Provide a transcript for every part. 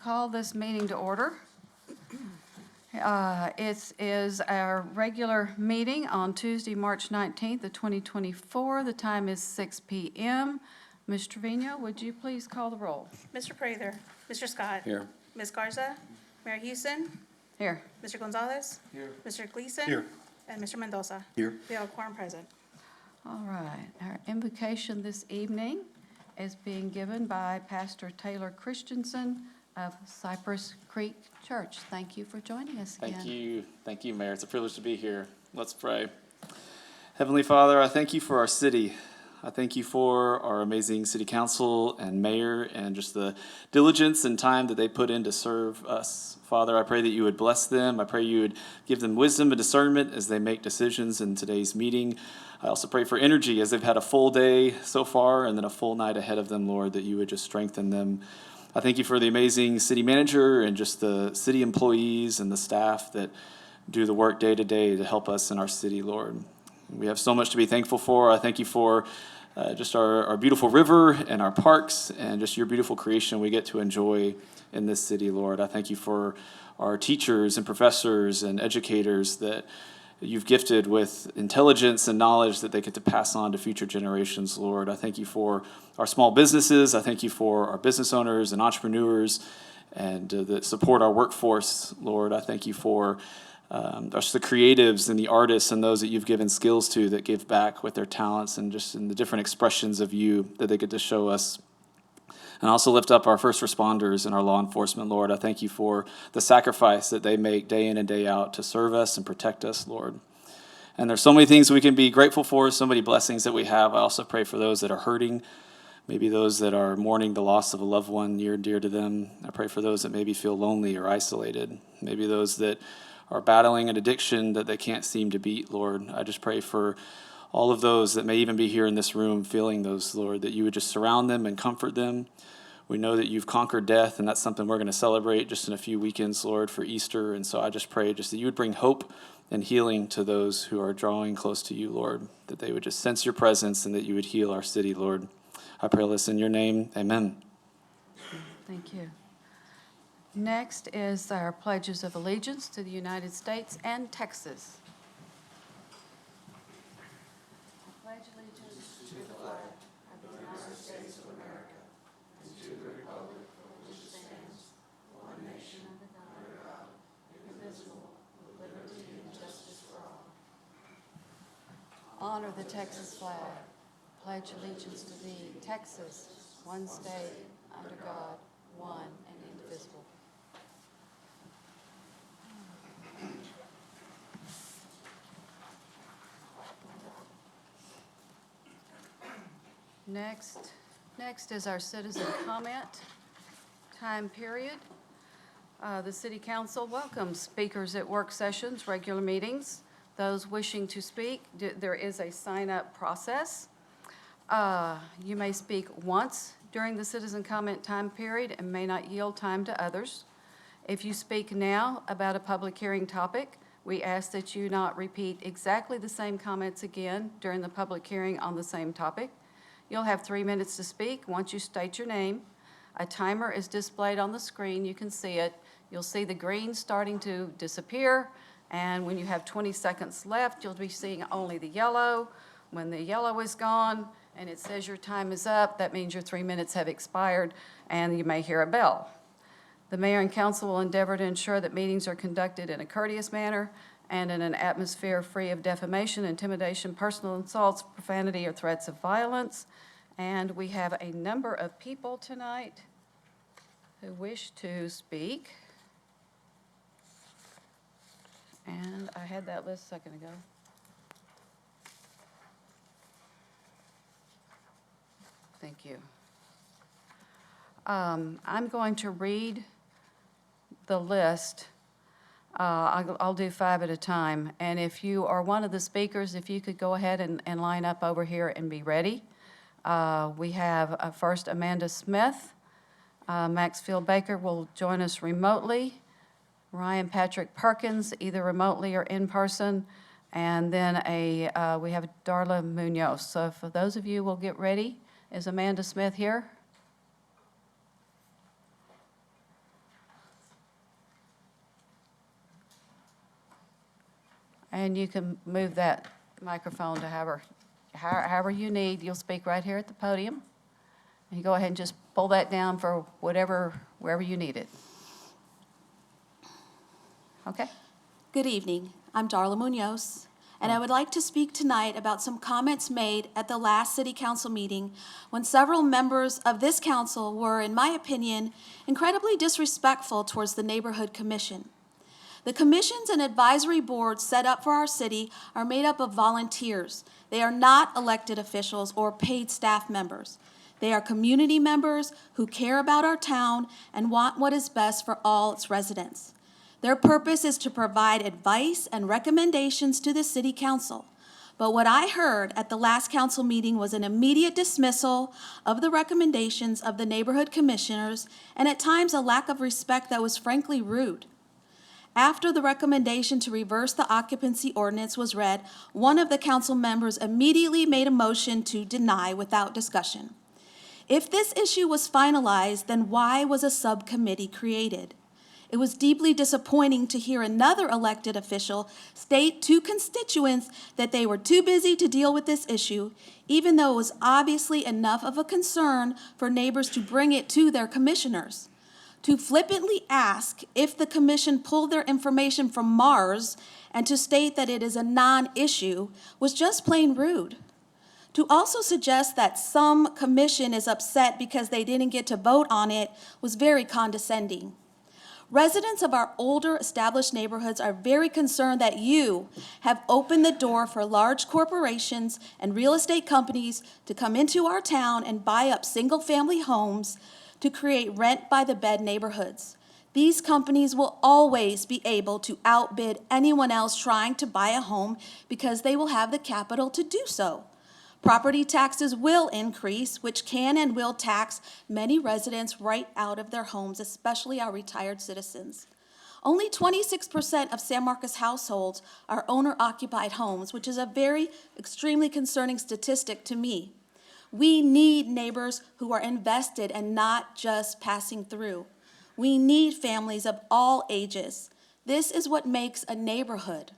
call this meeting to order. It is our regular meeting on Tuesday, March 19th of 2024. The time is 6 p.m. Ms. Trevino, would you please call the roll? Mr. Prather, Mr. Scott. Here. Ms. Garza, Mayor Houston, Here. Mr. Gonzalez. Here. Mr. Gleason. Here. And Mr. Mendoza. Here. We have a quorum present. All right. Our invocation this evening is being given by Pastor Taylor Christensen of Cypress Creek Church. Thank you for joining us again. Thank you, Mayor. It's a privilege to be here. Let's pray. Heavenly Father, I thank you for our city. I thank you for our amazing city council and mayor and just the diligence and time that they put in to serve us. Father, I pray that you would bless them. I pray you would give them wisdom and discernment as they make decisions in today's meeting. I also pray for energy as they've had a full day so far and then a full night ahead of them, Lord, that you would just strengthen them. I thank you for the amazing city manager and just the city employees and the staff that do the work day to day to help us in our city, Lord. We have so much to be thankful for. I thank you for just our beautiful river and our parks and just your beautiful creation we get to enjoy in this city, Lord. I thank you for our teachers and professors and educators that you've gifted with intelligence and knowledge that they get to pass on to future generations, Lord. I thank you for our small businesses. I thank you for our business owners and entrepreneurs and that support our workforce, Lord. I thank you for just the creatives and the artists and those that you've given skills to that give back with their talents and just in the different expressions of you that they get to show us. And also lift up our first responders and our law enforcement, Lord. I thank you for the sacrifice that they make day in and day out to serve us and protect us, Lord. And there's so many things we can be grateful for, so many blessings that we have. I also pray for those that are hurting, maybe those that are mourning the loss of a loved one near and dear to them. I pray for those that maybe feel lonely or isolated, maybe those that are battling an addiction that they can't seem to beat, Lord. I just pray for all of those that may even be here in this room feeling those, Lord, that you would just surround them and comfort them. We know that you've conquered death, and that's something we're going to celebrate just in a few weekends, Lord, for Easter. And so I just pray just that you would bring hope and healing to those who are drawing close to you, Lord, that they would just sense your presence and that you would heal our city, Lord. I pray this in your name. Amen. Thank you. Next is our pledges of allegiance to the United States and Texas. I pledge allegiance to the flag of the United States of America and to the republic for which it stands, one nation under God, indivisible, with liberty and justice for all. Honor the Texas flag. Pledge allegiance to thee, Texas, one state, under God, one and indivisible. Next is our citizen comment time period. The City Council welcomes speakers at work sessions, regular meetings. Those wishing to speak, there is a sign-up process. You may speak once during the citizen comment time period and may not yield time to others. If you speak now about a public hearing topic, we ask that you not repeat exactly the same comments again during the public hearing on the same topic. You'll have 3 minutes to speak once you state your name. A timer is displayed on the screen. You can see it. You'll see the green starting to disappear, and when you have 20 seconds left, you'll be seeing only the yellow. When the yellow is gone and it says your time is up, that means your 3 minutes have expired, and you may hear a bell. The mayor and council will endeavor to ensure that meetings are conducted in a courteous manner and in an atmosphere free of defamation, intimidation, personal insults, profanity, or threats of violence. And we have a number of people tonight who wish to speak. And I had that list a second ago. Thank you. I'm going to read the list. I'll do 5 at a time. And if you are one of the speakers, if you could go ahead and line up over here and be ready. We have first Amanda Smith. Maxfield Baker will join us remotely. Ryan Patrick Perkins, either remotely or in person. And then we have Darla Munoz. So for those of you will get ready. Is Amanda Smith here? And you can move that microphone to however you need. You'll speak right here at the podium. And you go ahead and just pull that down for wherever you need it. Okay? Good evening. I'm Darla Munoz, and I would like to speak tonight about some comments made at the last City Council meeting when several members of this council were, in my opinion, incredibly disrespectful towards the Neighborhood Commission. The commissions and advisory boards set up for our city are made up of volunteers. They are not elected officials or paid staff members. They are community members who care about our town and want what is best for all its residents. Their purpose is to provide advice and recommendations to the City Council. But what I heard at the last council meeting was an immediate dismissal of the recommendations of the neighborhood commissioners and at times a lack of respect that was frankly rude. After the recommendation to reverse the occupancy ordinance was read, one of the council members immediately made a motion to deny without discussion. If this issue was finalized, then why was a subcommittee created? It was deeply disappointing to hear another elected official state to constituents that they were too busy to deal with this issue, even though it was obviously enough of a concern for neighbors to bring it to their commissioners. To flippantly ask if the commission pulled their information from Mars and to state that it is a non-issue was just plain rude. To also suggest that some commission is upset because they didn't get to vote on it was very condescending. Residents of our older established neighborhoods are very concerned that you have opened the door for large corporations and real estate companies to come into our town and buy up single-family homes to create rent-by-the-bed neighborhoods. These companies will always be able to outbid anyone else trying to buy a home because they will have the capital to do so. Property taxes will increase, which can and will tax many residents right out of their homes, especially our retired citizens. Only 26% of San Marcos households are owner-occupied homes, which is a very extremely concerning statistic to me. We need neighbors who are invested and not just passing through. We need families of all ages. This is what makes a neighborhood.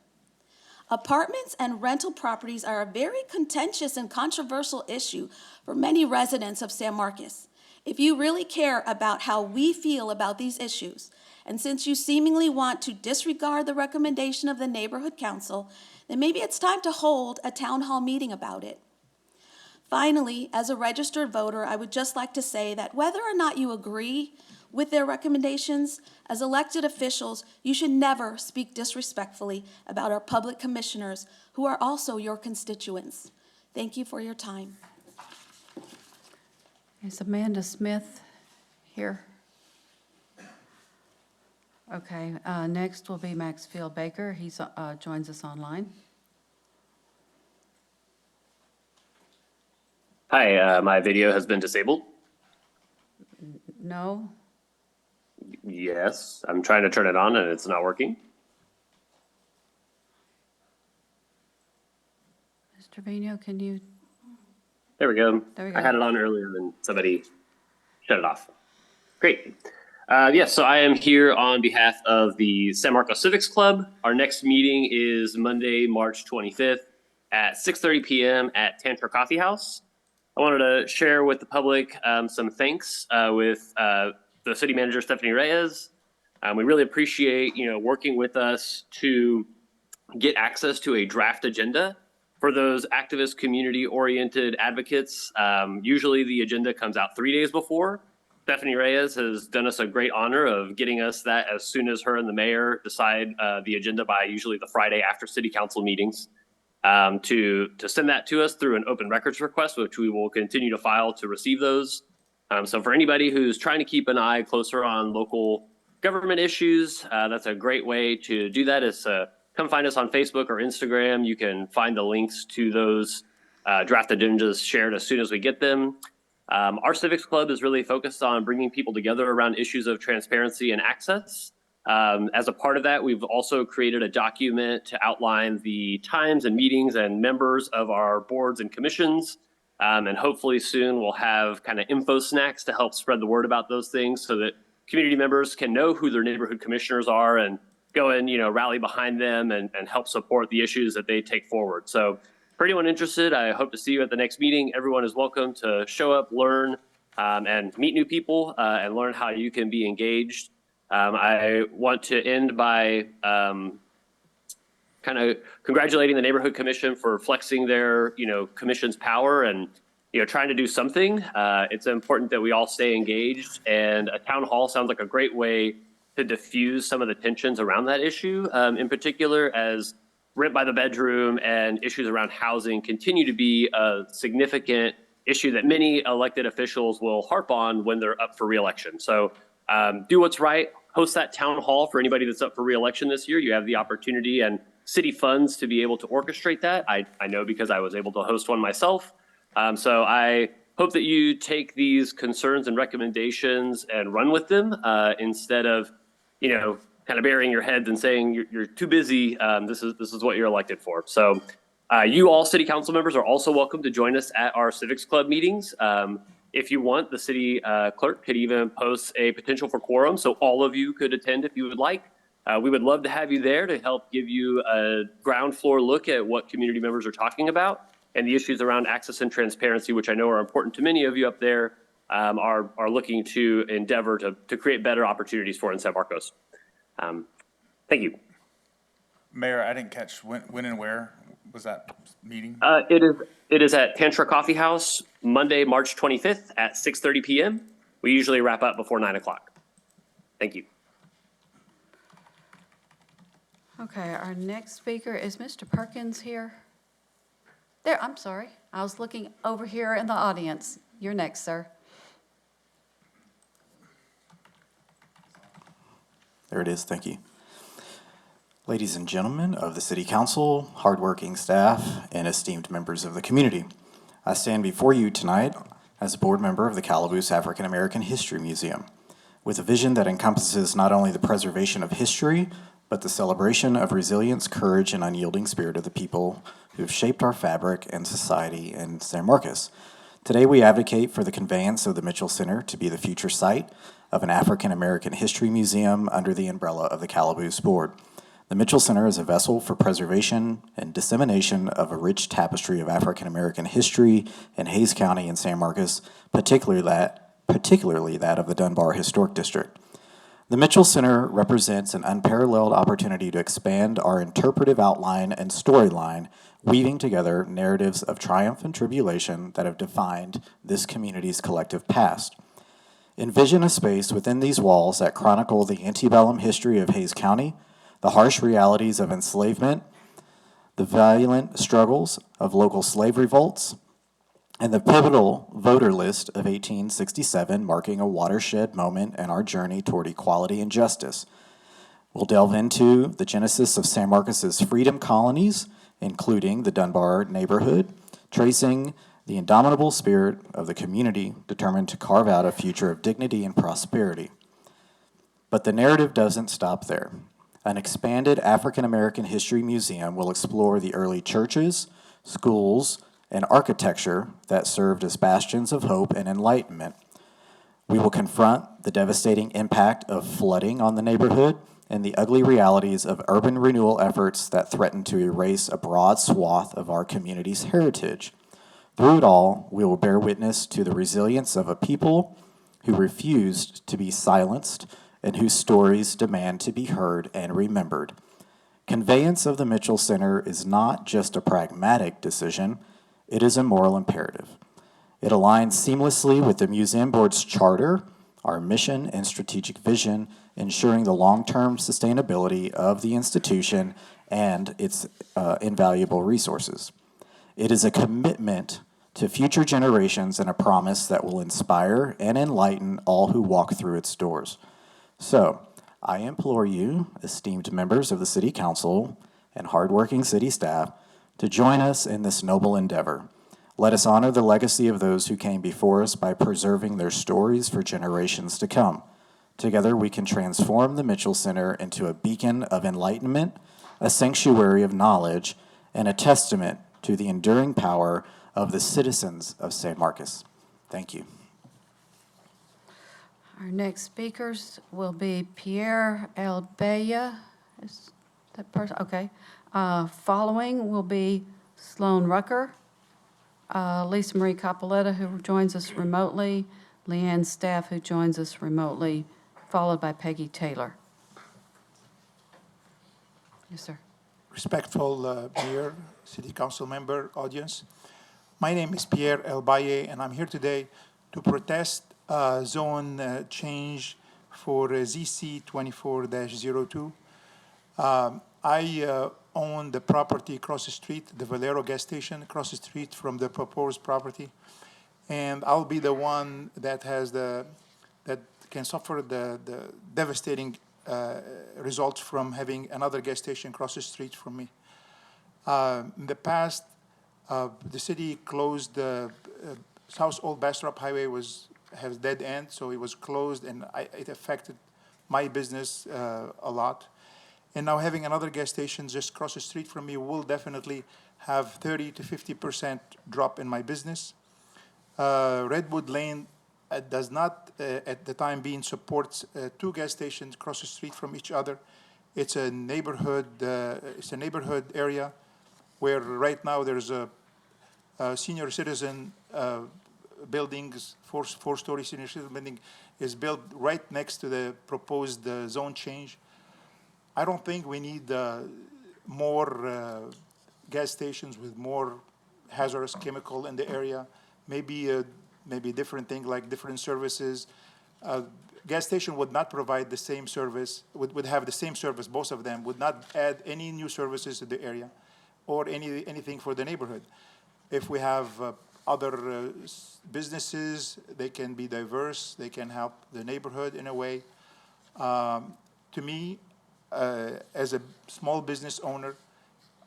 Apartments and rental properties are a very contentious and controversial issue for many residents of San Marcos. If you really care about how we feel about these issues, and since you seemingly want to disregard the recommendation of the Neighborhood Council, then maybe it's time to hold a town hall meeting about it. Finally, as a registered voter, I would just like to say that whether or not you agree with their recommendations, as elected officials, you should never speak disrespectfully about our public commissioners who are also your constituents. Thank you for your time. Is Amanda Smith here? Okay, next will be Maxfield Baker. He joins us online. Hi, my video has been disabled. No? Yes, I'm trying to turn it on and it's not working. Mr. Vino, can you? There we go. There we go. I had it on earlier and somebody shut it off. Great. Yes, so I am here on behalf of the San Marcos Civics Club. Our next meeting is Monday, March 25th at 6:30 p.m. at Tantra Coffee House. I wanted to share with the public some thanks with the city manager, Stephanie Reyes. We really appreciate, working with us to get access to a draft agenda for those activist, community-oriented advocates. Usually the agenda comes out 3 days before. Stephanie Reyes has done us a great honor of getting us that as soon as her and the mayor decide the agenda by usually the Friday after city council meetings. To send that to us through an open records request, which we will continue to file to receive those. So for anybody who's trying to keep an eye closer on local government issues, that's a great way to do that is come find us on Facebook or Instagram. You can find the links to those draft agendas shared as soon as we get them. Our Civics Club is really focused on bringing people together around issues of transparency and access. As a part of that, we've also created a document to outline the times and meetings and members of our boards and commissions. And hopefully soon we'll have kind of info snacks to help spread the word about those things so that community members can know who their neighborhood commissioners are and go and, rally behind them and help support the issues that they take forward. So for anyone interested, I hope to see you at the next meeting. Everyone is welcome to show up, learn, and meet new people and learn how you can be engaged. I want to end by kind of congratulating the Neighborhood Commission for flexing their, commission's power and, trying to do something. It's important that we all stay engaged, and a town hall sounds like a great way to diffuse some of the tensions around that issue, in particular as rent by the bedroom and issues around housing continue to be a significant issue that many elected officials will harp on when they're up for reelection. So do what's right, host that town hall for anybody that's up for reelection this year. You have the opportunity and city funds to be able to orchestrate that. I know because I was able to host one myself. So I hope that you take these concerns and recommendations and run with them instead of, kind of burying your heads and saying you're too busy. This is what you're elected for. So you all city council members are also welcome to join us at our Civics Club meetings. If you want, the city clerk could even post a potential for quorum, so all of you could attend if you would like. We would love to have you there to help give you a ground floor look at what community members are talking about and the issues around access and transparency, which I know are important to many of you up there, are looking to endeavor to create better opportunities for in San Marcos. Thank you. Mayor, I didn't catch when and where was that meeting? It is at Tantra Coffee House, Monday, March 25th at 6:30 p.m. We usually wrap up before 9 o'clock. Thank you. Okay, our next speaker is Mr. Perkins here. There, I'm sorry. I was looking over here in the audience. You're next, sir. There it is, thank you. Ladies and gentlemen of the City Council, hardworking staff, and esteemed members of the community, I stand before you tonight as a board member of the Calaboose African American History Museum, with a vision that encompasses not only the preservation of history, but the celebration of resilience, courage, and unyielding spirit of the people who have shaped our fabric and society in San Marcos. Today, we advocate for the conveyance of the Mitchell Center to be the future site of an African American History Museum under the umbrella of the Calaboose Board. The Mitchell Center is a vessel for preservation and dissemination of a rich tapestry of African American history in Hays County and San Marcos, particularly that of the Dunbar Historic District. The Mitchell Center represents an unparalleled opportunity to expand our interpretive outline and storyline, weaving together narratives of triumph and tribulation that have defined this community's collective past. Envision a space within these walls that chronicle the antebellum history of Hays County, the harsh realities of enslavement, the violent struggles of local slave revolts, and the pivotal voter list of 1867, marking a watershed moment in our journey toward equality and justice. We'll delve into the genesis of San Marcos's freedom colonies, including the Dunbar neighborhood, tracing the indomitable spirit of the community determined to carve out a future of dignity and prosperity. But the narrative doesn't stop there. An expanded African American History Museum will explore the early churches, schools, and architecture that served as bastions of hope and enlightenment. We will confront the devastating impact of flooding on the neighborhood and the ugly realities of urban renewal efforts that threaten to erase a broad swath of our community's heritage. Through it all, we will bear witness to the resilience of a people who refused to be silenced and whose stories demand to be heard and remembered. Conveyance of the Mitchell Center is not just a pragmatic decision, it is a moral imperative. It aligns seamlessly with the Museum Board's charter, our mission and strategic vision, ensuring the long-term sustainability of the institution and its invaluable resources. It is a commitment to future generations and a promise that will inspire and enlighten all who walk through its doors. So, I implore you, esteemed members of the City Council and hardworking city staff, to join us in this noble endeavor. Let us honor the legacy of those who came before us by preserving their stories for generations to come. Together, we can transform the Mitchell Center into a beacon of enlightenment, a sanctuary of knowledge, and a testament to the enduring power of the citizens of San Marcos. Thank you. Our next speakers will be Pierre Elbeya Is that person, okay. Following will be Sloan Rucker, Lisa Marie Capoletta, who joins us remotely, Leanne Staff, who joins us remotely, followed by Peggy Taylor. Yes, sir. Respectful Mayor, City Council member, audience. My name is Pierre Elbaye, and I'm here today to protest zone change for ZC 24-02. I own the property across the street, the Valero gas station across the street from the proposed property. And I'll be the one that can suffer the devastating results from having another gas station across the street from me. In the past, the city closed South Old Bastrop Highway has dead end, so it was closed, and it affected my business a lot. And now having another gas station just across the street from me will definitely have 30 to 50% drop in my business. Redwood Lane does not, at the time being, supports two gas stations across the street from each other. It's a neighborhood. It's a neighborhood area where right now there's a senior citizen buildings, four-story senior citizen building is built right next to the proposed zone change. I don't think we need more gas stations with more hazardous chemical in the area. Maybe a different thing like different services. Gas station would not provide the same service, would have the same service, both of them, would not add any new services to the area or anything for the neighborhood. If we have other businesses, they can be diverse, they can help the neighborhood in a way. To me, as a small business owner,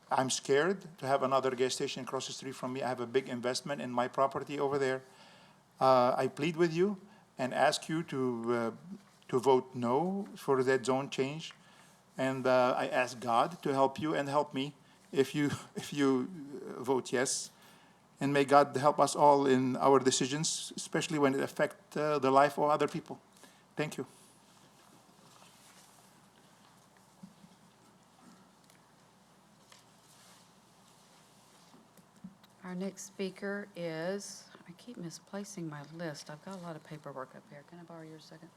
I'm scared to have another gas station across the street from me. I have a big investment in my property over there. I plead with you and ask you to vote no for that zone change. And I ask God to help you and help me if you vote yes. And may God help us all in our decisions, especially when it affects the life of other people. Thank you. Our next speaker is, I keep misplacing my list. I've got a lot of paperwork up here. Can I borrow yours a second?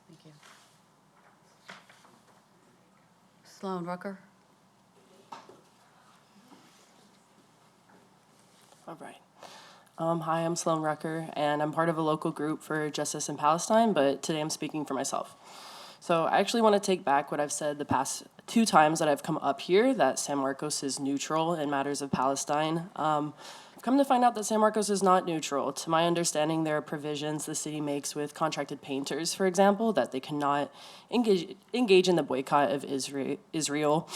Thank you. Sloan Rucker. All right. Hi, I'm Sloan Rucker, and I'm part of a local group for Justice in Palestine, but today I'm speaking for myself. So I actually want to take back what I've said the past 2 times that I've come up here, that San Marcos is neutral in matters of Palestine. I've come to find out that San Marcos is not neutral. To my understanding, there are provisions the city makes with contracted painters, for example, that they cannot engage in the boycott of Israel.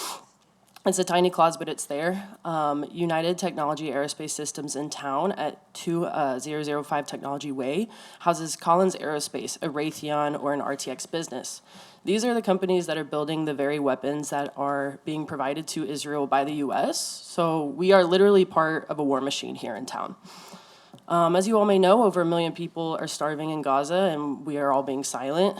It's a tiny clause, but it's there. United Technology Aerospace Systems in town at 2005 Technology Way houses Collins Aerospace, a Raytheon, or an RTX business. These are the companies that are building the very weapons that are being provided to Israel by the U.S. So we are literally part of a war machine here in town. As you all may know, over 1 million people are starving in Gaza, and we are all being silent.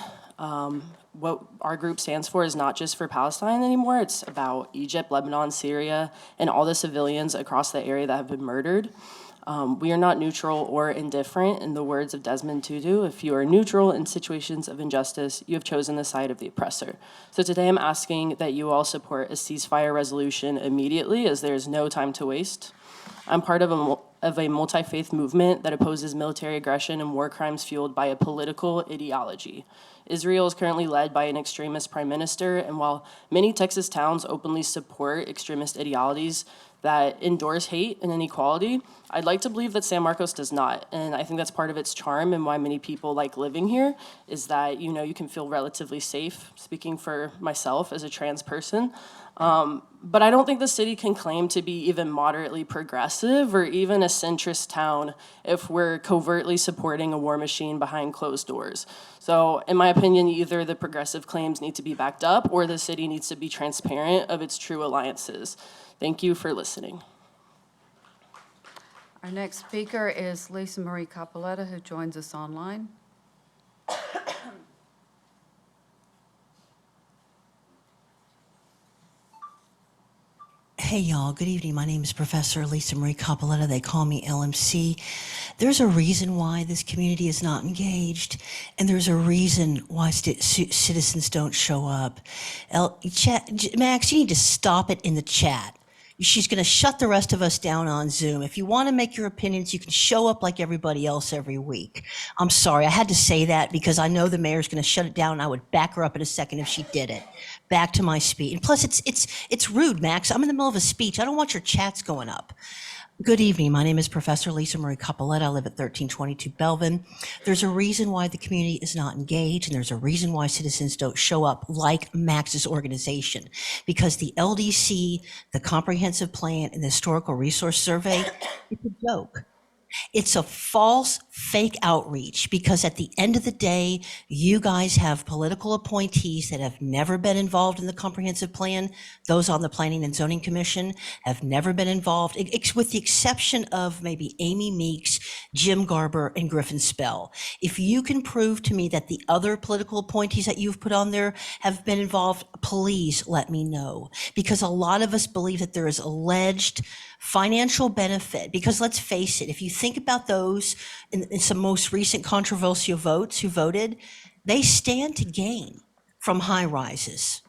What our group stands for is not just for Palestine anymore. It's about Egypt, Lebanon, Syria, and all the civilians across the area that have been murdered. We are not neutral or indifferent, in the words of Desmond Tutu. If you are neutral in situations of injustice, you have chosen the side of the oppressor. So today I'm asking that you all support a ceasefire resolution immediately, as there is no time to waste. I'm part of a multi-faith movement that opposes military aggression and war crimes fueled by a political ideology. Israel is currently led by an extremist prime minister, and while many Texas towns openly support extremist ideologies that endorse hate and inequality, I'd like to believe that San Marcos does not. And I think that's part of its charm and why many people like living here, is that, you can feel relatively safe, speaking for myself as a trans person. But I don't think the city can claim to be even moderately progressive or even a centrist town if we're covertly supporting a war machine behind closed doors. So in my opinion, either the progressive claims need to be backed up or the city needs to be transparent of its true alliances. Thank you for listening. Our next speaker is Lisa Marie Capoletta, who joins us online. Hey, y'all. Good evening. My name is Professor Lisa Marie Capoletta. They call me LMC. There's a reason why this community is not engaged, and there's a reason why citizens don't show up. Max, you need to stop it in the chat. She's going to shut the rest of us down on Zoom. If you want to make your opinions, you can show up like everybody else every week. I'm sorry, I had to say that because I know the mayor's going to shut it down, and I would back her up in a second if she did it. Back to my speech. And plus, it's rude, Max. I'm in the middle of a speech. I don't want your chats going up. Good evening. My name is Professor Lisa Marie Capoletta. I live at 1322 Belvin. There's a reason why the community is not engaged, and there's a reason why citizens don't show up like Max's organization. Because the LDC, the Comprehensive Plan, and the Historical Resource Survey, it's a joke. It's a false, fake outreach because at the end of the day, you guys have political appointees that have never been involved in the comprehensive plan. Those on the Planning and Zoning Commission have never been involved, with the exception of maybe Amy Meeks, Jim Garber, and Griffin Spell. If you can prove to me that the other political appointees that you've put on there have been involved, please let me know. Because a lot of us believe that there is alleged financial benefit, because let's face it, if you think about those in some most recent controversial votes who voted, they stand to gain from high rises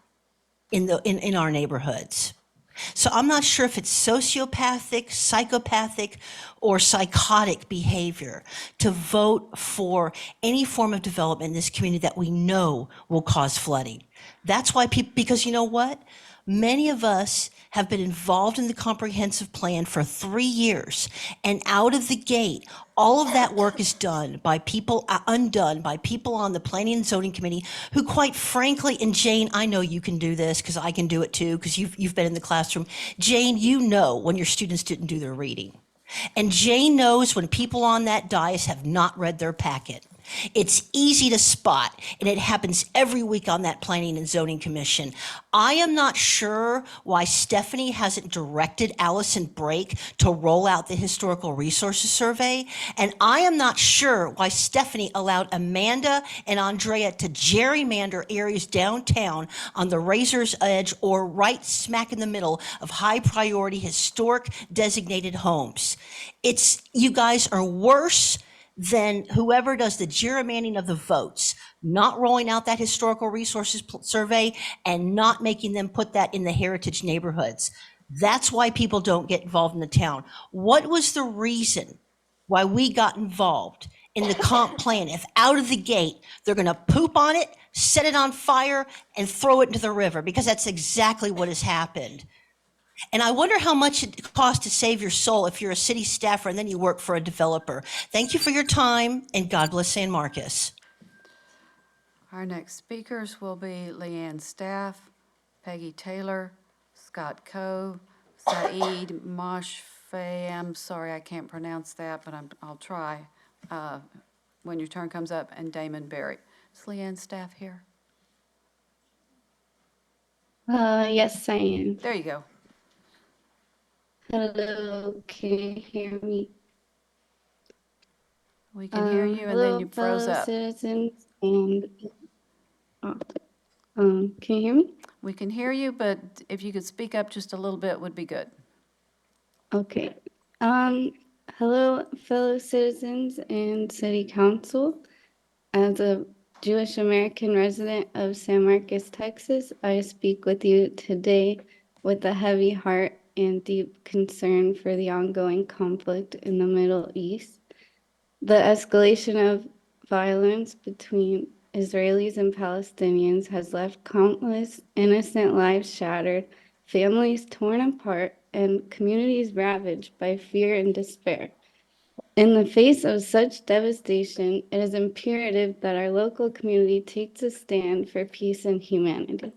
in our neighborhoods. So I'm not sure if it's sociopathic, psychopathic, or psychotic behavior to vote for any form of development in this community that we know will cause flooding. That's why people, because you know what? Many of us have been involved in the comprehensive plan for 3 years, and out of the gate, all of that work is done by people, undone by people on the Planning and Zoning Committee who, quite frankly, and Jane, I know you can do this because I can do it too, because you've been in the classroom. Jane, you know when your students didn't do their reading. And Jane knows when people on that dais have not read their packet. It's easy to spot, and it happens every week on that Planning and Zoning Commission. I am not sure why Stephanie hasn't directed Allison Brake to roll out the Historical Resources Survey, and I am not sure why Stephanie allowed Amanda and Andrea to gerrymander areas downtown on the razor's edge or right smack in the middle of high-priority historic designated homes. You guys are worse than whoever does the gerrymandering of the votes, not rolling out that historical resources survey and not making them put that in the heritage neighborhoods. That's why people don't get involved in the town. What was the reason why we got involved in the comp plan? If out of the gate, they're gonna poop on it, set it on fire, and throw it into the river, because that's exactly what has happened. And I wonder how much it costs to save your soul if you're a city staffer and then you work for a developer. Thank you for your time, and God bless San Marcos. Our next speakers will be Leanne Staff, Peggy Taylor, Scott Coe, Saeed Moshfeh. I'm sorry, I can't pronounce that, but I'll try when your turn comes up, and Damon Berry. Is Leanne Staff here? Yes, I am. There you go. Hello, can you hear me? We can hear you, and hello, then you froze fellow up. citizens, and can you hear me? We can hear you, but if you could speak up just a little bit would be good. Okay. Hello, fellow citizens and city council. As a Jewish American resident of San Marcos, Texas, I speak with you today with a heavy heart and deep concern for the ongoing conflict in the Middle East. The escalation of violence between Israelis and Palestinians has left countless innocent lives shattered, families torn apart, and communities ravaged by fear and despair. In the face of such devastation, it is imperative that our local community takes a stand for peace and humanity.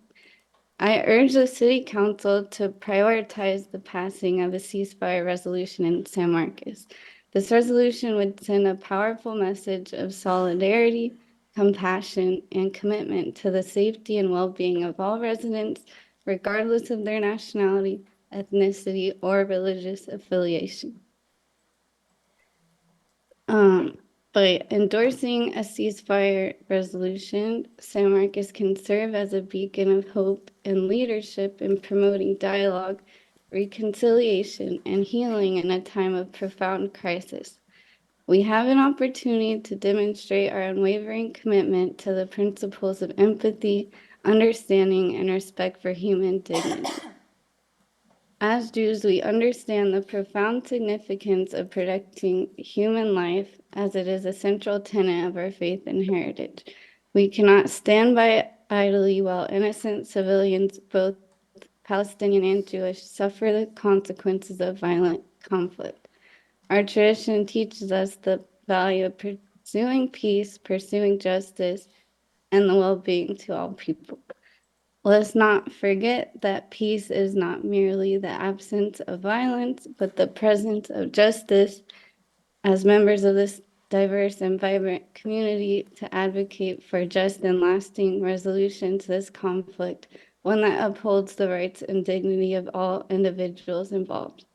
I urge the City Council to prioritize the passing of a ceasefire resolution in San Marcos. This resolution would send a powerful message of solidarity, compassion, and commitment to the safety and well-being of all residents, regardless of their nationality, ethnicity, or religious affiliation. By endorsing a ceasefire resolution, San Marcos can serve as a beacon of hope and leadership in promoting dialogue, reconciliation, and healing in a time of profound crisis. We have an opportunity to demonstrate our unwavering commitment to the principles of empathy, understanding, and respect for human dignity. As Jews, we understand the profound significance of protecting human life as it is a central tenet of our faith and heritage. We cannot stand by idly while innocent civilians, both Palestinian and Jewish, suffer the consequences of violent conflict. Our tradition teaches us the value of pursuing peace, pursuing justice, and the well-being to all people. Let's not forget that peace is not merely the absence of violence, but the presence of justice. As members of this diverse and vibrant community, to advocate for just and lasting resolution to this conflict, one that upholds the rights and dignity of all individuals involved.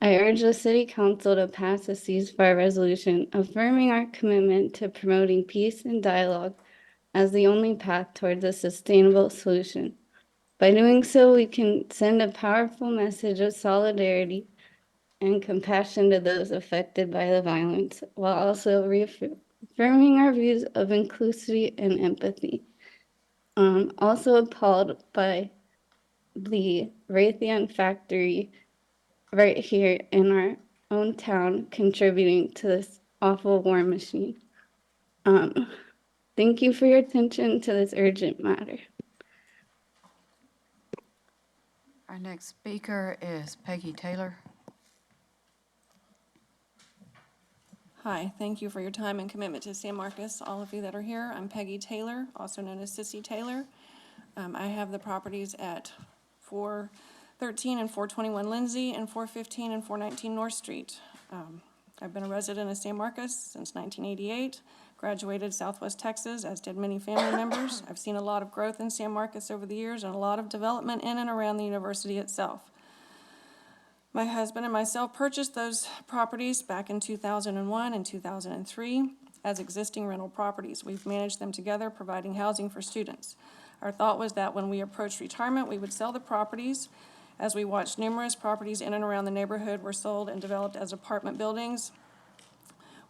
I urge the City Council to pass a ceasefire resolution affirming our commitment to promoting peace and dialogue as the only path towards a sustainable solution. By doing so, we can send a powerful message of solidarity and compassion to those affected by the violence, while also reaffirming our views of inclusivity and empathy. Also appalled by the Raytheon factory right here in our own town contributing to this awful war machine. Thank you for your attention to this urgent matter. Our next speaker is Peggy Taylor. Hi, thank you for your time and commitment to San Marcos, all of you that are here. I'm Peggy Taylor, also known as Sissy Taylor. I have the properties at 413 and 421 Lindsay and 415 and 419 North Street. I've been a resident of San Marcos since 1988, graduated Southwest Texas, as did many family members. I've seen a lot of growth in San Marcos over the years and a lot of development in and around the university itself. My husband and myself purchased those properties back in 2001 and 2003 as existing rental properties. We've managed them together, providing housing for students. Our thought was that when we approached retirement, we would sell the properties. As we watched numerous properties in and around the neighborhood were sold and developed as apartment buildings,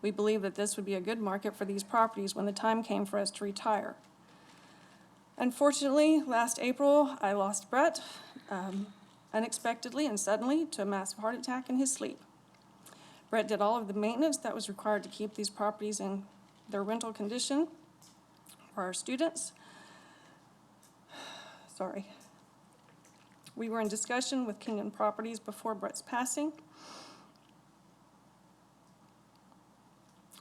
we believed that this would be a good market for these properties when the time came for us to retire. Unfortunately, last April, I lost Brett unexpectedly and suddenly to a massive heart attack in his sleep. Brett did all of the maintenance that was required to keep these properties in their rental condition for our students. Sorry. We were in discussion with Kingdom Properties before Brett's passing.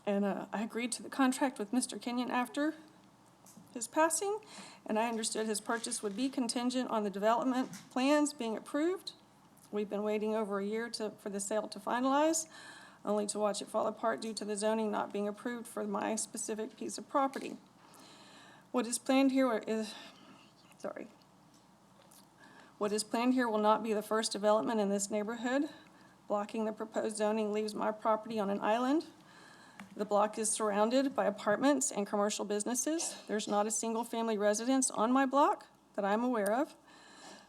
And I agreed to the contract with Mr. Kenyon after his passing, and I understood his purchase would be contingent on the development plans being approved. We've been waiting over a year for the sale to finalize, only to watch it fall apart due to the zoning not being approved for my specific piece of property. What is planned here will not be the first development in this neighborhood. Blocking the proposed zoning leaves my property on an island. The block is surrounded by apartments and commercial businesses. There's not a single family residence on my block that I'm aware of.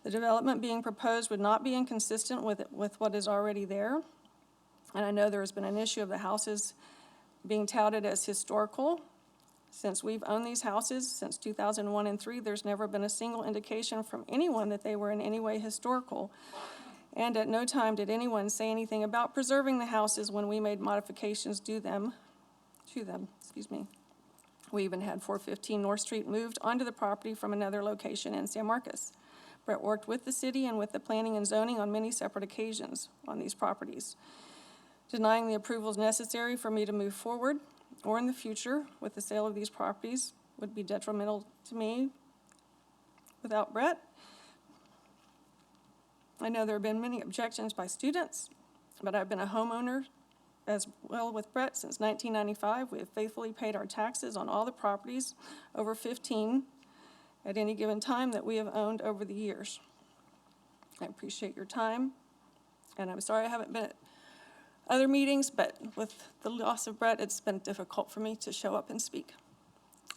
The development being proposed would not be inconsistent with what is already there. And I know there has been an issue of the houses being touted as historical. Since we've owned these houses since 2001 and 3, there's never been a single indication from anyone that they were in any way historical. And at no time did anyone say anything about preserving the houses when we made modifications to them. We even had 415 North Street moved onto the property from another location in San Marcos. Brett worked with the city and with the planning and zoning on many separate occasions on these properties. Denying the approvals necessary for me to move forward or in the future with the sale of these properties would be detrimental to me without Brett. I know there have been many objections by students, but I've been a homeowner as well with Brett since 1995. We have faithfully paid our taxes on all the properties, over 15 at any given time, that we have owned over the years. I appreciate your time, and I'm sorry I haven't been at other meetings, but with the loss of Brett, it's been difficult for me to show up and speak.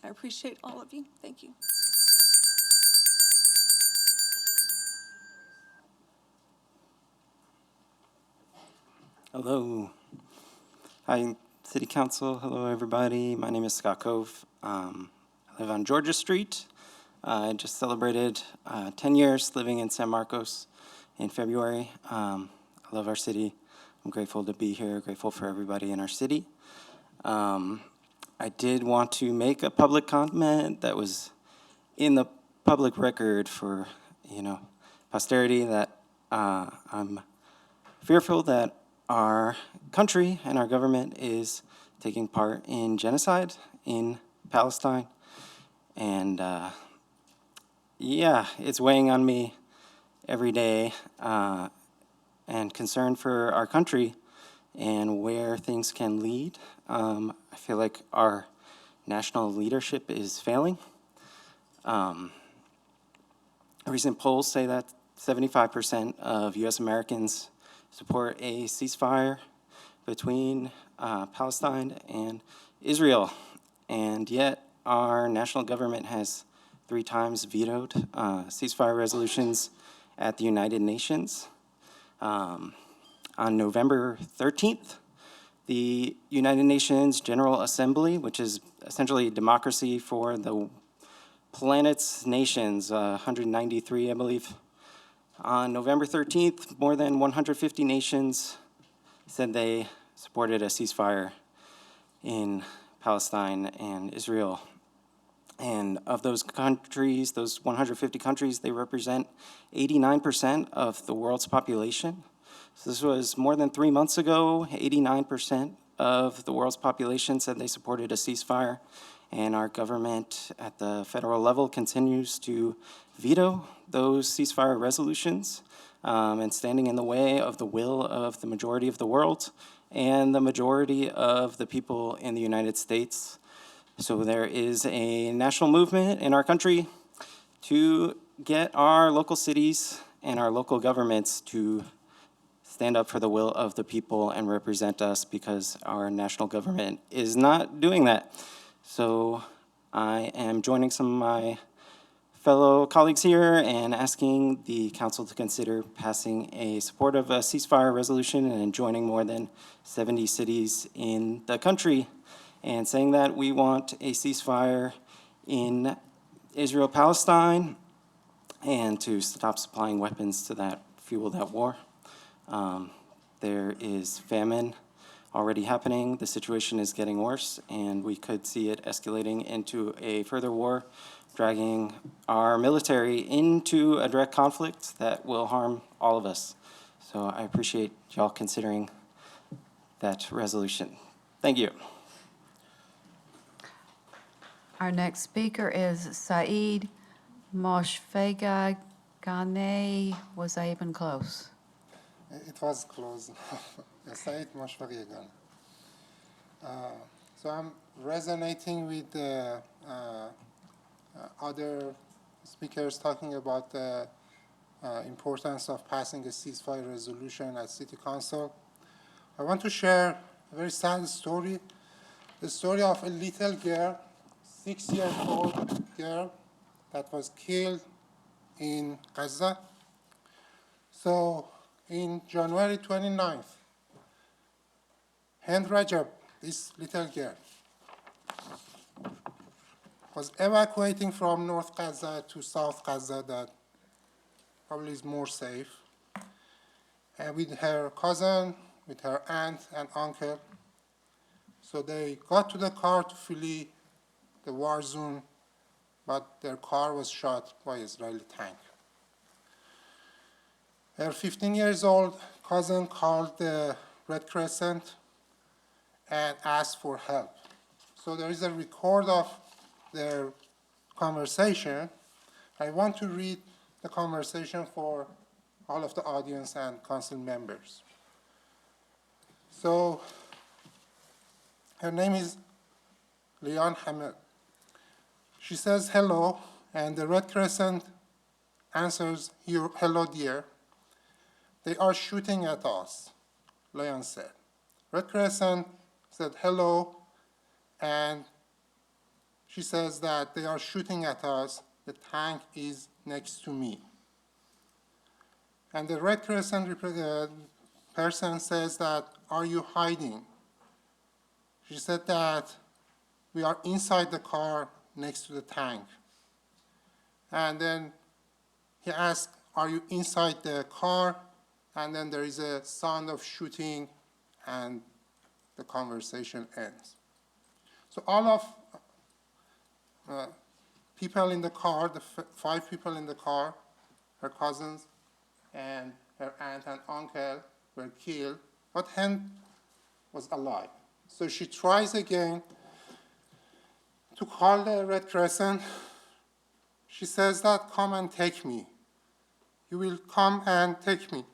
I appreciate all of you. Thank you. Hello. Hi, City Council. Hello, everybody. My name is Scott Cove. I live on Georgia Street. I just celebrated 10 years living in San Marcos in February. I love our city. I'm grateful to be here, grateful for everybody in our city. I did want to make a public comment that was in the public record for, posterity, that I'm fearful that our country and our government is taking part in genocide in Palestine. And it's weighing on me every day, and concern for our country and where things can lead. I feel like our national leadership is failing. Recent polls say that 75% of U.S. Americans support a ceasefire between Palestine and Israel, and yet our national government has 3 times vetoed ceasefire resolutions at the United Nations. On November 13th, the United Nations General Assembly, which is essentially democracy for the planet's nations, 193, I believe. On November 13th, more than 150 nations said they supported a ceasefire in Palestine and Israel. And of those countries, those 150 countries, they represent 89% of the world's population. So this was more than 3 months ago. 89% of the world's population said they supported a ceasefire. And our government at the federal level continues to veto those ceasefire resolutions, and standing in the way of the will of the majority of the world and the majority of the people in the United States. So there is a national movement in our country to get our local cities and our local governments to stand up for the will of the people and represent us, because our national government is not doing that. So I am joining some of my fellow colleagues here and asking the council to consider passing a support of a ceasefire resolution and joining more than 70 cities in the country and saying that we want a ceasefire in Israel-Palestine and to stop supplying weapons to that fuel that war. There is famine already happening. The situation is getting worse, and we could see it escalating into a further war, dragging our military into a direct conflict that will harm all of us. So I appreciate y'all considering that resolution. Thank you. Our next speaker is Saeed Moshfegh Ghaneh. Was I even close? It was close. Saeed Moshfegh. So I'm resonating with the other speakers talking about the importance of passing a ceasefire resolution at City Council. I want to share a very sad story, the story of a little girl, 6-year-old girl that was killed in Gaza. So in January 29th, Hind Rajab, this little girl, was evacuating from North Gaza to South Gaza, that probably is more safe, and with her cousin, with her aunt and uncle. So they got to the car to flee the war zone, but their car was shot by an Israeli tank. Her 15-year-old cousin called the Red Crescent and asked for help. So there is a record of their conversation. I want to read the conversation for all of the audience and council members. So her name is Leon Hamed. She says hello, and the Red Crescent answers, hello dear. They are shooting at us, Leon said. Red Crescent said hello, and she says that they are shooting at us. The tank is next to me. And the Red Crescent person says that are you hiding? She said that we are inside the car next to the tank. And then he asked, are you inside the car? And then there is a sound of shooting and the conversation ends. So all of people in the car, the 5 people in the car, her cousins and her aunt and uncle were killed, but Hen was alive. So she tries again to call the Red Crescent. She says that, come and take me. You will come and take me.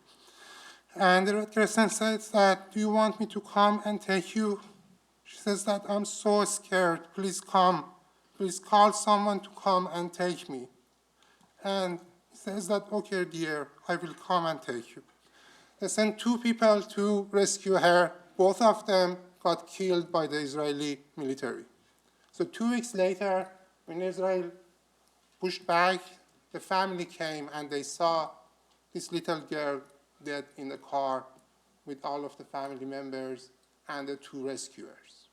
And the Red Crescent says that, do you want me to come and take you? She says that, I'm so scared, please come. Please call someone to come and take me. And he says that, okay, dear, I will come and take you. They sent 2 people to rescue her. Both of them got killed by the Israeli military. So 2 weeks later, when Israel pushed back, the family came and they saw this little girl dead in the car with all of the family members and the 2 rescuers.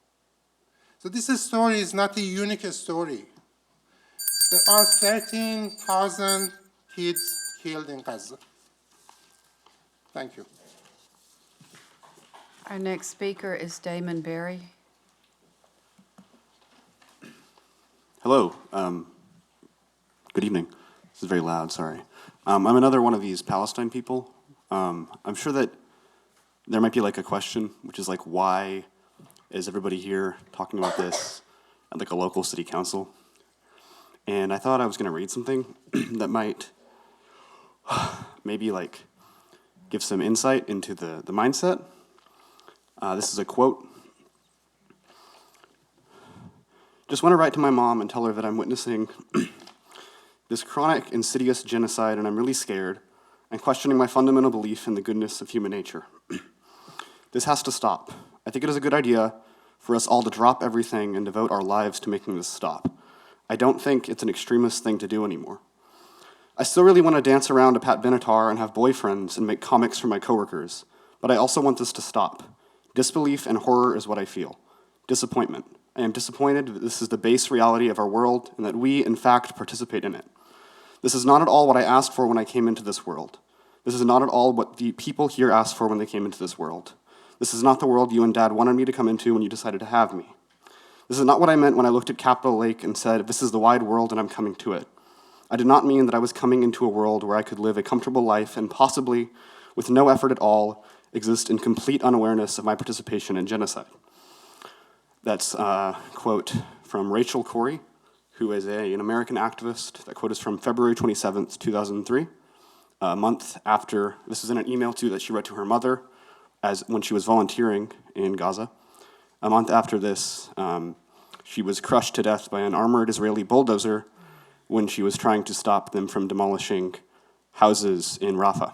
So this story is not a unique story. There are 13,000 kids killed in Gaza. Thank you. Our next speaker is Damon Berry. Hello. Good evening. This is very loud, sorry. I'm another one of these Palestine people. I'm sure that there might be like a question, which is like, why is everybody here talking about this at like a local city council? And I thought I was going to read something that might maybe like give some insight into the mindset. This is a quote. Just want to write to my mom and tell her that I'm witnessing this chronic, insidious genocide, and I'm really scared and questioning my fundamental belief in the goodness of human nature. This has to stop. I think it is a good idea for us all to drop everything and devote our lives to making this stop. I don't think it's an extremist thing to do anymore. I still really want to dance around to Pat Benatar and have boyfriends and make comics for my coworkers, but I also want this to stop. Disbelief and horror is what I feel. Disappointment. I am disappointed that this is the base reality of our world and that we, in fact, participate in it. This is not at all what I asked for when I came into this world. This is not at all what the people here asked for when they came into this world. This is not the world you and Dad wanted me to come into when you decided to have me. This is not what I meant when I looked at Capitol Lake and said, this is the wide world and I'm coming to it. I did not mean that I was coming into a world where I could live a comfortable life and possibly, with no effort at all, exist in complete unawareness of my participation in genocide. That's a quote from Rachel Corrie, who is an American activist. That quote is from February 27th, 2003, a month after, this is in an email too that she wrote to her mother when she was volunteering in Gaza. A month after this, she was crushed to death by an armored Israeli bulldozer when she was trying to stop them from demolishing houses in Rafah.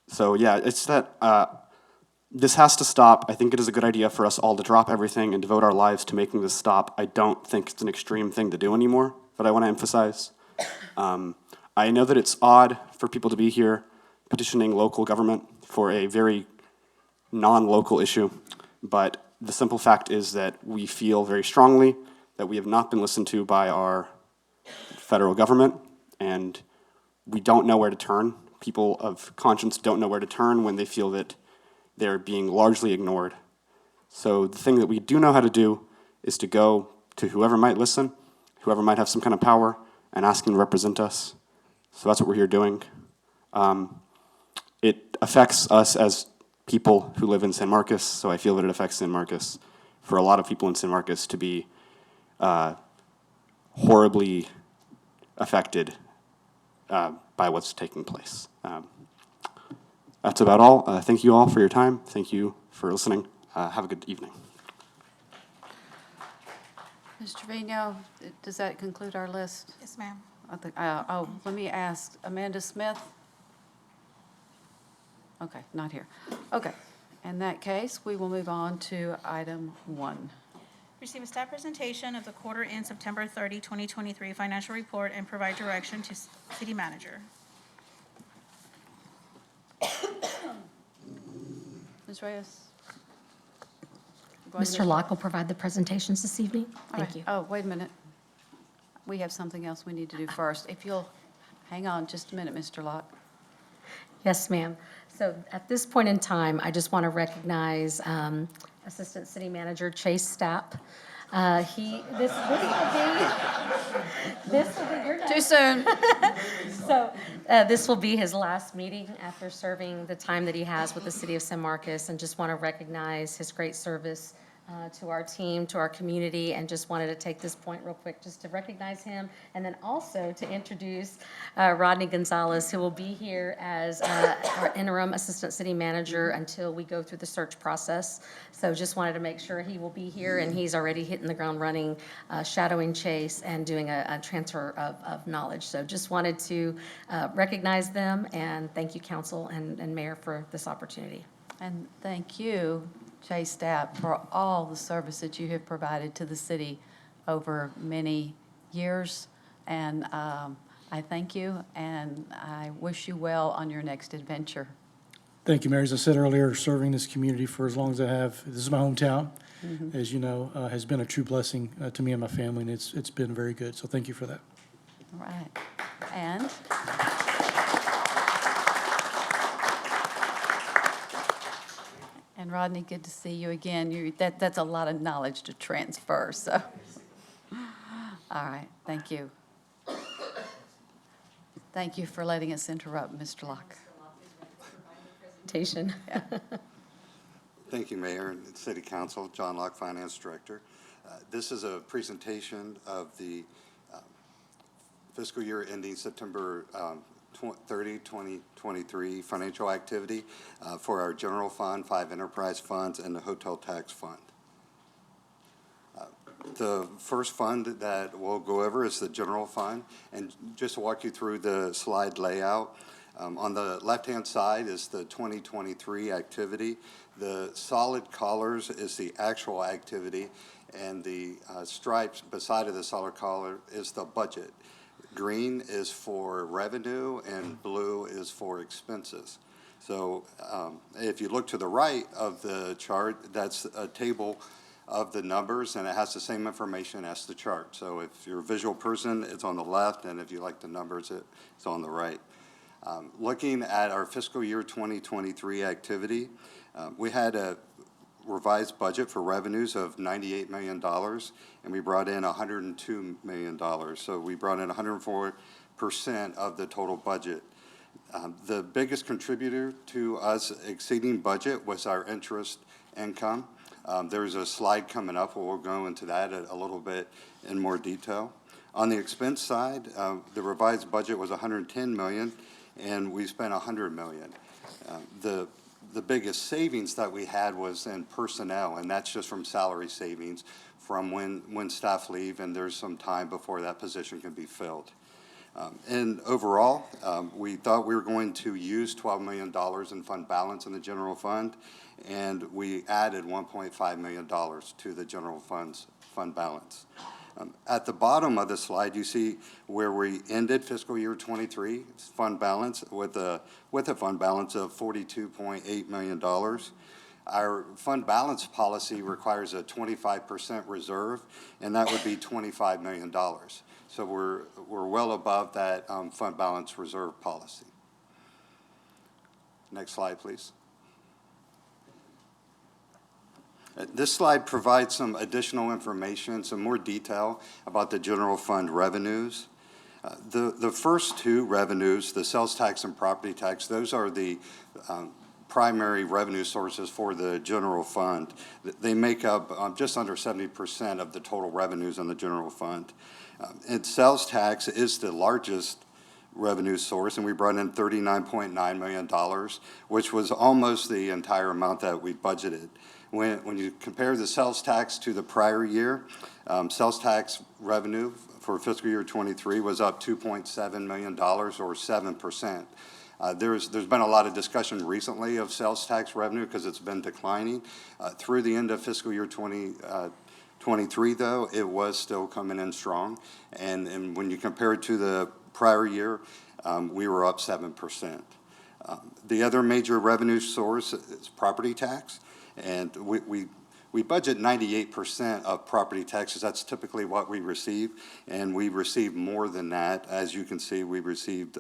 So yeah, it's that this has to stop. I think it is a good idea for us all to drop everything and devote our lives to making this stop. I don't think it's an extreme thing to do anymore, but I want to emphasize. I know that it's odd for people to be here petitioning local government for a very non-local issue, but the simple fact is that we feel very strongly that we have not been listened to by our federal government, and we don't know where to turn. People of conscience don't know where to turn when they feel that they're being largely ignored. So the thing that we do know how to do is to go to whoever might listen, whoever might have some kind of power, and ask them to represent us. So that's what we're here doing. It affects us as people who live in San Marcos, so I feel that it affects San Marcos for a lot of people in San Marcos to be horribly affected by what's taking place. That's about all. Thank you all for your time. Thank you for listening. Have a good evening. Ms. Trevino, does that conclude our list? Yes, ma'am. Let me ask, Amanda Smith? Okay, not here. Okay, in that case, we will move on to item 1. Receive a staff presentation of the quarter end September 30, 2023 financial report and provide direction to city manager. Ms. Reyes? Go ahead, Mr. Locke will provide the presentations this evening. All Thank right. you. Oh, wait a minute. We have something else we need to do first. If you'll hang on just a minute, Mr. Locke. Yes, ma'am. So at this point in time, I just want to recognize Assistant City Manager Chase Stapp. This will be your Too soon. So this will be his last meeting after serving the time that he has with the city of San Marcos, and just want to recognize his great service to our team, to our community, and just wanted to take this point real quick just to recognize him, and then also to introduce Rodney Gonzalez, who will be here as our interim assistant city manager until we go through the search process. So just wanted to make sure he will be here, and he's already hitting the ground running, shadowing Chase and doing a transfer of knowledge. So just wanted to recognize them, and thank you, council and mayor, for this opportunity. And thank you, Chase Stapp, for all the service that you have provided to the city over many years. And I thank you, and I wish you well on your next adventure. Thank you, Mary. As I said earlier, serving this community for as long as I have, this is my hometown, as you know, has been a true blessing to me and my family, and it's been very good. So thank you for that. All right. And Rodney, good to see you again. That's a lot of knowledge to transfer, so. All right, thank you. Thank you for letting us interrupt, Mr. Locke. Thank you, Mayor and City Council. John Locke, Finance Director. This is a presentation of the fiscal year ending September 30, 2023 financial activity for our general fund, 5 enterprise funds, and the hotel tax fund. The first fund that we'll go over is the general fund, and just to walk you through the slide layout. On the left-hand side is the 2023 activity. The solid colors is the actual activity, and the stripes beside of the solid color is the budget. Green is for revenue and blue is for expenses. So if you look to the right of the chart, that's a table of the numbers, and it has the same information as the chart. So if you're a visual person, it's on the left, and if you like the numbers, it's on the right. Looking at our fiscal year 2023 activity, we had a revised budget for revenues of $98 million, and we brought in $102 million. So we brought in 104% of the total budget. The biggest contributor to us exceeding budget was our interest income. There's a slide coming up where we'll go into that a little bit in more detail. On the expense side, the revised budget was $110 million, and we spent $100 million. The biggest savings that we had was in personnel, and that's just from salary savings from when staff leave, and there's some time before that position can be filled. And overall, we thought we were going to use $12 million in fund balance in the general fund, and we added $1.5 million to the general fund balance. At the bottom of the slide, you see where we ended fiscal year 23 fund balance with a fund balance of $42.8 million. Our fund balance policy requires a 25% reserve, and that would be $25 million. So we're well above that fund balance reserve policy. Next slide, please. This slide provides some additional information, some more detail about the general fund revenues. The first two revenues, the sales tax and property tax, those are the primary revenue sources for the general fund. They make up just under 70% of the total revenues in the general fund. And sales tax is the largest revenue source, and we brought in $39.9 million, which was almost the entire amount that we budgeted. When you compare the sales tax to the prior year, sales tax revenue for fiscal year 23 was up $2.7 million or 7%. There's been a lot of discussion recently of sales tax revenue because it's been declining. Through the end of fiscal year 23, though, it was still coming in strong. And when you compare it to the prior year, we were up 7%. The other major revenue source is property tax, and we budget 98% of property taxes. That's typically what we receive, and we received more than that. As you can see, we received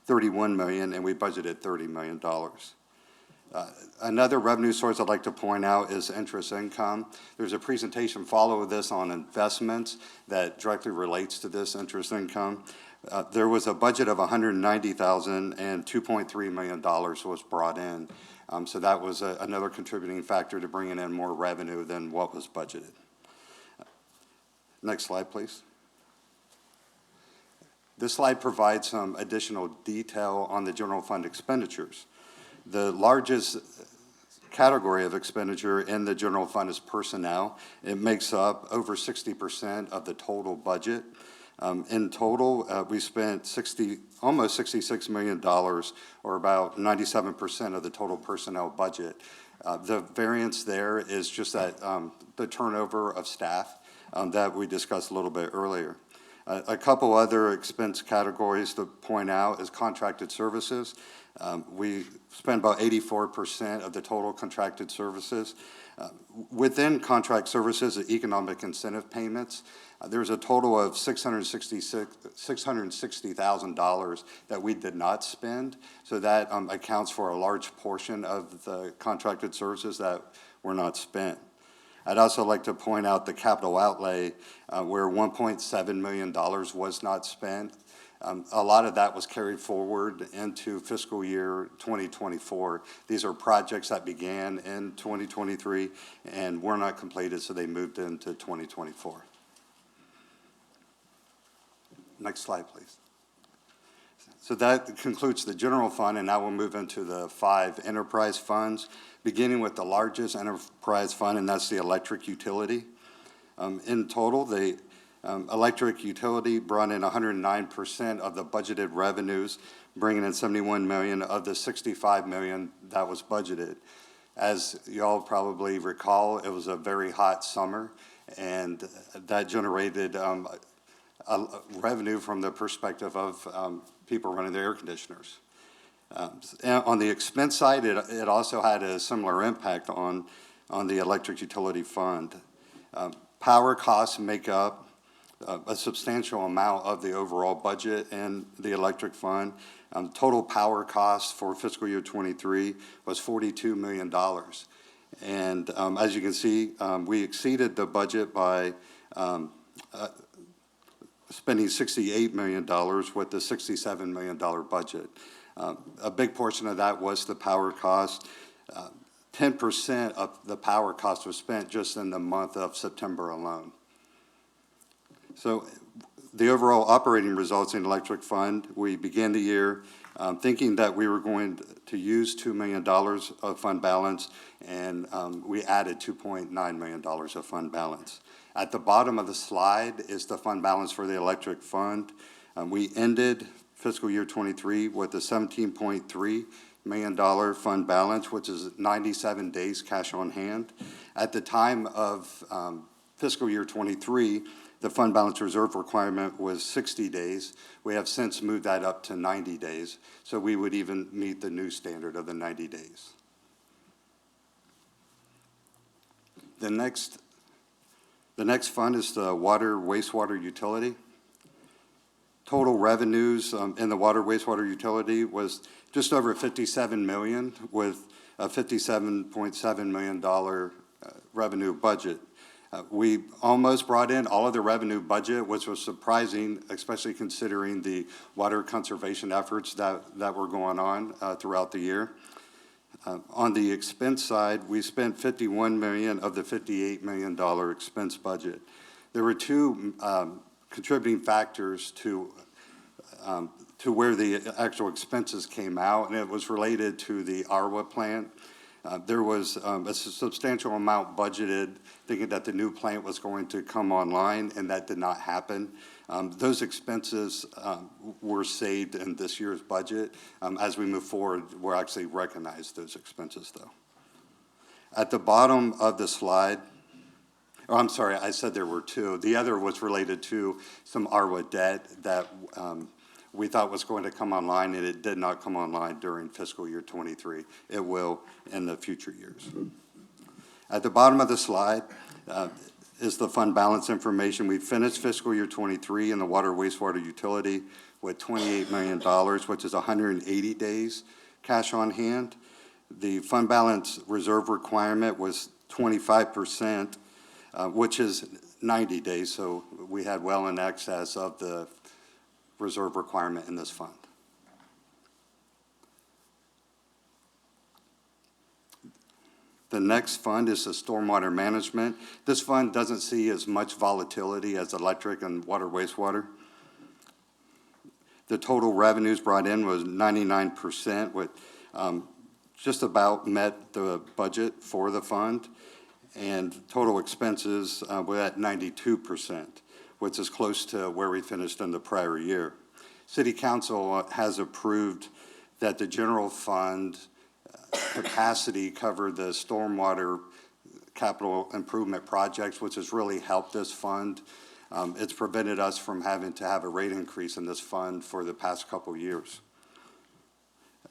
31 million, and we budgeted $30 million. Another revenue source I'd like to point out is interest income. There's a presentation following this on investments that directly relates to this interest income. There was a budget of $190,000 and $2.3 million was brought in. So that was another contributing factor to bringing in more revenue than what was budgeted. Next slide, please. This slide provides some additional detail on the general fund expenditures. The largest category of expenditure in the general fund is personnel. It makes up over 60% of the total budget. In total, we spent almost $66 million, or about 97% of the total personnel budget. The variance there is just that the turnover of staff that we discussed a little bit earlier. A couple other expense categories to point out is contracted services. We spend about 84% of the total contracted services. Within contract services, the economic incentive payments, there's a total of $660,000 that we did not spend. So that accounts for a large portion of the contracted services that were not spent. I'd also like to point out the capital outlay where $1.7 million was not spent. A lot of that was carried forward into fiscal year 2024. These are projects that began in 2023 and were not completed, so they moved into 2024. Next slide, please. So that concludes the general fund, and now we'll move into the 5 enterprise funds, beginning with the largest enterprise fund, and that's the electric utility. In total, the electric utility brought in 109% of the budgeted revenues, bringing in $71 million of the $65 million that was budgeted. As you all probably recall, it was a very hot summer, and that generated revenue from the perspective of people running their air conditioners. On the expense side, it also had a similar impact on the electric utility fund. Power costs make up a substantial amount of the overall budget in the electric fund. Total power costs for fiscal year 23 was $42 million. And as you can see, we exceeded the budget by spending $68 million with the $67 million budget. A big portion of that was the power cost. 10% of the power cost was spent just in the month of September alone. So the overall operating results in the electric fund, we began the year thinking that we were going to use $2 million of fund balance, and we added $2.9 million of fund balance. At the bottom of the slide is the fund balance for the electric fund. We ended fiscal year 23 with a $17.3 million fund balance, which is 97 days cash on hand. At the time of fiscal year 23, the fund balance reserve requirement was 60 days. We have since moved that up to 90 days, so we would even meet the new standard of the 90 days. The next fund is the water wastewater utility. Total revenues in the water wastewater utility was just over $57 million, with a $57.7 million revenue budget. We almost brought in all of the revenue budget, which was surprising, especially considering the water conservation efforts that were going on throughout the year. On the expense side, we spent $51 million of the $58 million expense budget. There were two contributing factors to where the actual expenses came out, and it was related to the ARWA plant. There was a substantial amount budgeted thinking that the new plant was going to come online, and that did not happen. Those expenses were saved in this year's budget. As we move forward, we'll actually recognize those expenses, though. At the bottom of the slide, oh, I'm sorry, I said there were two. The other was related to some ARWA debt that we thought was going to come online, and it did not come online during fiscal year '23. It will in the future years. At the bottom of the slide is the fund balance information. We finished fiscal year '23 in the water wastewater utility with $28 million, which is 180 days cash on hand. The fund balance reserve requirement was 25%, which is 90 days, so we had well in excess of the reserve requirement in this fund. The next fund is the stormwater management. This fund doesn't see as much volatility as electric and water wastewater. The total revenues brought in was 99%, with just about met the budget for the fund, and total expenses were at 92%, which is close to where we finished in the prior year. City Council has approved that the general fund capacity cover the stormwater capital improvement projects, which has really helped this fund. It's prevented us from having to have a rate increase in this fund for the past couple years.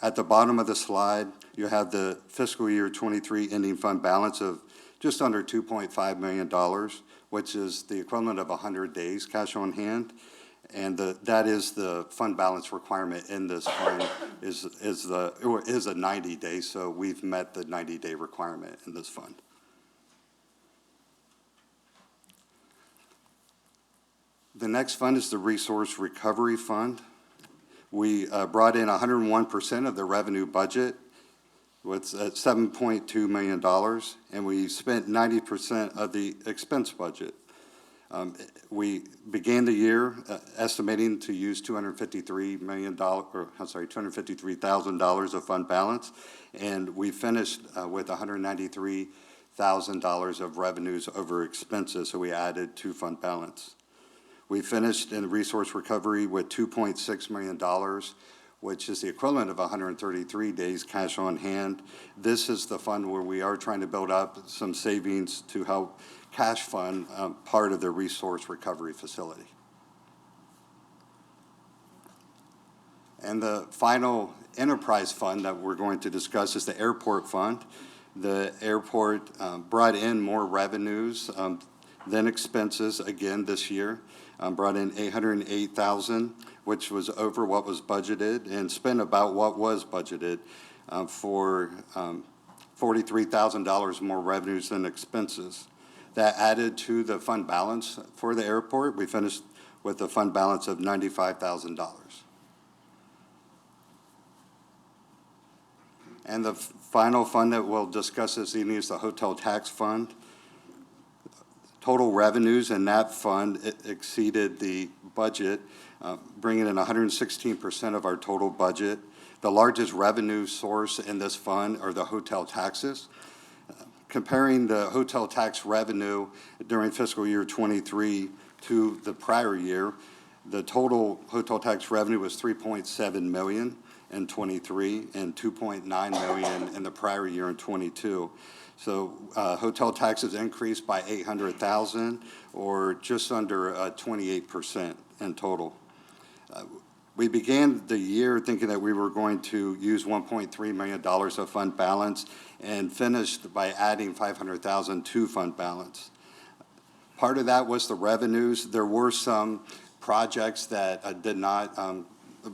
At the bottom of the slide, you have the fiscal year '23 ending fund balance of just under $2.5 million, which is the equivalent of 100 days cash on hand. And that is the fund balance requirement in this fund is a 90 days, so we've met the 90-day requirement in this fund. The next fund is the Resource Recovery Fund. We brought in 101% of the revenue budget, with $7.2 million, and we spent 90% of the expense budget. We began the year estimating to use $253,000 of fund balance, and we finished with $193,000 of revenues over expenses, so we added to fund balance. We finished in resource recovery with $2.6 million, which is the equivalent of 133 days cash on hand. This is the fund where we are trying to build up some savings to help cash fund part of the resource recovery facility. And the final enterprise fund that we're going to discuss is the airport fund. The airport brought in more revenues than expenses again this year. Brought in $808,000, which was over what was budgeted, and spent about what was budgeted for $43,000 more revenues than expenses. That added to the fund balance for the airport. We finished with a fund balance of $95,000. And the final fund that we'll discuss this evening is the hotel tax fund. Total revenues in that fund exceeded the budget, bringing in 116% of our total budget. The largest revenue source in this fund are the hotel taxes. Comparing the hotel tax revenue during fiscal year '23 to the prior year, the total hotel tax revenue was $3.7 million in '23 and $2.9 million in the prior year in '22. So hotel taxes increased by $800,000, or just under 28% in total. We began the year thinking that we were going to use $1.3 million of fund balance, and finished by adding $500,000 to fund balance. Part of that was the revenues. There were some projects that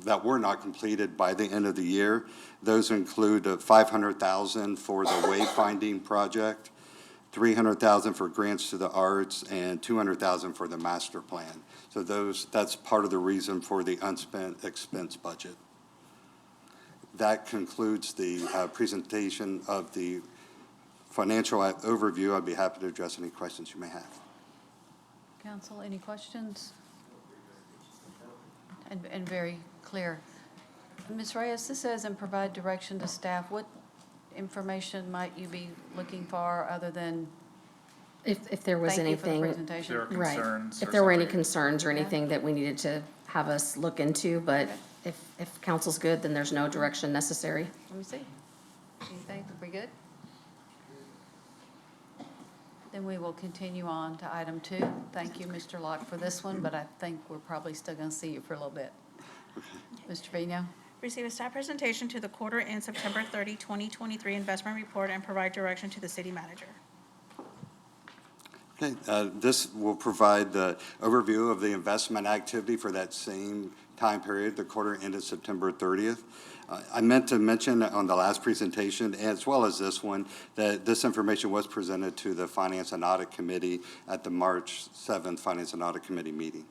that were not completed by the end of the year. Those include $500,000 for the wayfinding project, $300,000 for grants to the arts, and $200,000 for the master plan. So that's part of the reason for the unspent expense budget. That concludes the presentation of the financial overview. I'd be happy to address any questions you may have. Council, any questions? And very clear. Ms. Reyes, this says, and provide direction to staff. What information might you be looking for other than? If there was Thank you for the anything. presentation. If there are concerns If or there were any something. concerns or anything that we needed to have us look into, but if council's good, then there's no direction necessary. Let me see. Anything? Are we good? Then we will continue on to item 2. Thank you, Mr. Locke, for this one, but I think we're probably still going to see you for a little bit. Mr. Trevino? Receive a staff presentation to the quarter end September 30, 2023 investment report and provide direction to the city manager. Okay, this will provide the overview of the investment activity for that same time period, the quarter ended September 30th. I meant to mention on the last presentation, as well as this one, that this information was presented to the Finance and Audit Committee at the March 7th Finance and Audit Committee meeting.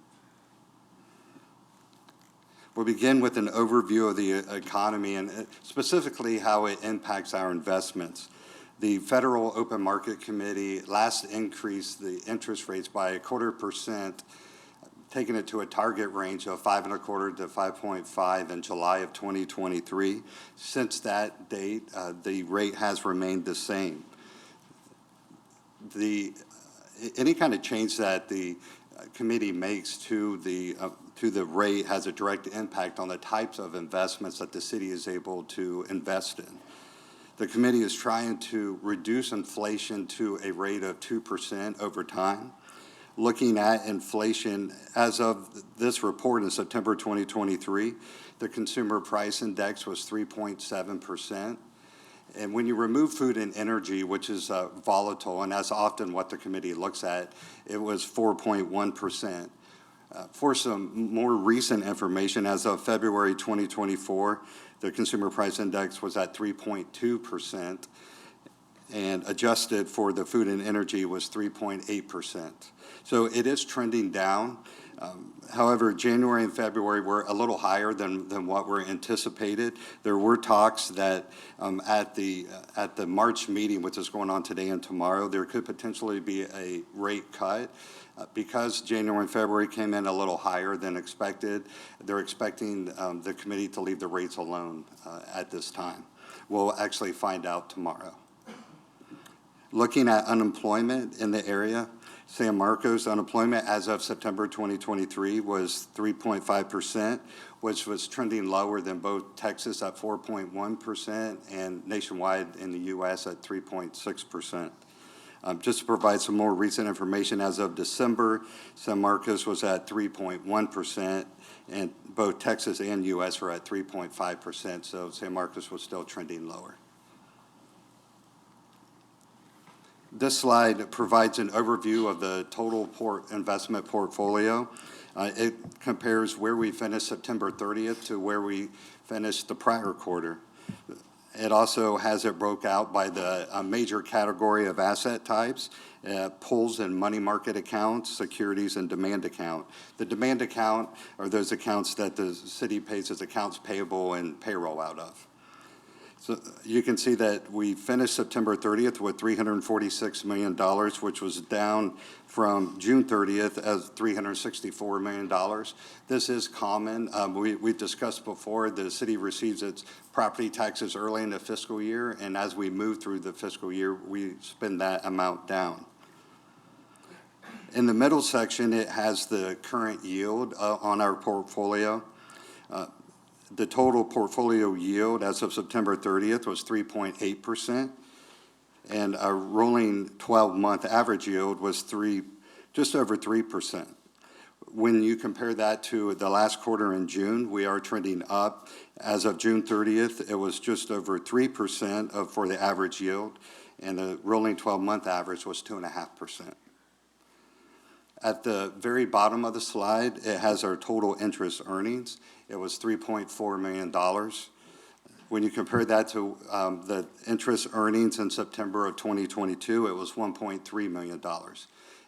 We'll begin with an overview of the economy and specifically how it impacts our investments. The Federal Open Market Committee last increased the interest rates by 0.25%, taking it to a target range of 5.25 to 5.5 in July of 2023. Since that date, the rate has remained the same. Any kind of change that the committee makes to the rate has a direct impact on the types of investments that the city is able to invest in. The committee is trying to reduce inflation to a rate of 2% over time. Looking at inflation, as of this report in September 2023, the Consumer Price Index was 3.7%. And when you remove food and energy, which is volatile, and that's often what the committee looks at, it was 4.1%. For some more recent information, as of February 2024, the Consumer Price Index was at 3.2%, and adjusted for the food and energy was 3.8%. So it is trending down. However, January and February were a little higher than what were anticipated. There were talks that at the March meeting, which is going on today and tomorrow, there could potentially be a rate cut. Because January and February came in a little higher than expected, they're expecting the committee to leave the rates alone at this time. We'll actually find out tomorrow. Looking at unemployment in the area, San Marcos unemployment as of September 2023 was 3.5%, which was trending lower than both Texas at 4.1% and nationwide in the U.S. at 3.6%. Just to provide some more recent information, as of December, San Marcos was at 3.1%, and both Texas and U.S. were at 3.5%, so San Marcos was still trending lower. This slide provides an overview of the total investment portfolio. It compares where we finished September 30th to where we finished the prior quarter. It also has it broke out by the major category of asset types, pools and money market accounts, securities, and demand account. The demand account are those accounts that the city pays its accounts payable and payroll out of. So you can see that we finished September 30th with $346 million, which was down from June 30th as $364 million. This is common. We've discussed before, the city receives its property taxes early in the fiscal year, and as we move through the fiscal year, we spend that amount down. In the middle section, it has the current yield on our portfolio. The total portfolio yield as of September 30th was 3.8%, and our rolling 12-month average yield was just over 3%. When you compare that to the last quarter in June, we are trending up. As of June 30th, it was just over 3% for the average yield, and the rolling 12-month average was 2.5%. At the very bottom of the slide, it has our total interest earnings. It was $3.4 million. When you compare that to the interest earnings in September of 2022, it was $1.3 million.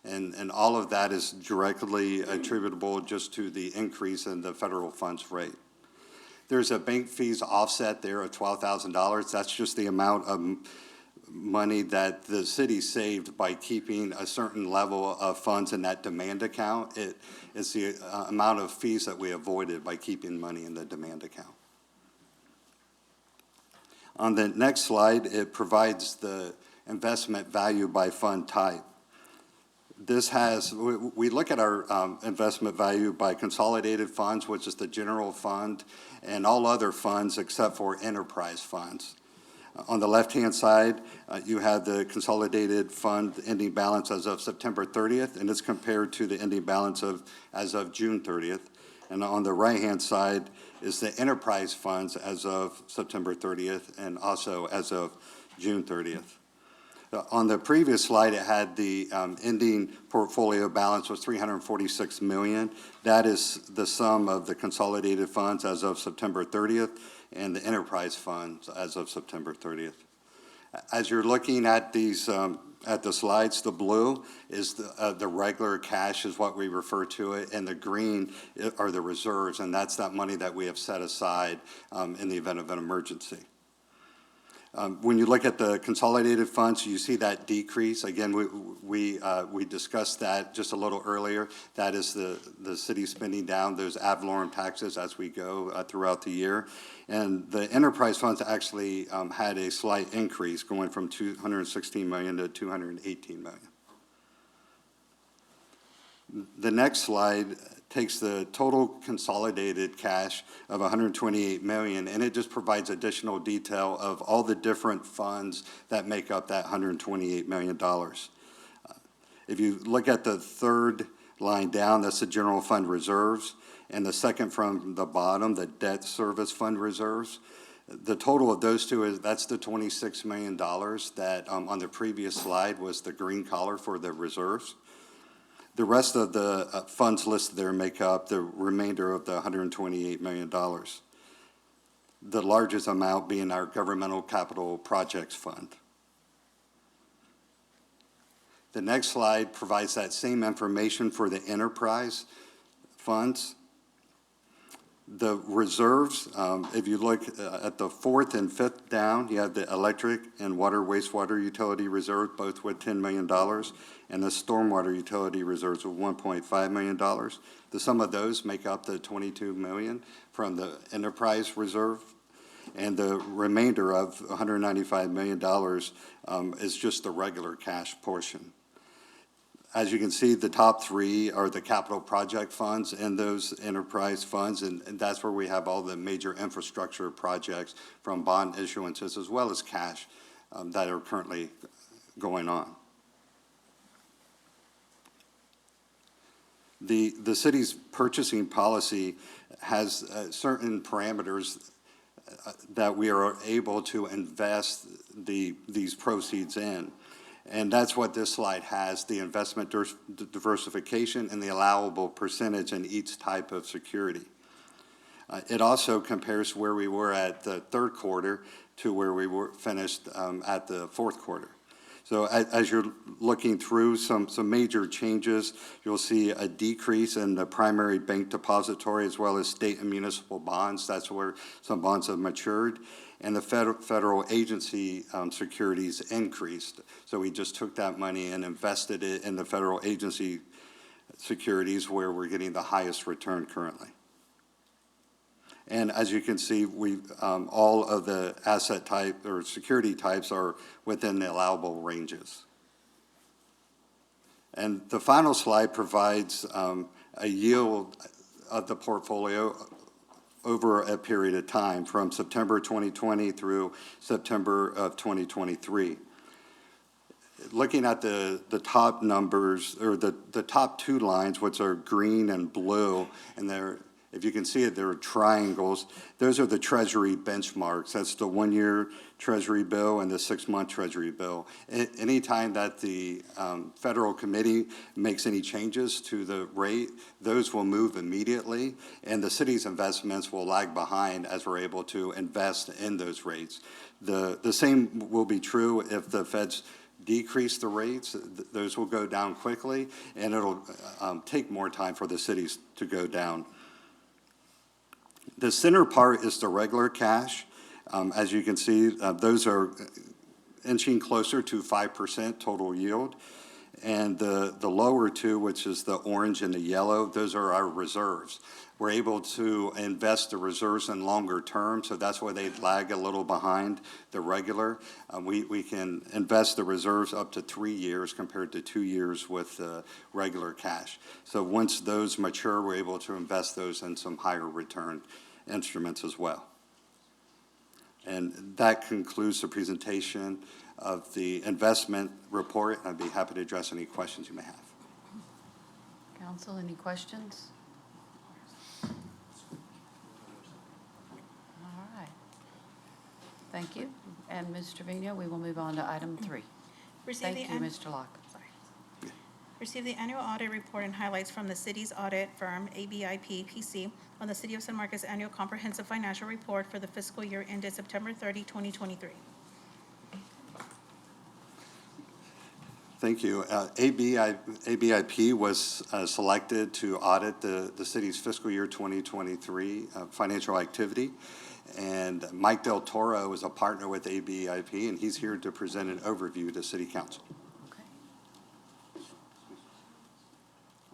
And all of that is directly attributable just to the increase in the federal funds rate. There's a bank fees offset there of $12,000. That's just the amount of money that the city saved by keeping a certain level of funds in that demand account. It is the amount of fees that we avoided by keeping money in the demand account. On the next slide, it provides the investment value by fund type. This has, we look at our investment value by consolidated funds, which is the general fund, and all other funds except for enterprise funds. On the left-hand side, you have the consolidated fund ending balance as of September 30th, and it's compared to the ending balance as of June 30th. And on the right-hand side is the enterprise funds as of September 30th and also as of June 30th. On the previous slide, it had the ending portfolio balance was $346 million. That is the sum of the consolidated funds as of September 30th and the enterprise funds as of September 30th. As you're looking at these, at the slides, the blue is the regular cash is what we refer to it, and the green are the reserves, and that's that money that we have set aside in the event of an emergency. When you look at the consolidated funds, you see that decrease. Again, we discussed that just a little earlier. That is the city spending down those ad valorem taxes as we go throughout the year. And the enterprise funds actually had a slight increase, going from $216 million to $218 million. The next slide takes the total consolidated cash of $128 million, and it just provides additional detail of all the different funds that make up that $128 million. If you look at the third line down, that's the general fund reserves, and the second from the bottom, the debt service fund reserves. The total of those two that's the $26 million that on the previous slide was the green collar for the reserves. The rest of the funds listed there make up the remainder of the $128 million. The largest amount being our governmental capital projects fund. The next slide provides that same information for the enterprise funds. The reserves, if you look at the fourth and fifth down, you have the electric and water wastewater utility reserve, both with $10 million, and the stormwater utility reserves with $1.5 million. The sum of those make up the $22 million from the enterprise reserve, and the remainder of $195 million is just the regular cash portion. As you can see, the top three are the capital project funds and those enterprise funds, and that's where we have all the major infrastructure projects from bond issuances as well as cash that are currently going on. The city's purchasing policy has certain parameters that we are able to invest these proceeds in. And that's what this slide has, the investment diversification and the allowable percentage in each type of security. It also compares where we were at the third quarter to where we were finished at the fourth quarter. So as you're looking through some major changes, you'll see a decrease in the primary bank depository as well as state and municipal bonds. That's where some bonds have matured. And the federal agency securities increased. So we just took that money and invested it in the federal agency securities where we're getting the highest return currently. And as you can see, all of the asset type or security types are within the allowable ranges. And the final slide provides a yield of the portfolio over a period of time from September 2020 through September of 2023. Looking at the top numbers, or the top two lines, which are green and blue, and they're, if you can see it, they're triangles. Those are the Treasury benchmarks. That's the 1-year Treasury bill and the 6-month Treasury bill. Anytime that the federal committee makes any changes to the rate, those will move immediately, and the city's investments will lag behind as we're able to invest in those rates. The same will be true if the Feds decrease the rates. Those will go down quickly, and it'll take more time for the cities to go down. The center part is the regular cash. As you can see, those are inching closer to 5% total yield. And the lower two, which is the orange and the yellow, those are our reserves. We're able to invest the reserves in longer term, so that's why they lag a little behind the regular. We can invest the reserves up to 3 years compared to 2 years with regular cash. So once those mature, we're able to invest those in some higher return instruments as well. And that concludes the presentation of the investment report. I'd be happy to address any questions you may have. Council, any questions? Thank you. And Ms. Trevino, we will move on to item 3. Receive Thank the you, an- Mr. Locke. Receive the annual audit report and highlights from the city's audit firm, ABIP PC, on the City of San Marcos Annual Comprehensive Financial Report for the fiscal year ended September 30, 2023. Thank you. ABIP was selected to audit the city's fiscal year 2023 financial activity. And Mike Del Toro is a partner with ABIP, and he's here to present an overview to City Council.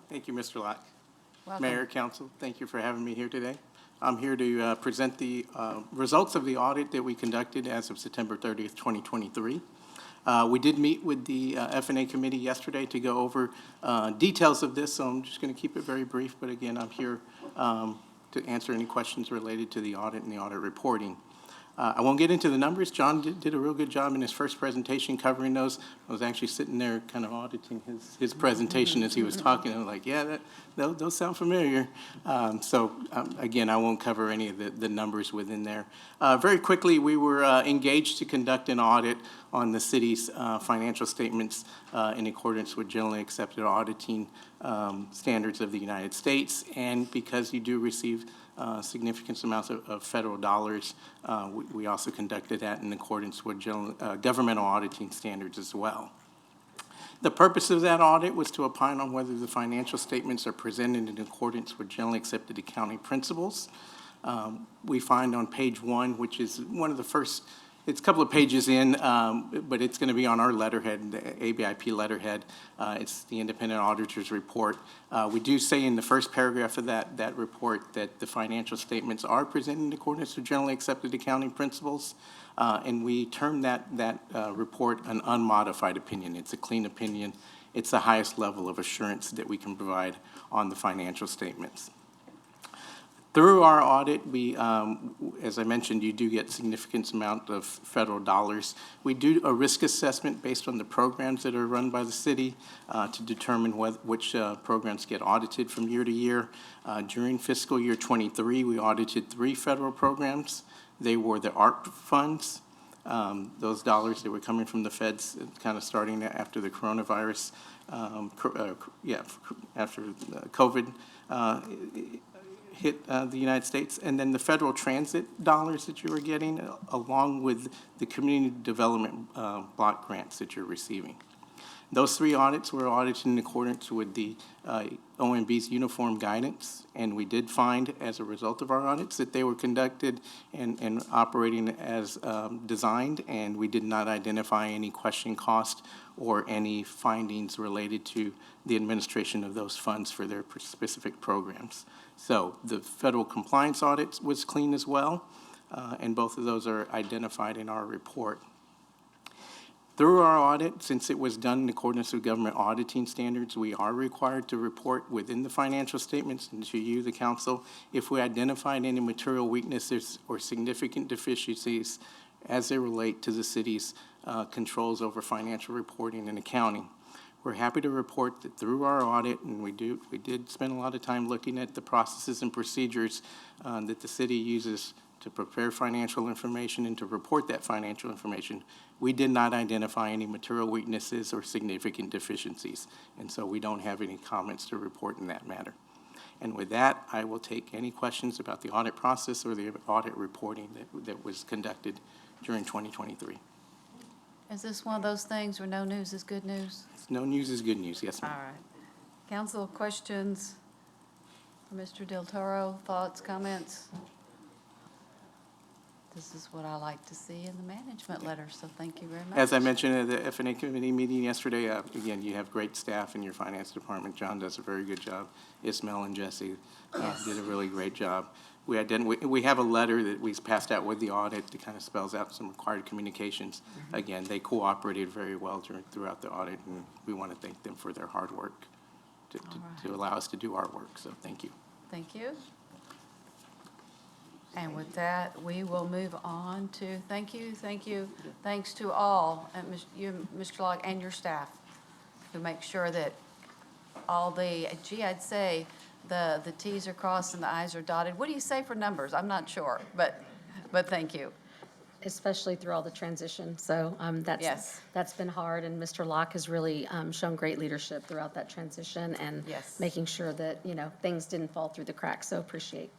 Thank you, Mr. Locke. Welcome. Mayor, Council, thank you for having me here today. I'm here to present the results of the audit that we conducted as of September 30th, 2023. We did meet with the F&A committee yesterday to go over details of this, so I'm just going to keep it very brief. But again, I'm here to answer any questions related to the audit and the audit reporting. I won't get into the numbers. John did a real good job in his first presentation covering those. I was actually sitting there kind of auditing his presentation as he was talking. I was like, yeah, those sound familiar. Again, I won't cover any of the numbers within there. Very quickly, we were engaged to conduct an audit on the city's financial statements in accordance with generally accepted auditing standards of the United States. And because you do receive significant amounts of federal dollars, we also conducted that in accordance with governmental auditing standards as well. The purpose of that audit was to opine on whether the financial statements are presented in accordance with generally accepted accounting principles. We find on page 1, which is one of the first, it's a couple of pages in, but it's going to be on our letterhead, the ABIP letterhead. It's the independent auditor's report. We do say in the first paragraph of that report that the financial statements are presented in accordance with generally accepted accounting principles. And we term that report an unmodified opinion. It's a clean opinion. It's the highest level of assurance that we can provide on the financial statements. Through our audit, we, as I mentioned, you do get significant amount of federal dollars. We do a risk assessment based on the programs that are run by the city to determine which programs get audited from year to year. During fiscal year 23, we audited 3 federal programs. They were the ARP funds, those dollars that were coming from the feds kind of starting after the coronavirus, after COVID hit the United States, and then the federal transit dollars that you were getting, along with the community development block grants that you're receiving. Those 3 audits were audited in accordance with the OMB's uniform guidance, and we did find, as a result of our audits, that they were conducted and operating as designed, and we did not identify any question cost or any findings related to the administration of those funds for their specific programs. So the federal compliance audit was clean as well, and both of those are identified in our report. Through our audit, since it was done in accordance with government auditing standards, we are required to report within the financial statements and to you, the council, if we identified any material weaknesses or significant deficiencies as they relate to the city's controls over financial reporting and accounting. We're happy to report that through our audit, and we did spend a lot of time looking at the processes and procedures that the city uses to prepare financial information and to report that financial information. We did not identify any material weaknesses or significant deficiencies, and so we don't have any comments to report in that matter. And with that, I will take any questions about the audit process or the audit reporting that was conducted during 2023. Is this one of those things where no news is good news? No news is good news, yes, ma'am. All right. Council, questions for Mr. Del Toro? Thoughts, comments? This is what I like to see in the management letter, so thank you very much. As I mentioned at the F&A committee meeting yesterday, again, you have great staff in your finance department. John does a very good job. Ismail and Jesse did a really great job. We have a letter that we passed out with the audit that kind of spells out some required communications. Mm-hmm. Again, they cooperated very well throughout the audit, and we want to thank them for their hard work to allow us to do our work. So thank you. Thank you. And with that, we will move on to, thank you. Thanks to all, and you, Mr. Locke, and your staff, who make sure that all the, I'd say the T's are crossed and the I's are dotted. What do you say for numbers? I'm not sure, but thank you. especially through all the transition. So Yes. that's been hard, and Mr. Locke has really shown great leadership throughout that transition and Yes. making sure that, things didn't fall through the cracks. So appreciate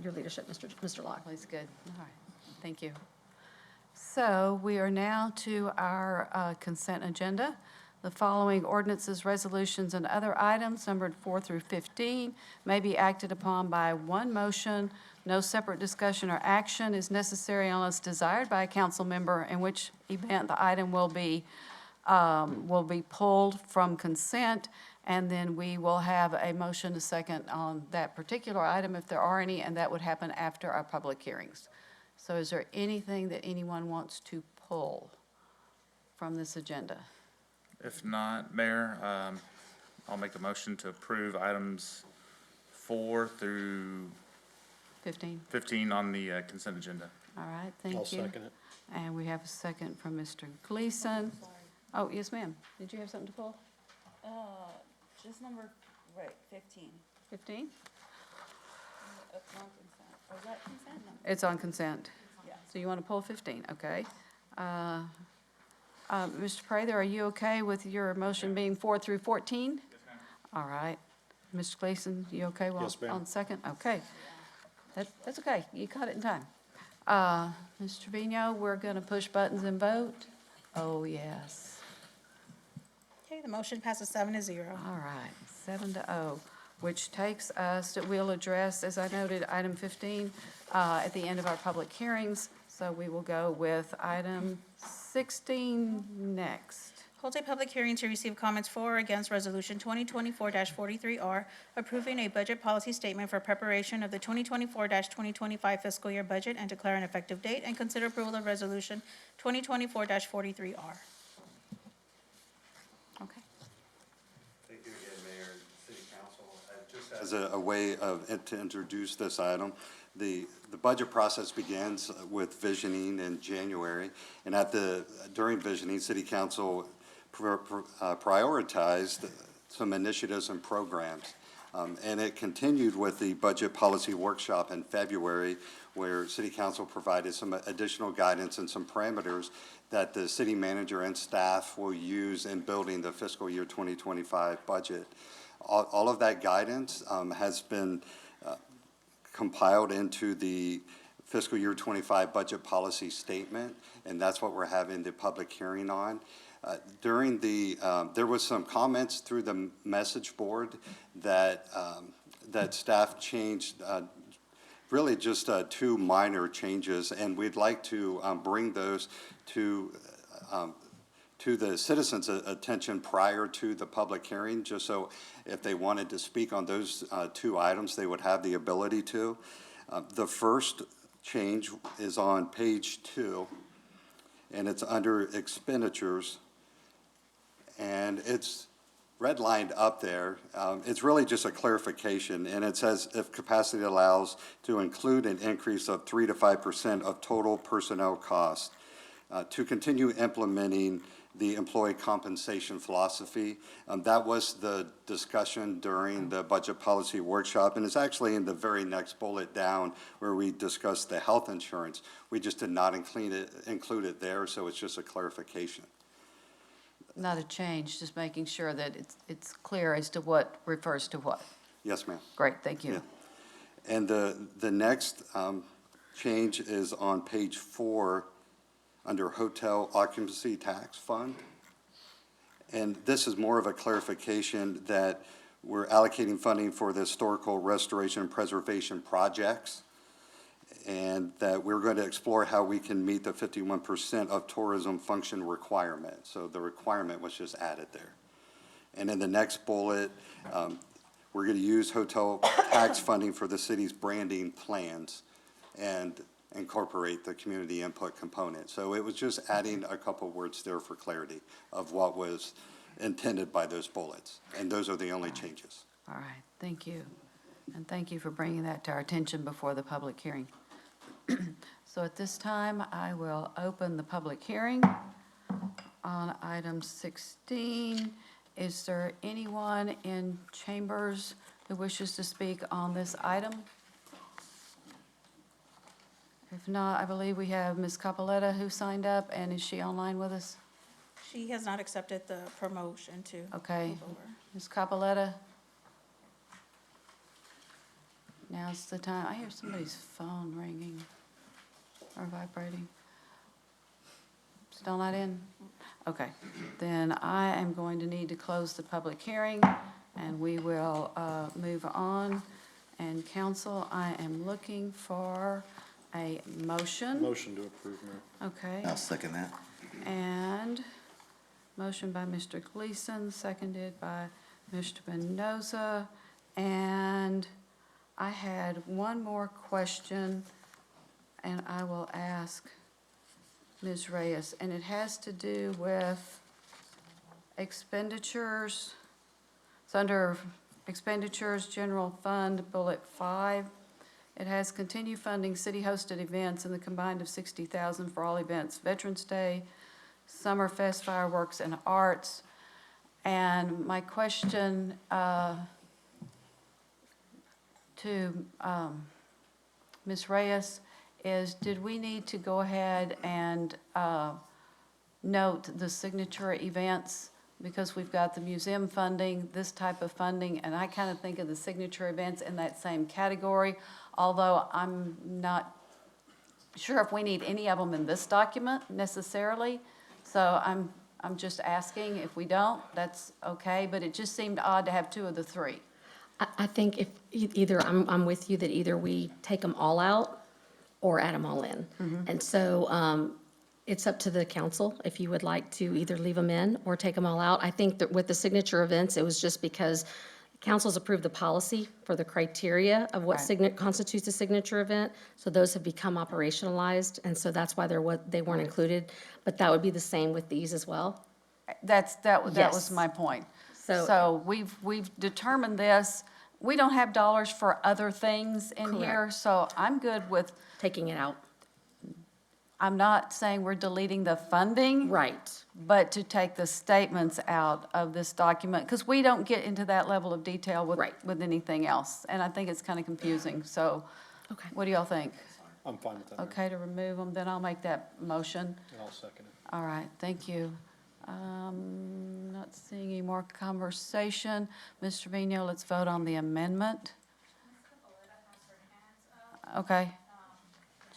your leadership, Mr. Locke. Always good. All right, thank you. So we are now to our consent agenda. The following ordinances, resolutions, and other items numbered 4 through 15 may be acted upon by one motion. No separate discussion or action is necessary unless desired by a council member, in which event the item will be pulled from consent, and then we will have a motion to second on that particular item if there are any, and that would happen after our public hearings. So is there anything that anyone wants to pull from this agenda? If not, Mayor, I'll make a motion to approve items 4 through 15 on the consent agenda. All right, thank you. I'll second it. And we have a second from Mr. Gleason. Oh, yes, ma'am. Did you have something to pull? Just number, right, 15. 15? It's on consent. Or is that consent? No. It's on consent. Yeah. So you want to pull 15, okay. Mr. Prather, are you okay with your motion being 4 through 14? Yes, ma'am. All right. Mr. Gleason, you okay? Yes, ma'am. On second? Okay. That's okay. You caught it in time. Mr. Trevino, we're going to push buttons and vote. Oh, yes. Okay, the motion passes 7-0. All right, 7-0, which takes us, we'll address, as I noted, item 15 at the end of our public hearings. So we will go with item 16 next. Holds a public hearing to receive comments for or against Resolution 2024-43R, approving a budget policy statement for preparation of the 2024-2025 fiscal year budget and declare an effective date, and consider approval of Resolution 2024-43R. Okay. Thank you again, Mayor and City Council. Just as a way to introduce this item, the budget process begins with visioning in January, and during visioning, City Council prioritized some initiatives and programs. And it continued with the budget policy workshop in February, where City Council provided some additional guidance and some parameters that the city manager and staff will use in building the fiscal year 2025 budget. All of that guidance has been compiled into the fiscal year 25 budget policy statement, and that's what we're having the public hearing on. There was some comments through the message board that staff changed, really just 2 minor changes, and we'd like to bring those to the citizens' attention prior to the public hearing, just so if they wanted to speak on those 2 items, they would have the ability to. The first change is on page 2, and it's under expenditures. And it's redlined up there. It's really just a clarification, and it says if capacity allows to include an increase of 3 to 5% of total personnel costs to continue implementing the employee compensation philosophy. That was the discussion during the budget policy workshop, and it's actually in the very next bullet down where we discussed the health insurance. We just did not include it there, so it's just a clarification. Not a change, just making sure that it's clear as to what refers to what. Yes, ma'am. Great, thank you. Yeah. And the next change is on page 4 under Hotel Occupancy Tax Fund. And this is more of a clarification that we're allocating funding for the historical restoration and preservation projects, and that we're going to explore how we can meet the 51% of tourism function requirement. So the requirement was just added there. And in the next bullet, we're going to use hotel tax funding for the city's branding plans and incorporate the community input component. So it was just adding a couple words there for clarity of what was intended by those bullets. And those are the only changes. All right, thank you. And thank you for bringing that to our attention before the public hearing. So at this time, I will open the public hearing on item 16. Is there anyone in chambers who wishes to speak on this item? If not, I believe we have Ms. Capoletta who signed up, and is she online with us? She has not accepted the promotion to Okay. move over. Ms. Capoletta? Now's the time. I hear somebody's phone ringing or vibrating. Still not in? Okay. Then I am going to need to close the public hearing, and we will move on. And council, I am looking for a motion. Motion to approve, Mayor. Okay. I'll second that. And motion by Mr. Gleason, seconded by Mr. Mendoza. And I had one more question, and I will ask Ms. Reyes, and it has to do with expenditures. It's under expenditures, general fund, bullet 5. It has continue funding city-hosted events in the combined of $60,000 for all events, Veterans Day, Summerfest fireworks and arts. And my question to Ms. Reyes is, did we need to go ahead and note the signature events? Because we've got the museum funding, this type of funding, and I kind of think of the signature events in that same category, although I'm not sure if we need any of them in this document necessarily. So I'm just asking. If we don't, that's okay, but it just seemed odd to have 2 of the 3. I think if either, I'm with you that either we take them all out or add them all in. And so it's up to the council if you would like to either leave them in or take them all out. I think that with the signature events, it was just because council's approved the policy for the criteria of what constitutes a signature event. So those have become operationalized, and so that's why they weren't included. But that would be the same with these as well. That was Yes. my point. So- So we've determined this. We don't have dollars for other things in here, Correct. so I'm good with, Taking it out. I'm not saying we're deleting the funding. Right. But to take the statements out of this document, because we don't get into that level of detail with anything else. And I think it's kind of confusing, so. Okay. What do y'all think? I'm fine with that, Mayor. Okay to remove them, then I'll make that motion. And I'll second it. All right, thank you. Not seeing any more conversation. Mr. Vino, let's vote on the amendment. Okay.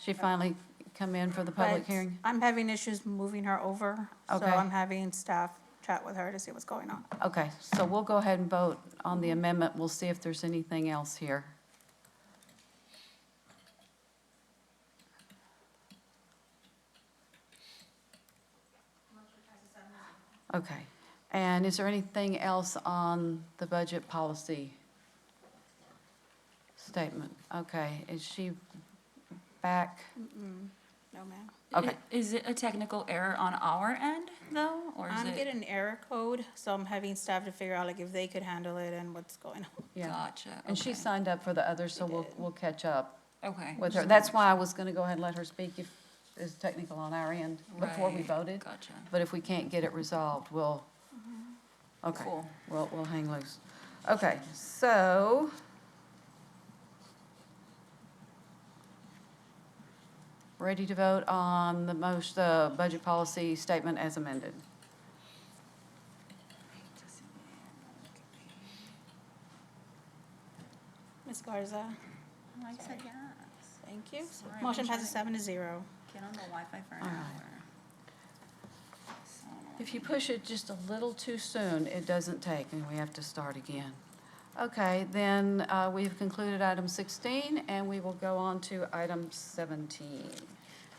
She finally come in for the public But hearing? I'm having issues moving her over, so Okay. I'm having staff chat with her to see what's going on. Okay, so we'll go ahead and vote on the amendment. We'll see if there's anything else here. Okay, and is there anything else on the budget policy statement? Okay, is she back? No, ma'am. Okay. Is it a technical error on our end, though, or is I'm it? getting an error code, so I'm having staff to figure out like if they could handle it and what's going on. Yeah. Gotcha, And she okay. signed up for the others, so we'll catch up Okay. with her. That's why I was gonna go ahead and let her speak if it's technical on our end before we Right, voted. gotcha. But if we can't get it resolved, we'll, okay, Cool. we'll hang loose. Okay, so. Ready to vote on the budget policy statement as amended. Ms. Garza? I said yes. Thank you. Sorry, Motion I'm passes trying 7-0. Get on the Wi-Fi for an All right. hour. If you push it just a little too soon, it doesn't take, and we have to start again. Okay, then we've concluded item 16, and we will go on to item 17.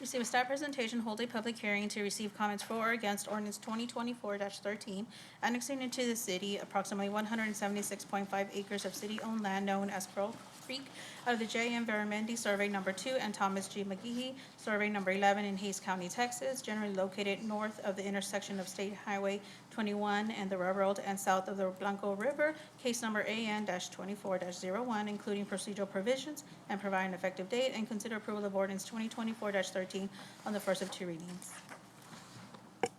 Receive a staff presentation, hold a public hearing to receive comments for or against ordinance 2024-13, annexing into the city approximately 176.5 acres of city-owned land known as Pearl Creek out of the J.M. Veramendi Survey Number 2 and Thomas G. McGehee Survey Number 11 in Hays County, Texas, generally located north of the intersection of State Highway 21 and the railroad and south of the Blanco River, case number AN-24-01, including procedural provisions and provide an effective date, and consider approval of ordinance 2024-13 on the first of 2 readings.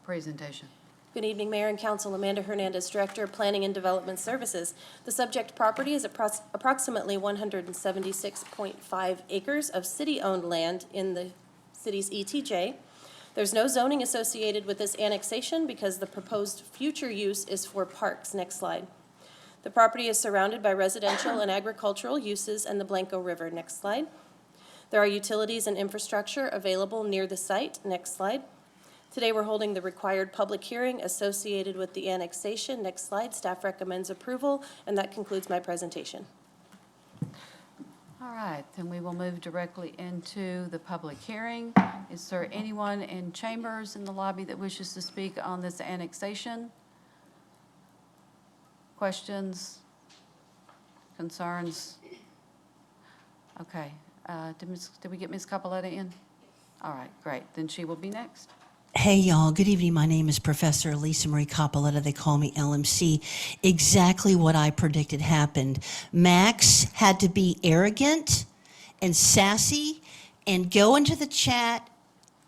Presentation. Good evening, Mayor and Council. Amanda Hernandez, Director of Planning and Development Services. The subject property is approximately 176.5 acres of city-owned land in the city's ETJ. There's no zoning associated with this annexation because the proposed future use is for parks. Next slide. The property is surrounded by residential and agricultural uses and the Blanco River. Next slide. There are utilities and infrastructure available near the site. Next slide. Today, we're holding the required public hearing associated with the annexation. Next slide. Staff recommends approval, and that concludes my presentation. All right, then we will move directly into the public hearing. Is there anyone in chambers in the lobby that wishes to speak on this annexation? Questions? Concerns? Okay, did we get Ms. Capoletta in? All right, great, then she will be next. Hey, y'all. Good evening. My name is Professor Lisa Marie Capoletta. They call me LMC. Exactly what I predicted happened. Max had to be arrogant and sassy and go into the chat,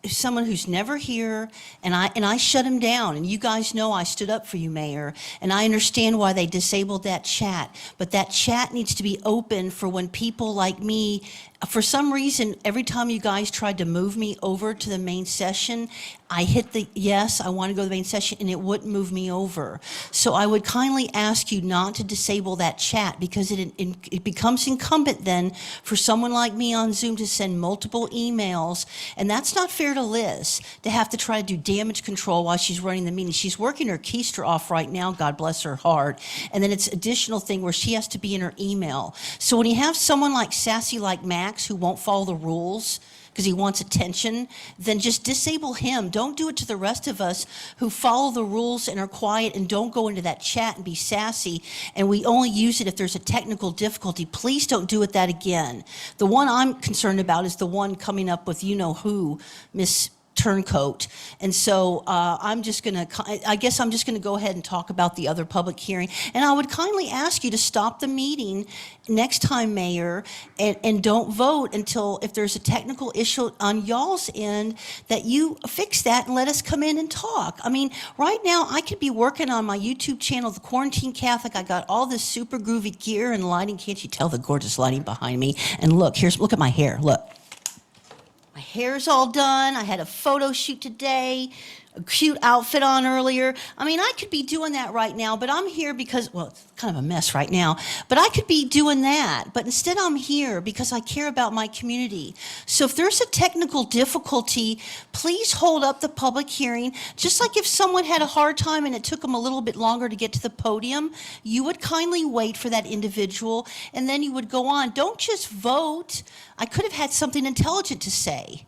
someone who's never here, and I shut him down. And you guys know I stood up for you, Mayor, and I understand why they disabled that chat. But that chat needs to be open for when people like me, for some reason, every time you guys tried to move me over to the main session, I hit the yes, I want to go to the main session, and it wouldn't move me over. So I would kindly ask you not to disable that chat, because it becomes incumbent then for someone like me on Zoom to send multiple emails, and that's not fair to Liz to have to try to do damage control while she's running the meeting. She's working her keister off right now, God bless her heart, and then it's additional thing where she has to be in her email. So when you have someone like sassy like Max who won't follow the rules because he wants attention, then just disable him. Don't do it to the rest of us who follow the rules and are quiet and don't go into that chat and be sassy, and we only use it if there's a technical difficulty. Please don't do it that again. The one I'm concerned about is the one coming up with you-know-who, Miss Turncoat. And so I guess I'm just gonna go ahead and talk about the other public hearing. And I would kindly ask you to stop the meeting next time, Mayor, and don't vote until, if there's a technical issue on y'all's end, that you fix that and let us come in and talk. I mean, right now I could be working on my YouTube channel, The Quarantine Catholic. I got all this super groovy gear and lighting. Can't you tell the gorgeous lighting behind me? And look at my hair, look. My hair's all done. I had a photo shoot today, a cute outfit on earlier. I mean, I could be doing that right now, but I'm here because, well, it's kind of a mess right now, but I could be doing that. But instead I'm here because I care about my community. So if there's a technical difficulty, please hold up the public hearing. Just like if someone had a hard time and it took them a little bit longer to get to the podium, you would kindly wait for that individual and then you would go on. Don't just vote. I could have had something intelligent to say.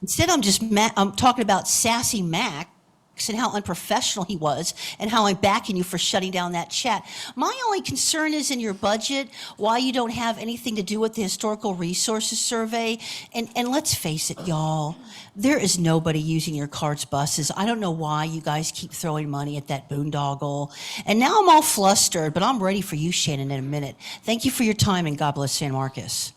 Instead, I'm talking about sassy Max and how unprofessional he was and how I'm backing you for shutting down that chat. My only concern is in your budget, why you don't have anything to do with the historical resources survey. And let's face it, y'all, there is nobody using your carts buses. I don't know why you guys keep throwing money at that boondoggle. And now I'm all flustered, but I'm ready for you, Shannon, in a minute. Thank you for your time, and God bless San Marcos.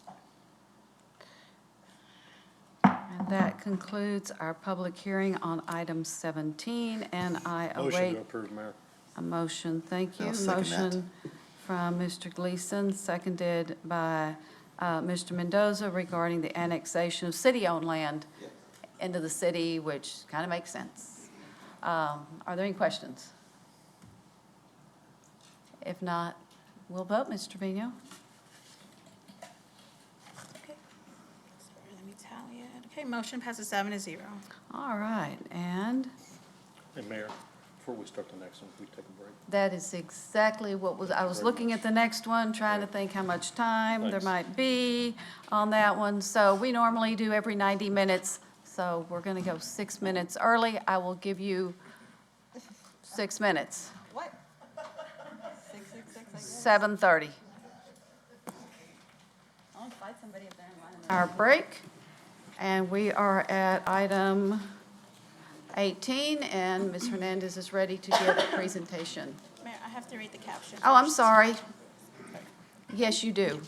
That concludes our public hearing on item 17, and I Motion await to approve, Mayor. a motion. Thank you. I'll second that. Motion from Mr. Gleason, seconded by Mr. Mendoza regarding the annexation of city-owned land into the city, which kind of makes sense. Are there any questions? If not, we'll vote. Mr. Trevino? Let me tally it. Okay, motion passes 7-0. All right, and Hey, Mayor, before we start the next one, we take a break. that is exactly what I was looking at the next one, trying to think how much time there Thanks. might be on that one. So we normally do every 90 minutes, so we're going to go 6 minutes early. I will give you 6 minutes. What? 7:30. I'll fight somebody if they're in line. Our break, and we are at item 18, and Ms. Hernandez is ready to give a presentation. Mayor, I have to read the caption. Oh, I'm first. sorry. Yes, you do.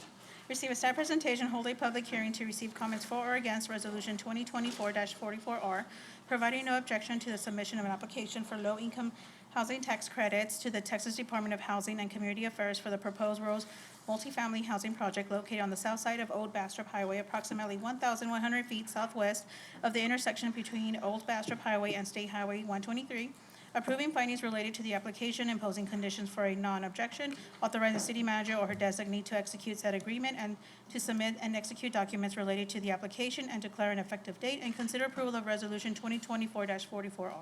Receive a staff presentation, hold a public hearing to receive comments for or against Resolution 2024-44R, providing no objection to the submission of an application for low-income housing tax credits to the Texas Department of Housing and Community Affairs for the proposed Rose multifamily housing project located on the south side of Old Bastrop Highway, approximately 1,100 feet southwest of the intersection between Old Bastrop Highway and State Highway 123, approving findings related to the application, imposing conditions for a non-objection, authorizing the city manager or her designee to execute said agreement and to submit and execute documents related to the application and declare an effective date, and consider approval of Resolution 2024-44R.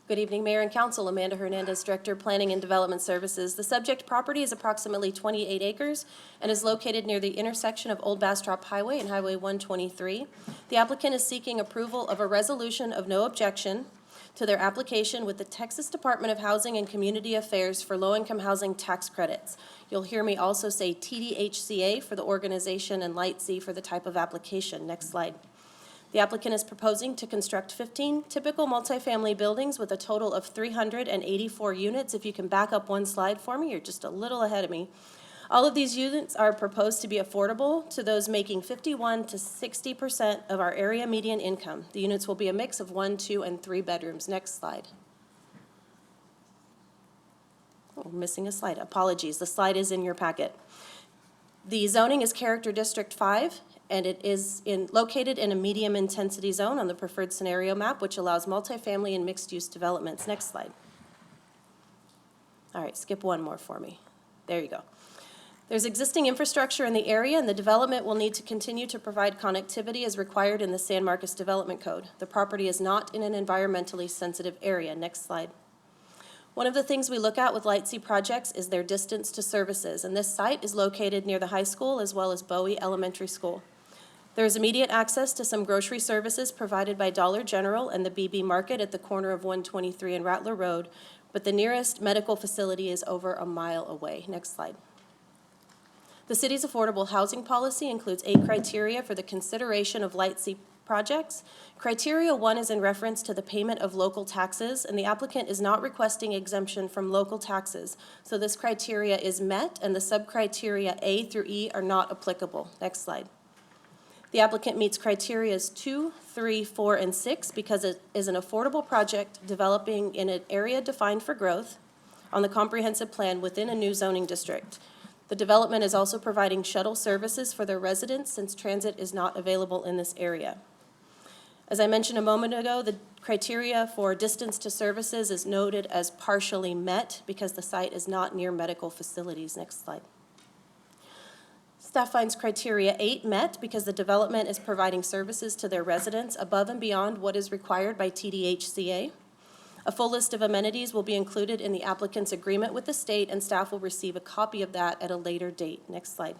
Good evening, Mayor and Council. Amanda Hernandez, Director, Planning and Development Services. The subject property is approximately 28 acres and is located near the intersection of Old Bastrop Highway and Highway 123. The applicant is seeking approval of a resolution of no objection to their application with the Texas Department of Housing and Community Affairs for low-income housing tax credits. You'll hear me also say TDHCA for the organization and Light C for the type of application. Next slide. The applicant is proposing to construct 15 typical multifamily buildings with a total of 384 units. If you can back up one slide for me, you're just a little ahead of me. All of these units are proposed to be affordable to those making 51 to 60% of our area median income. The units will be a mix of 1, 2, and 3 bedrooms. Next slide. Oh, we're missing a slide. Apologies. The slide is in your packet. The zoning is Character District 5. And it is located in a medium intensity zone on the preferred scenario map, which allows multifamily and mixed-use developments. Next slide. All right, skip one more for me. There you go. There's existing infrastructure in the area, and the development will need to continue to provide connectivity as required in the San Marcos Development Code. The property is not in an environmentally sensitive area. Next slide. One of the things we look at with Light C projects is their distance to services, and this site is located near the high school as well as Bowie Elementary School. There is immediate access to some grocery services provided by Dollar General and the BB Market at the corner of 123 and Rattler Road, but the nearest medical facility is over a mile away. Next slide. The city's affordable housing policy includes 8 criteria for the consideration of Light C projects. Criteria 1 is in reference to the payment of local taxes, and the applicant is not requesting exemption from local taxes. So this criteria is met, and the sub-criteria A through E are not applicable. Next slide. The applicant meets criterias 2, 3, 4, and 6 because it is an affordable project developing in an area defined for growth on the comprehensive plan within a new zoning district. The development is also providing shuttle services for their residents since transit is not available in this area. As I mentioned a moment ago, the criteria for distance to services is noted as partially met because the site is not near medical facilities. Next slide. Staff finds criteria 8 met because the development is providing services to their residents above and beyond what is required by TDHCA. A full list of amenities will be included in the applicant's agreement with the state, and staff will receive a copy of that at a later date. Next slide.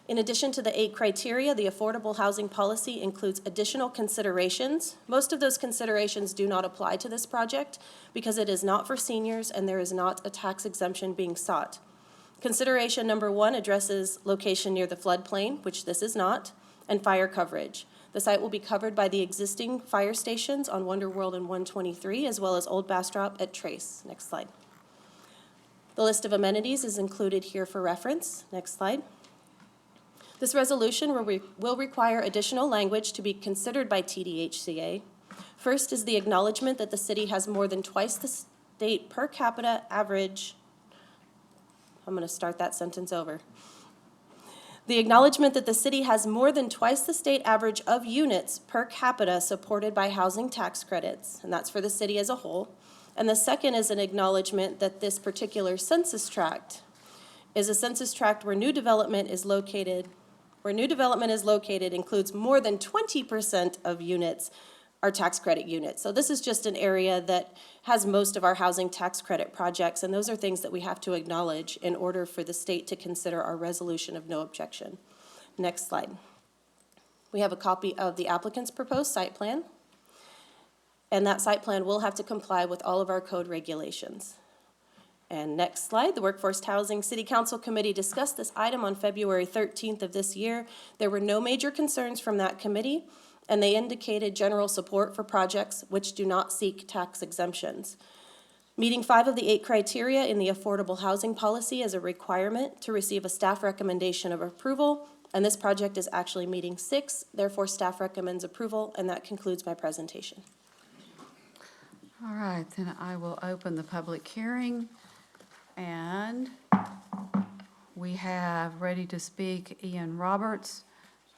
In addition to the 8 criteria, the affordable housing policy includes additional considerations. Most of those considerations do not apply to this project because it is not for seniors and there is not a tax exemption being sought. Consideration number 1 addresses location near the floodplain, which this is not, and fire coverage. The site will be covered by the existing fire stations on Wonder World and 123, as well as Old Bastrop at Trace. Next slide. The list of amenities is included here for reference. Next slide. This resolution will require additional language to be considered by TDHCA. First is the acknowledgement that the city has more than twice the state per capita average. I'm going to start that sentence over. The acknowledgement that the city has more than twice the state average of units per capita supported by housing tax credits, and that's for the city as a whole. And the second is an acknowledgement that this particular census tract is a census tract where new development is located. Where new development is located includes more than 20% of units are tax credit units. So this is just an area that has most of our housing tax credit projects, and those are things that we have to acknowledge in order for the state to consider our resolution of no objection. Next slide. We have a copy of the applicant's proposed site plan, and that site plan will have to comply with all of our code regulations. And next slide, the Workforce Housing City Council Committee discussed this item on February 13th of this year. There were no major concerns from that committee, and they indicated general support for projects which do not seek tax exemptions. Meeting 5 of the 8 criteria in the affordable housing policy is a requirement to receive a staff recommendation of approval and this project is actually meeting 6. Therefore, staff recommends approval, and that concludes my presentation. All right, then I will open the public hearing, and we have ready to speak Ian Roberts,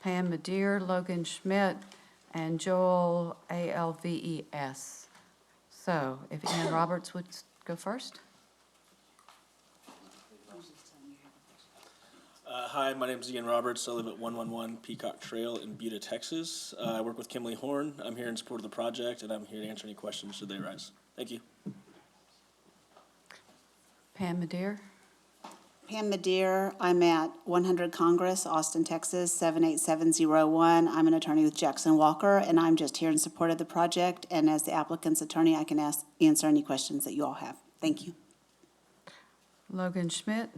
Pam Madeir, Logan Schmidt, and Joel Alves. So if Ian Roberts would go first. Hi, my name is Ian Roberts. I live at 111 Peacock Trail in Buda, Texas. I work with Kimberly Horn. I'm here in support of the project, and I'm here to answer any questions should they arise. Thank you. Pam Madeir. Pam Madeir, I'm at 100 Congress, Austin, Texas, 78701. I'm an attorney with Jackson Walker, and I'm just here in support of the project. And as the applicant's attorney, I can answer any questions that you all have. Thank you. Logan Schmidt.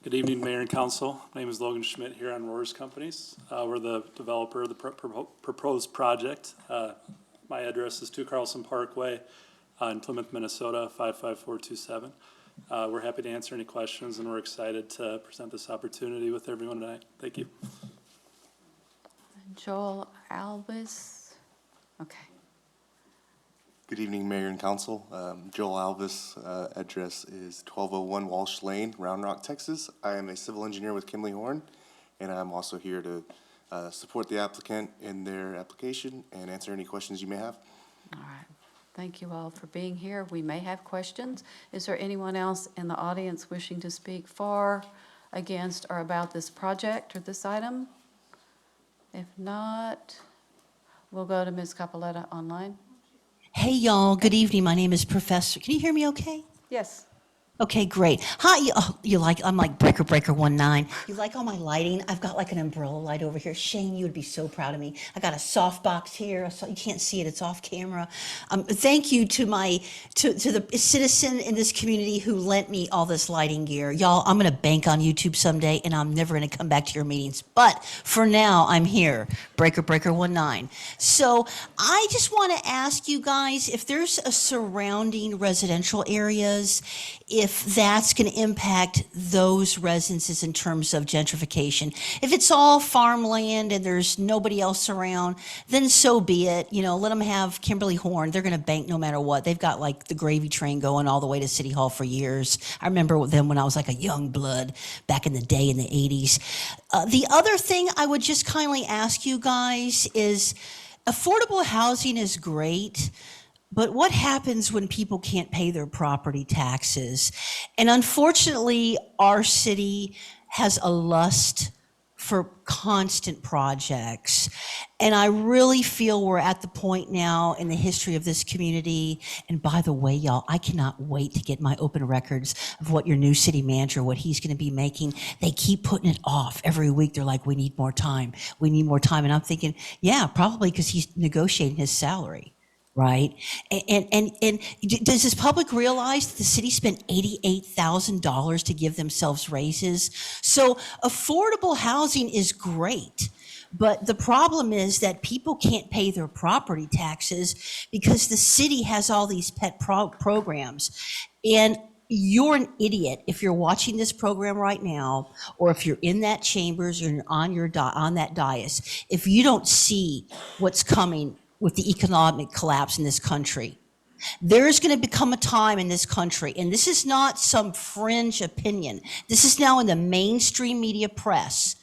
Good evening, Mayor and Council. My name is Logan Schmidt here on Roars Companies. We're the developer of the proposed project. My address is 2 Carlson Parkway in Plymouth, Minnesota, 55427. We're happy to answer any questions, and we're excited to present this opportunity with everyone tonight. Thank you. Joel Alves. Okay. Good evening, Mayor and Council. Joel Alves, address is 1201 Walsh Lane, Round Rock, Texas. I am a civil engineer with Kimberly Horn, and I'm also here to support the applicant in their application and answer any questions you may have. All right. Thank you all for being here. We may have questions. Is there anyone else in the audience wishing to speak for, against, or about this project or this item? If not, we'll go to Ms. Capoletta online. Hey, y'all. Good evening. My name is Professor. Can you hear me okay? Yes. Okay, great. Hi, I'm like Breaker 19. You like all my lighting? I've got like an umbrella light over here. Shane, you would be so proud of me. I got a softbox here. You can't see it. It's off camera. Thank you to the citizen in this community who lent me all this lighting gear. Y'all, I'm going to bank on YouTube someday, and I'm never going to come back to your meetings. But for now, I'm here, Breaker 19. So I just want to ask you guys if there's a surrounding residential areas, if that's going to impact those residences in terms of gentrification. If it's all farmland and there's nobody else around, then so be it. You know, let them have Kimberly Horn. They're going to bank no matter what. They've got like the gravy train going all the way to City Hall for years. I remember them when I was like a young blood back in the day in the 80s. The other thing I would just kindly ask you guys is affordable housing is great, but what happens when people can't pay their property taxes? And unfortunately, our city has a lust for constant projects. And I really feel we're at the point now in the history of this community. And by the way, y'all, I cannot wait to get my open records of what your new city manager, what he's going to be making. They keep putting it off every week. They're like, we need more time. We need more time. And I'm thinking, yeah, probably because he's negotiating his salary. Right? And does this public realize that the city spent $88,000 to give themselves raises? So affordable housing is great, but the problem is that people can't pay their property taxes because the city has all these pet programs. And you're an idiot if you're watching this program right now, or if you're in that chambers or on that dais, if you don't see what's coming with the economic collapse in this country. There's going to become a time in this country, and this is not some fringe opinion. This is now in the mainstream media press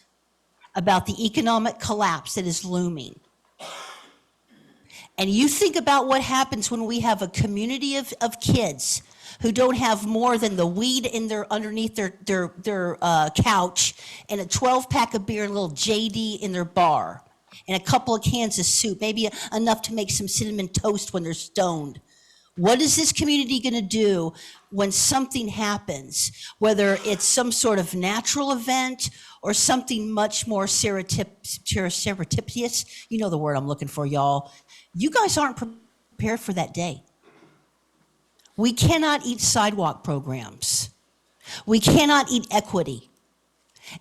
about the economic collapse that is looming. And you think about what happens when we have a community of kids who don't have more than the weed in underneath their couch and a 12-pack of beer and a little JD in their bar, and a couple of cans of soup, maybe enough to make some cinnamon toast when they're stoned. What is this community going to do when something happens, whether it's some sort of natural event or something much more serendipitous? You know the word I'm looking for, y'all. You guys aren't prepared for that day. We cannot eat sidewalk programs. We cannot eat equity.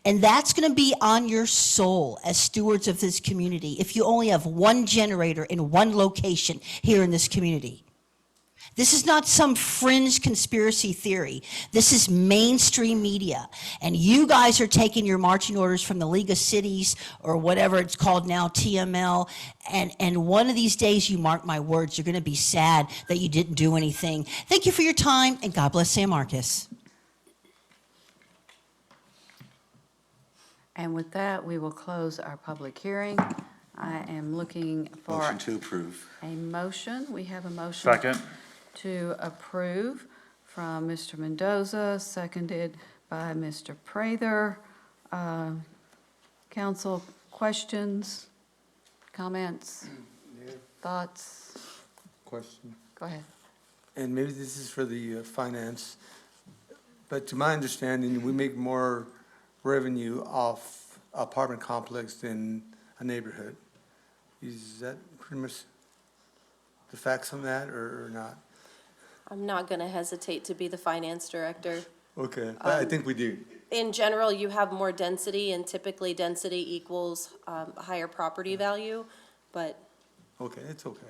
And that's going to be on your soul as stewards of this community if you only have one generator in one location here in this community. This is not some fringe conspiracy theory. This is mainstream media. And you guys are taking your marching orders from the League of Cities or whatever it's called now, TML. And one of these days, you mark my words, you're going to be sad that you didn't do anything. Thank you for your time, and God bless San Marcos. And with that, we will close our public hearing. I am looking for Motion to approve. a motion. We have a motion. Second. To approve from Mr. Mendoza, seconded by Mr. Prather. Council, questions, comments, thoughts? Question, Go ahead. and maybe this is for the finance, but to my understanding, we make more revenue off apartment complex than a neighborhood. Is that pretty much the facts on that, or not? I'm not going to hesitate to be the finance director. Okay, I think we do. In general, you have more density, and typically density equals higher property value, but Okay, it's okay.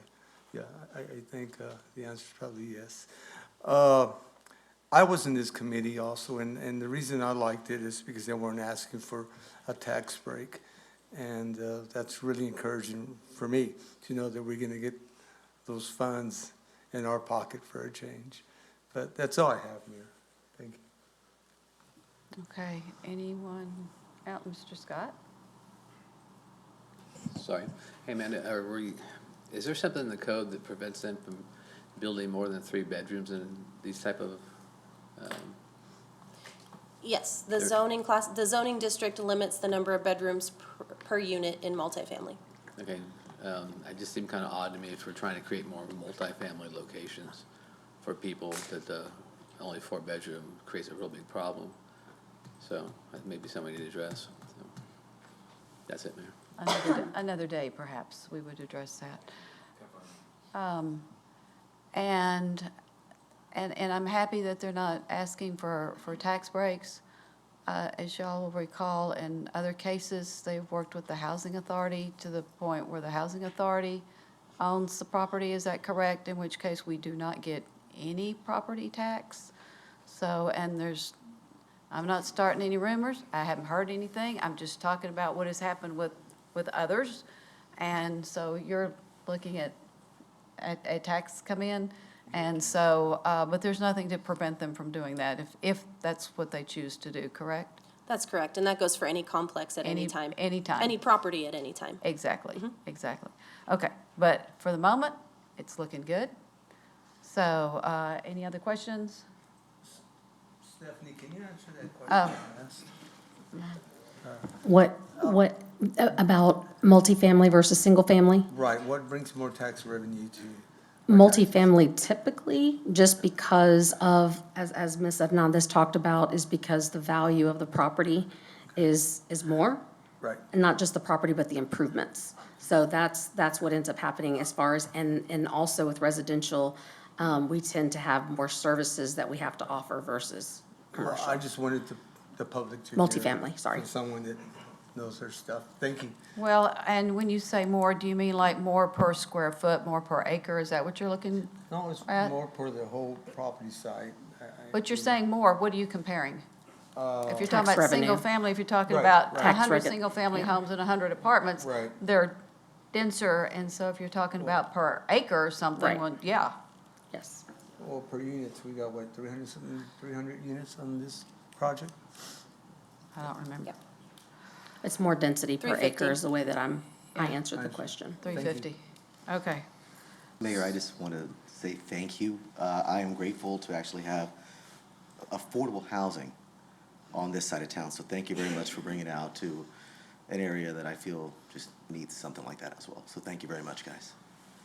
Yeah, I think the answer is probably yes. I was in this committee also, and the reason I liked it is because they weren't asking for a tax break. And that's really encouraging for me to know that we're going to get those funds in our pocket for a change. But that's all I have, Mayor. Thank you. Okay, anyone out, Mr. Scott? Sorry. Hey, Amanda, is there something in the code that prevents them from building more than 3 bedrooms in these type of, yes, the zoning district limits the number of bedrooms per unit in multifamily. okay, it just seemed kind of odd to me if we're trying to create more multifamily locations for people that only 4-bedroom creates a real big problem. So that may be something we need to address. So, that's it, Mayor. Another day, perhaps, we would address that. And I'm happy that they're not asking for tax breaks. As y'all will recall, in other cases, they've worked with the housing authority to the point where the housing authority owns the property. Is that correct? In which case, we do not get any property tax. So, and I'm not starting any rumors. I haven't heard anything. I'm just talking about what has happened with others. And so you're looking at tax come in. And so, but there's nothing to prevent them from doing that if that's what they choose to do, correct? That's correct, and that goes for any complex at any time. Any time. Any property at any time. Exactly, exactly. Okay, but for the moment, it's looking good. So, any other questions? Stephanie, can you answer that question I asked? What about multifamily versus single family? Right, what brings more tax revenue to you? Multifamily typically, just because of, as Ms. Hernandez talked about, is because the value of the property is more. Right. And not just the property, but the improvements. So that's what ends up happening as far as, and also with residential, we tend to have more services that we have to offer versus Well, commercial. I just wanted the public to. Multifamily, sorry. From someone that knows their stuff. Thank you. Well, and when you say more, do you mean like more per square foot, more per acre? Is that what you're looking No, it's at? more per the whole property side. But you're saying more, what are you comparing? If you're talking Tax about revenue. single family, if you're talking Right, about right. Tax 100 regu- single-family yeah. homes and 100 apartments, Right. they're denser, and so if you're talking about per acre or something, Right. well, yeah. Yes. Well, per units, we got what, 300 units on this project? I don't remember. It's more density per 350. acre is the way that I answered the question. 350. Okay. Mayor, I just want to say thank you. I am grateful to actually have affordable housing on this side of town. So thank you very much for bringing it out to an area that I feel just needs something like that as well. So thank you very much, guys.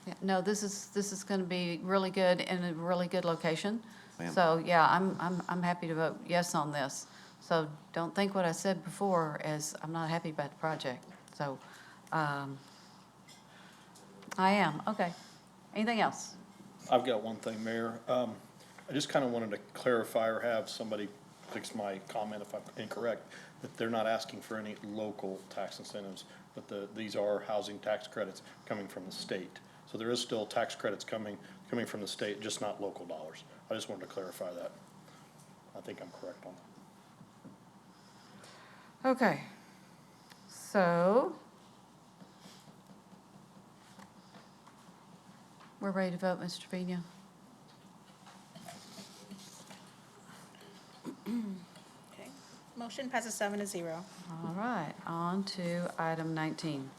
Yeah, no, this is going to be really good in a really good location. Ma'am. So, yeah, I'm happy to vote yes on this. So don't think what I said before as I'm not happy about the project. So, I am, okay. Anything else? I've got one thing, Mayor. I just kind of wanted to clarify or have somebody fix my comment if I'm incorrect, that they're not asking for any local tax incentives, but these are housing tax credits coming from the state. So there is still tax credits coming coming from the state, just not local dollars. I just wanted to clarify that. I think I'm correct on that. Okay. So we're ready to vote, Mr. Trevino. Okay. Motion passes 7-0. All right, on to item 19.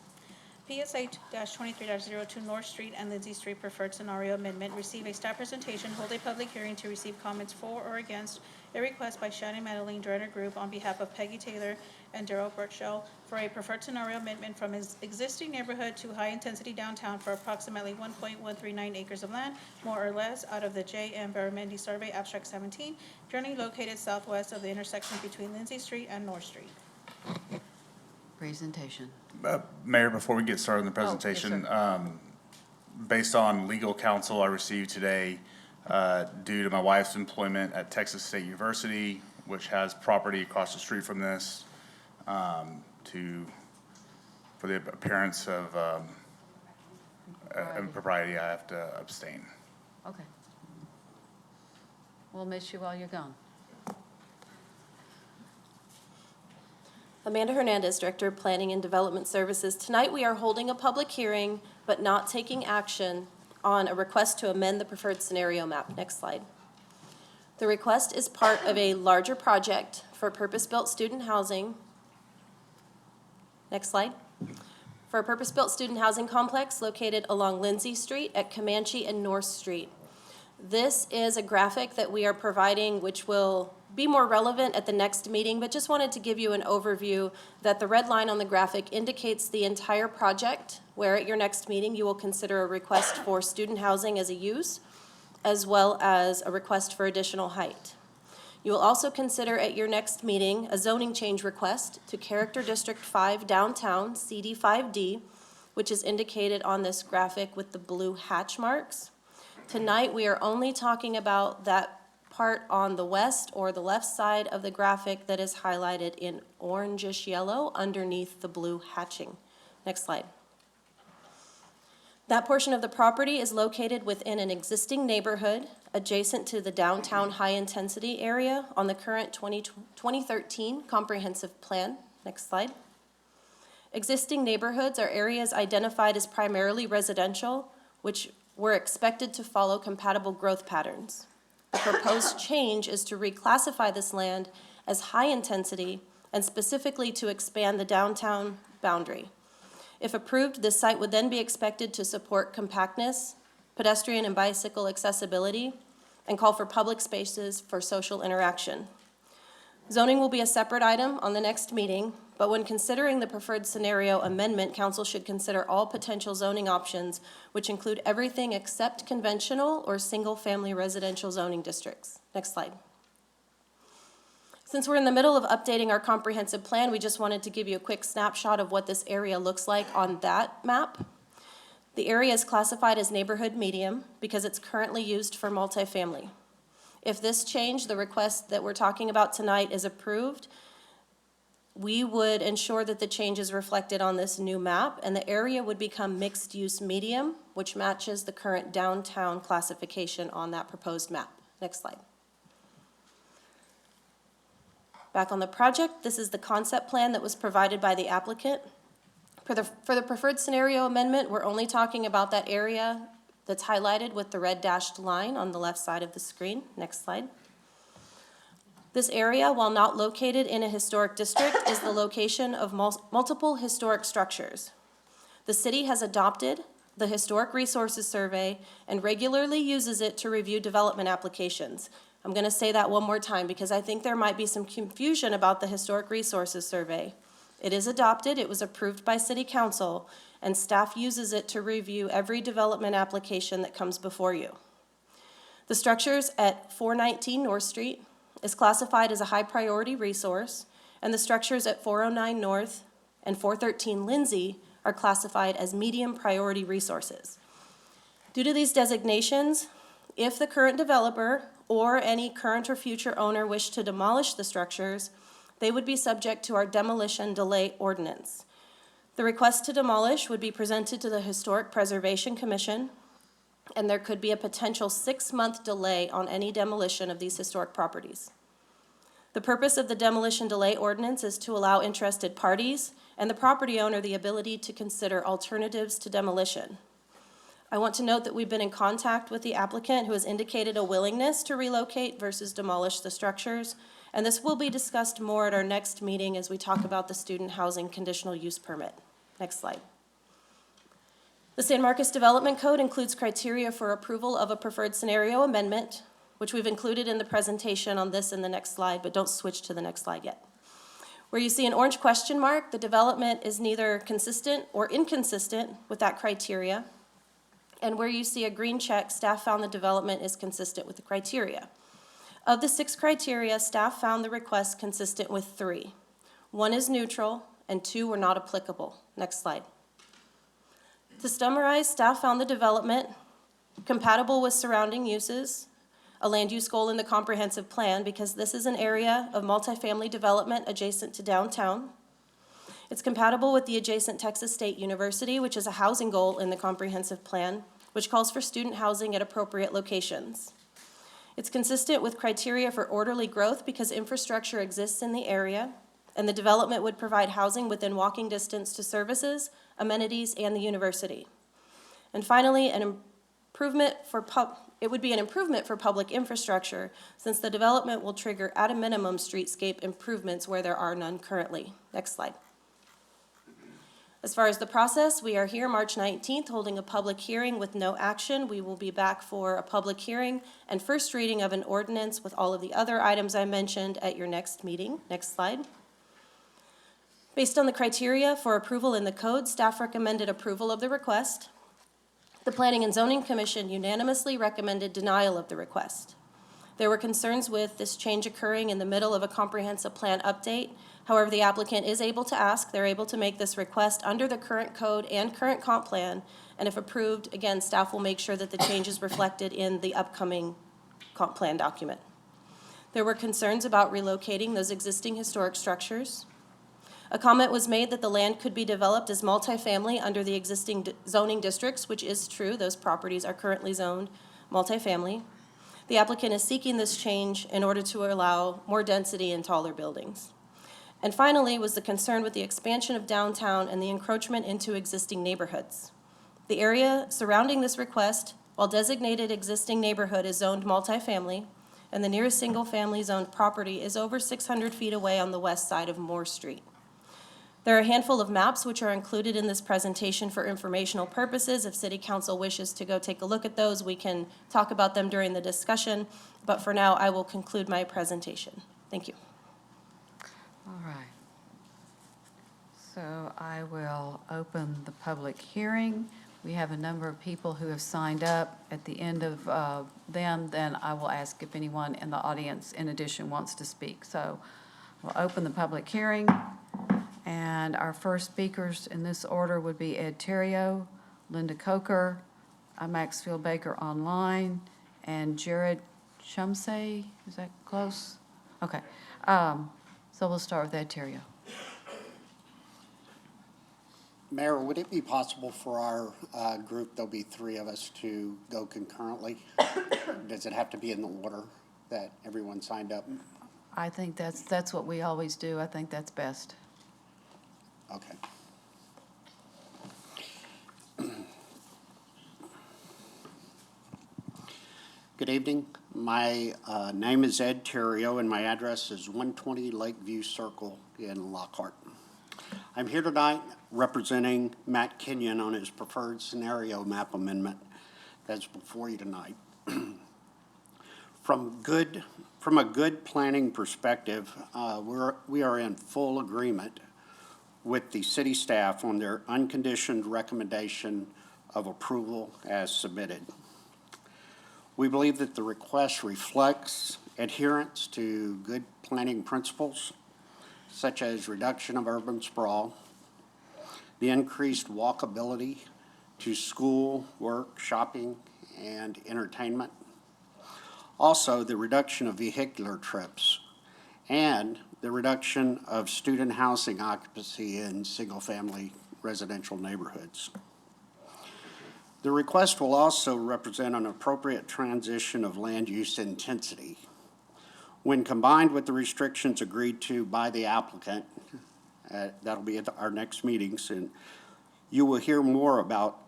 PSA 23-02 North Street and Lindsay Street Preferred Scenario Amendment. Receive a staff presentation, hold a public hearing to receive comments for or against a request by Shannon Madeline Joiner Group on behalf of Peggy Taylor and Darrell Burchell for a preferred scenario amendment from his existing neighborhood to high-intensity downtown for approximately 1.139 acres of land, more or less, out of the J.M. Baramendi Survey Abstract 17, generally located southwest of the intersection between Lindsay Street and North Street. Presentation. Mayor, before we get started on the Oh, yes, presentation, sir. based on legal counsel I received today, due to my wife's employment at Texas State University, which has property across the street from this, for the appearance of impropriety, I have to abstain. Okay. We'll miss you while you're gone. Amanda Hernandez, Director of Planning and Development Services. Tonight, we are holding a public hearing, but not taking action on a request to amend the preferred scenario map. Next slide. The request is part of a larger project for purpose-built student housing. Next slide. For a purpose-built student housing complex located along Lindsay Street at Comanche and North Street. This is a graphic that we are providing, which will be more relevant at the next meeting, but just wanted to give you an overview that the red line on the graphic indicates the entire project, where at your next meeting you will consider a request for student housing as a use, as well as a request for additional height. You will also consider at your next meeting a zoning change request to Character District 5 Downtown, CD5D, which is indicated on this graphic with the blue hatch marks. Tonight, we are only talking about that part on the west or the left side of the graphic that is highlighted in orangish yellow underneath the blue hatching. Next slide. That portion of the property is located within an existing neighborhood adjacent to the downtown high-intensity area on the current 2013 comprehensive plan. Next slide. Existing neighborhoods are areas identified as primarily residential, which were expected to follow compatible growth patterns. The proposed change is to reclassify this land as high-intensity and specifically to expand the downtown boundary. If approved, this site would then be expected to support compactness, pedestrian and bicycle accessibility, and call for public spaces for social interaction. Zoning will be a separate item on the next meeting, but when considering the preferred scenario amendment, council should consider all potential zoning options, which include everything except conventional or single-family residential zoning districts. Next slide. Since we're in the middle of updating our comprehensive plan, we just wanted to give you a quick snapshot of what this area looks like on that map. The area is classified as neighborhood medium because it's currently used for multifamily. If this change, the request that we're talking about tonight, is approved, we would ensure that the change is reflected on this new map, and the area would become mixed-use medium, which matches the current downtown classification on that proposed map. Next slide. Back on the project, this is the concept plan that was provided by the applicant. For the preferred scenario amendment, we're only talking about that area that's highlighted with the red dashed line on the left side of the screen. Next slide. This area, while not located in a historic district, is the location of multiple historic structures. The city has adopted the Historic Resources Survey and regularly uses it to review development applications. I'm going to say that one more time because I think there might be some confusion about the Historic Resources Survey. It is adopted, it was approved by City Council, and staff uses it to review every development application that comes before you. The structures at 419 North Street is classified as a high priority resource, and the structures at 409 North and 413 Lindsay are classified as medium priority resources. Due to these designations, if the current developer or any current or future owner wish to demolish the structures, they would be subject to our demolition delay ordinance. The request to demolish would be presented to the Historic Preservation Commission, and there could be a potential 6-month delay on any demolition of these historic properties. The purpose of the demolition delay ordinance is to allow interested parties and the property owner the ability to consider alternatives to demolition. I want to note that we've been in contact with the applicant, who has indicated a willingness to relocate versus demolish the structures, and this will be discussed more at our next meeting as we talk about the student housing conditional use permit. Next slide. The San Marcos Development Code includes criteria for approval of a preferred scenario amendment, which we've included in the presentation on this and the next slide, but don't switch to the next slide yet. Where you see an orange question mark, the development is neither consistent or inconsistent with that criteria. And where you see a green check, staff found the development is consistent with the criteria. Of the 6 criteria, staff found the request consistent with 3. 1 is neutral and 2 were not applicable. Next slide. To summarize, staff found the development compatible with surrounding uses, a land use goal in the comprehensive plan, because this is an area of multifamily development adjacent to downtown. It's compatible with the adjacent Texas State University, which is a housing goal in the comprehensive plan, which calls for student housing at appropriate locations. It's consistent with criteria for orderly growth because infrastructure exists in the area, and the development would provide housing within walking distance to services, amenities, and the university. And finally, it would be an improvement for public infrastructure, since the development will trigger at a minimum streetscape improvements where there are none currently. Next slide. As far as the process, we are here March 19th holding a public hearing with no action. We will be back for a public hearing and first reading of an ordinance with all of the other items I mentioned at your next meeting. Next slide. Based on the criteria for approval in the code, staff recommended approval of the request. The Planning and Zoning Commission unanimously recommended denial of the request. There were concerns with this change occurring in the middle of a comprehensive plan update. However, the applicant is able to ask, they're able to make this request under the current code and current comp plan, and if approved, again, staff will make sure that the change is reflected in the upcoming comp plan document. There were concerns about relocating those existing historic structures. A comment was made that the land could be developed as multifamily under the existing zoning districts, which is true. Those properties are currently zoned multifamily. The applicant is seeking this change in order to allow more density and taller buildings. And finally was the concern with the expansion of downtown and the encroachment into existing neighborhoods. The area surrounding this request, while designated existing neighborhood, is zoned multifamily, and the nearest single-family zoned property is over 600 feet away on the west side of Moore Street. There are a handful of maps which are included in this presentation for informational purposes. If City Council wishes to go take a look at those, we can talk about them during the discussion. But for now, I will conclude my presentation. Thank you. All right. So I will open the public hearing. We have a number of people who have signed up. At the end of them, then I will ask if anyone in the audience, in addition, wants to speak. So we'll open the public hearing. And our first speakers in this order would be Ed Terrio, Linda Coker, Maxfield Baker online, and Jared Shumsey. Is that close? Okay. So we'll start with Ed Terrio. Mayor, would it be possible for our group, there'll be 3 of us, to go concurrently? Does it have to be in the order that everyone signed up? I think that's what we always do. I think that's best. Okay. Good evening. My name is Ed Terrio, and my address is 120 Lakeview Circle in Lockhart. I'm here tonight representing Matt Kenyon on his preferred scenario map amendment that's before you tonight. From a good planning perspective, we are in full agreement with the city staff on their unconditioned recommendation of approval as submitted. We believe that the request reflects adherence to good planning principles, such as reduction of urban sprawl, the increased walkability to school, work, shopping, and entertainment. Also, the reduction of vehicular trips and the reduction of student housing occupancy in single-family residential neighborhoods. The request will also represent an appropriate transition of land use intensity. When combined with the restrictions agreed to by the applicant, that'll be at our next meeting soon, you will hear more about,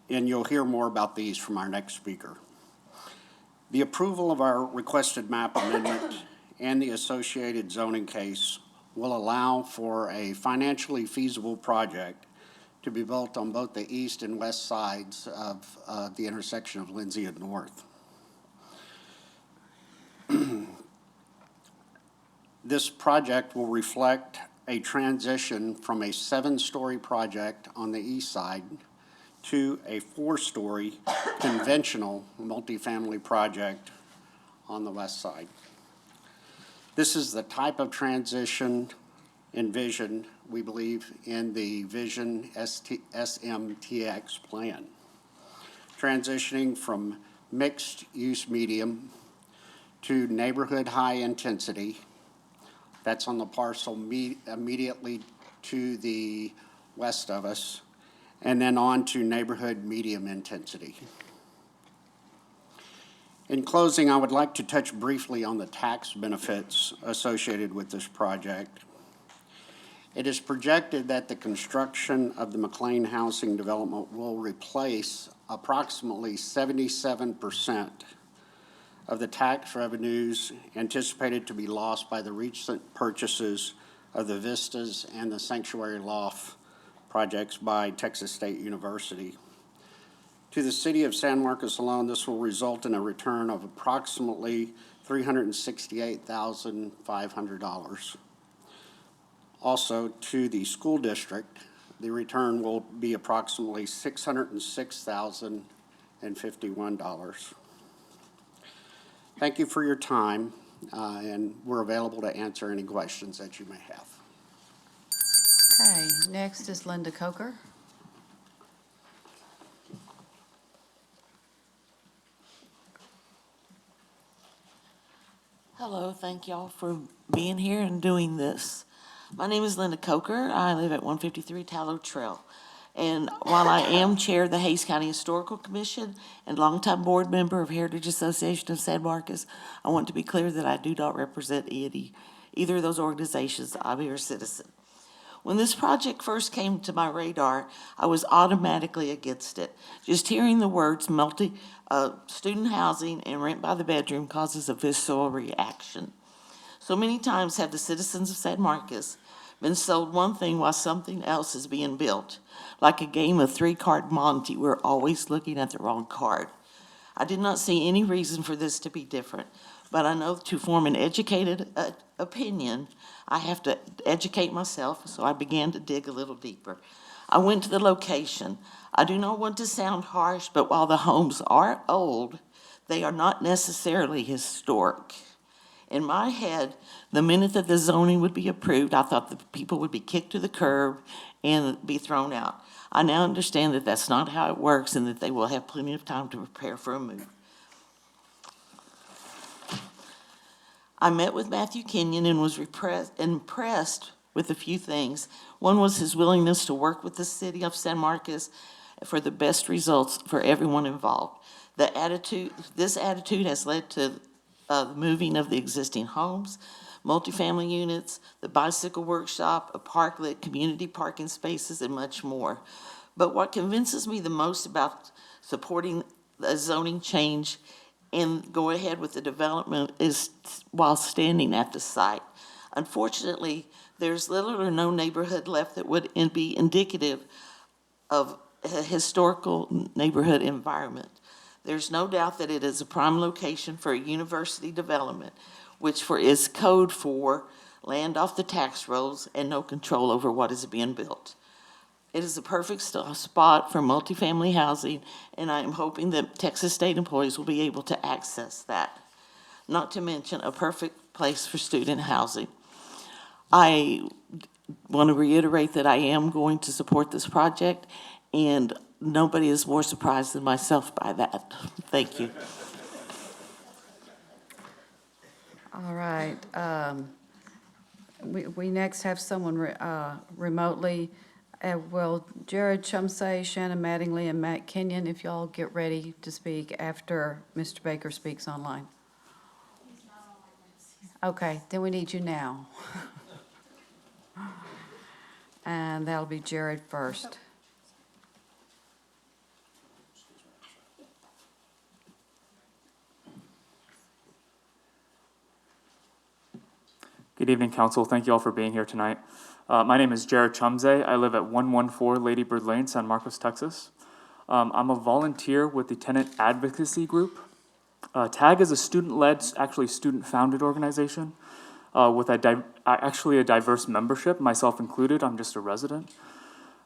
you'll hear more about these from our next speaker. The approval of our requested map amendment and the associated zoning case will allow for a financially feasible project to be built on both the east and west sides of the intersection of Lindsay and North. This project will reflect a transition from a 7-story project on the east side to a 4-story conventional multifamily project on the west side. This is the type of transition envisioned, we believe, in the Vision SMTX plan. Transitioning from mixed-use medium to neighborhood high intensity. That's on the parcel immediately to the west of us, and then on to neighborhood medium intensity. In closing, I would like to touch briefly on the tax benefits associated with this project. It is projected that the construction of the McLean housing development will replace approximately 77% of the tax revenues anticipated to be lost by the recent purchases of the Vistas and the Sanctuary Loft projects by Texas State University. To the city of San Marcos alone, this will result in a return of approximately $368,500. Also, to the school district, the return will be approximately $606,051. Thank you for your time, and we're available to answer any questions that you may have. Okay, next is Linda Coker. Hello, thank y'all for being here and doing this. My name is Linda Coker. I live at 153 Tallow Trail. And while I am chair of the Hays County Historical Commission and longtime board member of Heritage Association of San Marcos, I want to be clear that I do not represent either of those organizations. I'm a citizen. When this project first came to my radar, I was automatically against it. Just hearing the words student housing and rent by the bedroom causes a visceral reaction. So many times have the citizens of San Marcos been sold one thing while something else is being built. Like a game of 3-card Monte, we're always looking at the wrong card. I did not see any reason for this to be different, but I know to form an educated opinion, I have to educate myself, so I began to dig a little deeper. I went to the location. I do not want to sound harsh, but while the homes are old, they are not necessarily historic. In my head, the minute that the zoning would be approved, I thought the people would be kicked to the curb and be thrown out. I now understand that that's not how it works and that they will have plenty of time to prepare for a move. I met with Matthew Kenyon and was impressed with a few things. One was his willingness to work with the city of San Marcos for the best results for everyone involved. This attitude has led to the moving of the existing homes, multifamily units, the bicycle workshop, a parklet, community parking spaces, and much more. But what convinces me the most about supporting a zoning change and go ahead with the development is while standing at the site. Unfortunately, there's little or no neighborhood left that would be indicative of a historical neighborhood environment. There's no doubt that it is a prime location for a university development, which is code for land off the tax rolls and no control over what is being built. It is a perfect spot for multifamily housing, and I am hoping that Texas State employees will be able to access that. Not to mention a perfect place for student housing. I want to reiterate that I am going to support this project, and nobody is more surprised than myself by that. Thank you. All right. We next have someone remotely. Will Jared Chumsey, Shannon Mattingly, and Matt Kenyon, if y'all get ready to speak after Mr. Baker speaks online? Okay, then we need you now. And that'll be Jared first. Good evening, council. Thank you all for being here tonight. My name is Jared Chumsey. I live at 114 Lady Bird Lane, San Marcos, Texas. I'm a volunteer with the Tenant Advocacy Group. TAG is a student-led, actually student-founded organization with actually a diverse membership, myself included. I'm just a resident.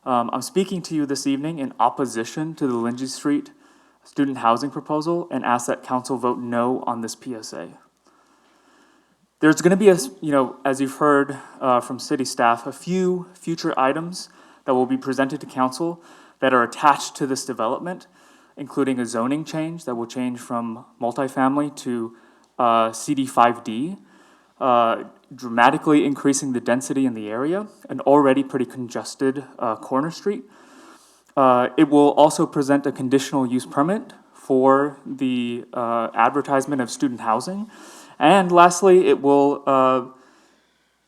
I'm speaking to you this evening in opposition to the Lindsay Street student housing proposal and ask that council vote no on this PSA. There's going to be, as you've heard from city staff, a few future items that will be presented to council that are attached to this development, including a zoning change that will change from multifamily to CD5D, dramatically increasing the density in the area, an already pretty congested corner street. It will also present a conditional use permit for the advertisement of student housing. And lastly, it will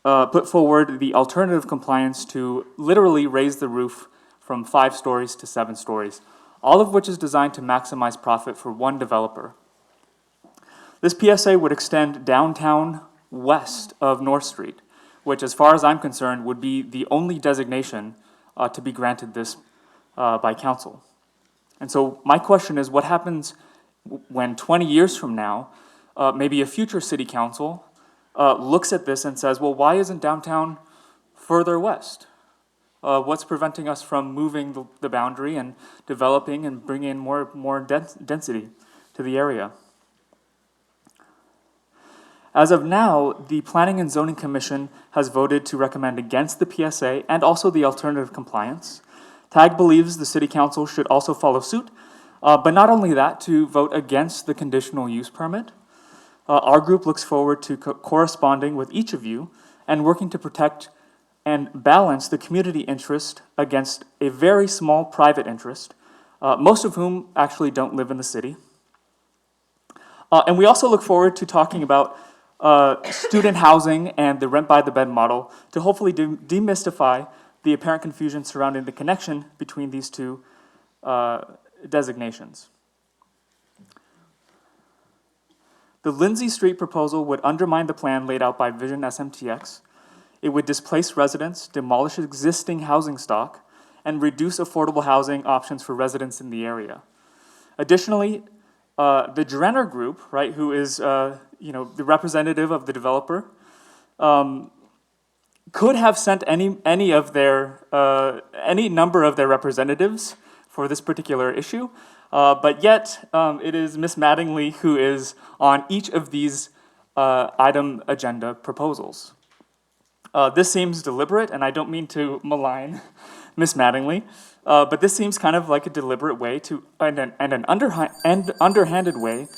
put forward the alternative compliance to literally raise the roof from 5 stories to 7 stories, all of which is designed to maximize profit for one developer. This PSA would extend downtown west of North Street, which, as far as I'm concerned, would be the only designation to be granted this by council. And so my question is, what happens when 20 years from now, maybe a future city council looks at this and says, well, why isn't downtown further west? What's preventing us from moving the boundary and developing and bringing in more density to the area? As of now, the Planning and Zoning Commission has voted to recommend against the PSA and also the alternative compliance. TAG believes the City Council should also follow suit, but not only that, to vote against the conditional use permit. Our group looks forward to corresponding with each of you and working to protect and balance the community interest against a very small private interest, most of whom actually don't live in the city. And we also look forward to talking about student housing and the rent-by-the-bed model to hopefully demystify the apparent confusion surrounding the connection between these two designations. The Lindsay Street proposal would undermine the plan laid out by Vision SMTX. It would displace residents, demolish existing housing stock, and reduce affordable housing options for residents in the area. Additionally, the Drenner Group, right, who is the representative of the developer, could have sent any number of their representatives for this particular issue, but yet it is Ms. Mattingly who is on each of these item agenda proposals. This seems deliberate, and I don't mean to malign Ms. Mattingly, but this seems kind of like a deliberate way to, and an underhanded way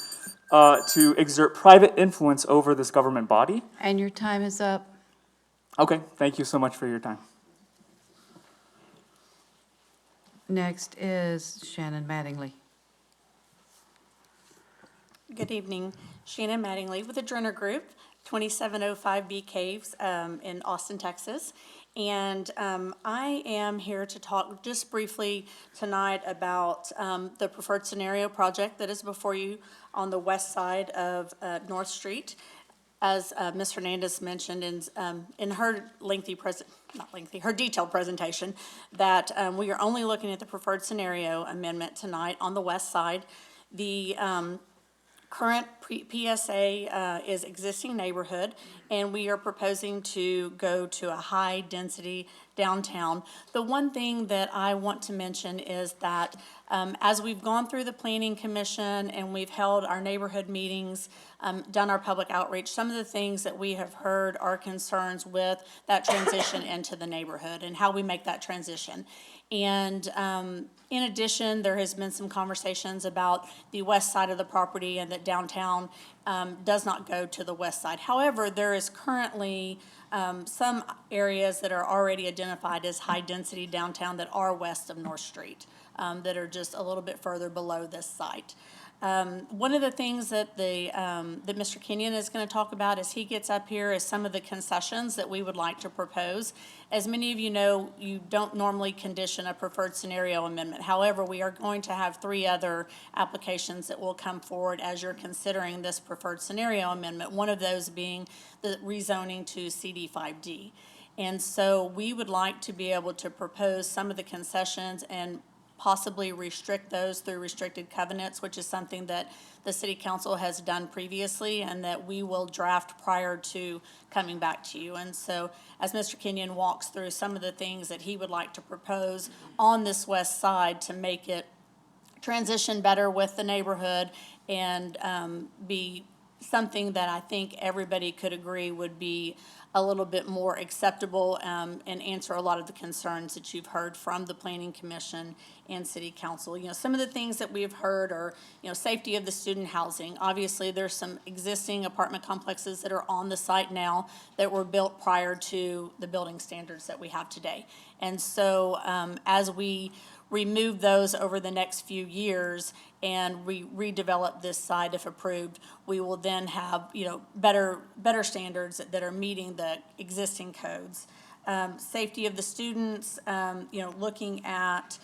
to exert private influence over this government body. And your time is up. Okay, thank you so much for your time. Next is Shannon Mattingly. Good evening. Shannon Mattingly with the Drenner Group, 2705 Bee Caves in Austin, Texas. And I am here to talk just briefly tonight about the preferred scenario project that is before you on the west side of North Street. As Ms. Hernandez mentioned in her her detailed presentation, that we are only looking at the preferred scenario amendment tonight on the west side. The current PSA is existing neighborhood, and we are proposing to go to a high-density downtown. The one thing that I want to mention is that as we've gone through the Planning Commission and we've held our neighborhood meetings, done our public outreach, some of the things that we have heard are concerns with that transition into the neighborhood and how we make that transition. And in addition, there has been some conversations about the west side of the property and that downtown does not go to the west side. However, there is currently some areas that are already identified as high-density downtown that are west of North Street, that are just a little bit further below this site. One of the things that that Mr. Kenyon is going to talk about as he gets up here is some of the concessions that we would like to propose. As many of you know, you don't normally condition a preferred scenario amendment. However, we are going to have 3 other applications that will come forward as you're considering this preferred scenario amendment, one of those being the rezoning to CD5D. And so we would like to be able to propose some of the concessions and possibly restrict those through restricted covenants, which is something that the city council has done previously and that we will draft prior to coming back to you. And so as Mr. Kenyon walks through some of the things that he would like to propose on this west side to make it transition better with the neighborhood and be something that I think everybody could agree would be a little bit more acceptable and answer a lot of the concerns that you've heard from the Planning Commission and City Council. You know, some of the things that we've heard are, you know, safety of the student housing. Obviously, there's some existing apartment complexes that are on the site now that were built prior to the building standards that we have today. And so as we remove those over the next few years and redevelop this site if approved, we will then have, you know, better standards that are meeting the existing codes. Safety of the students, you know, looking at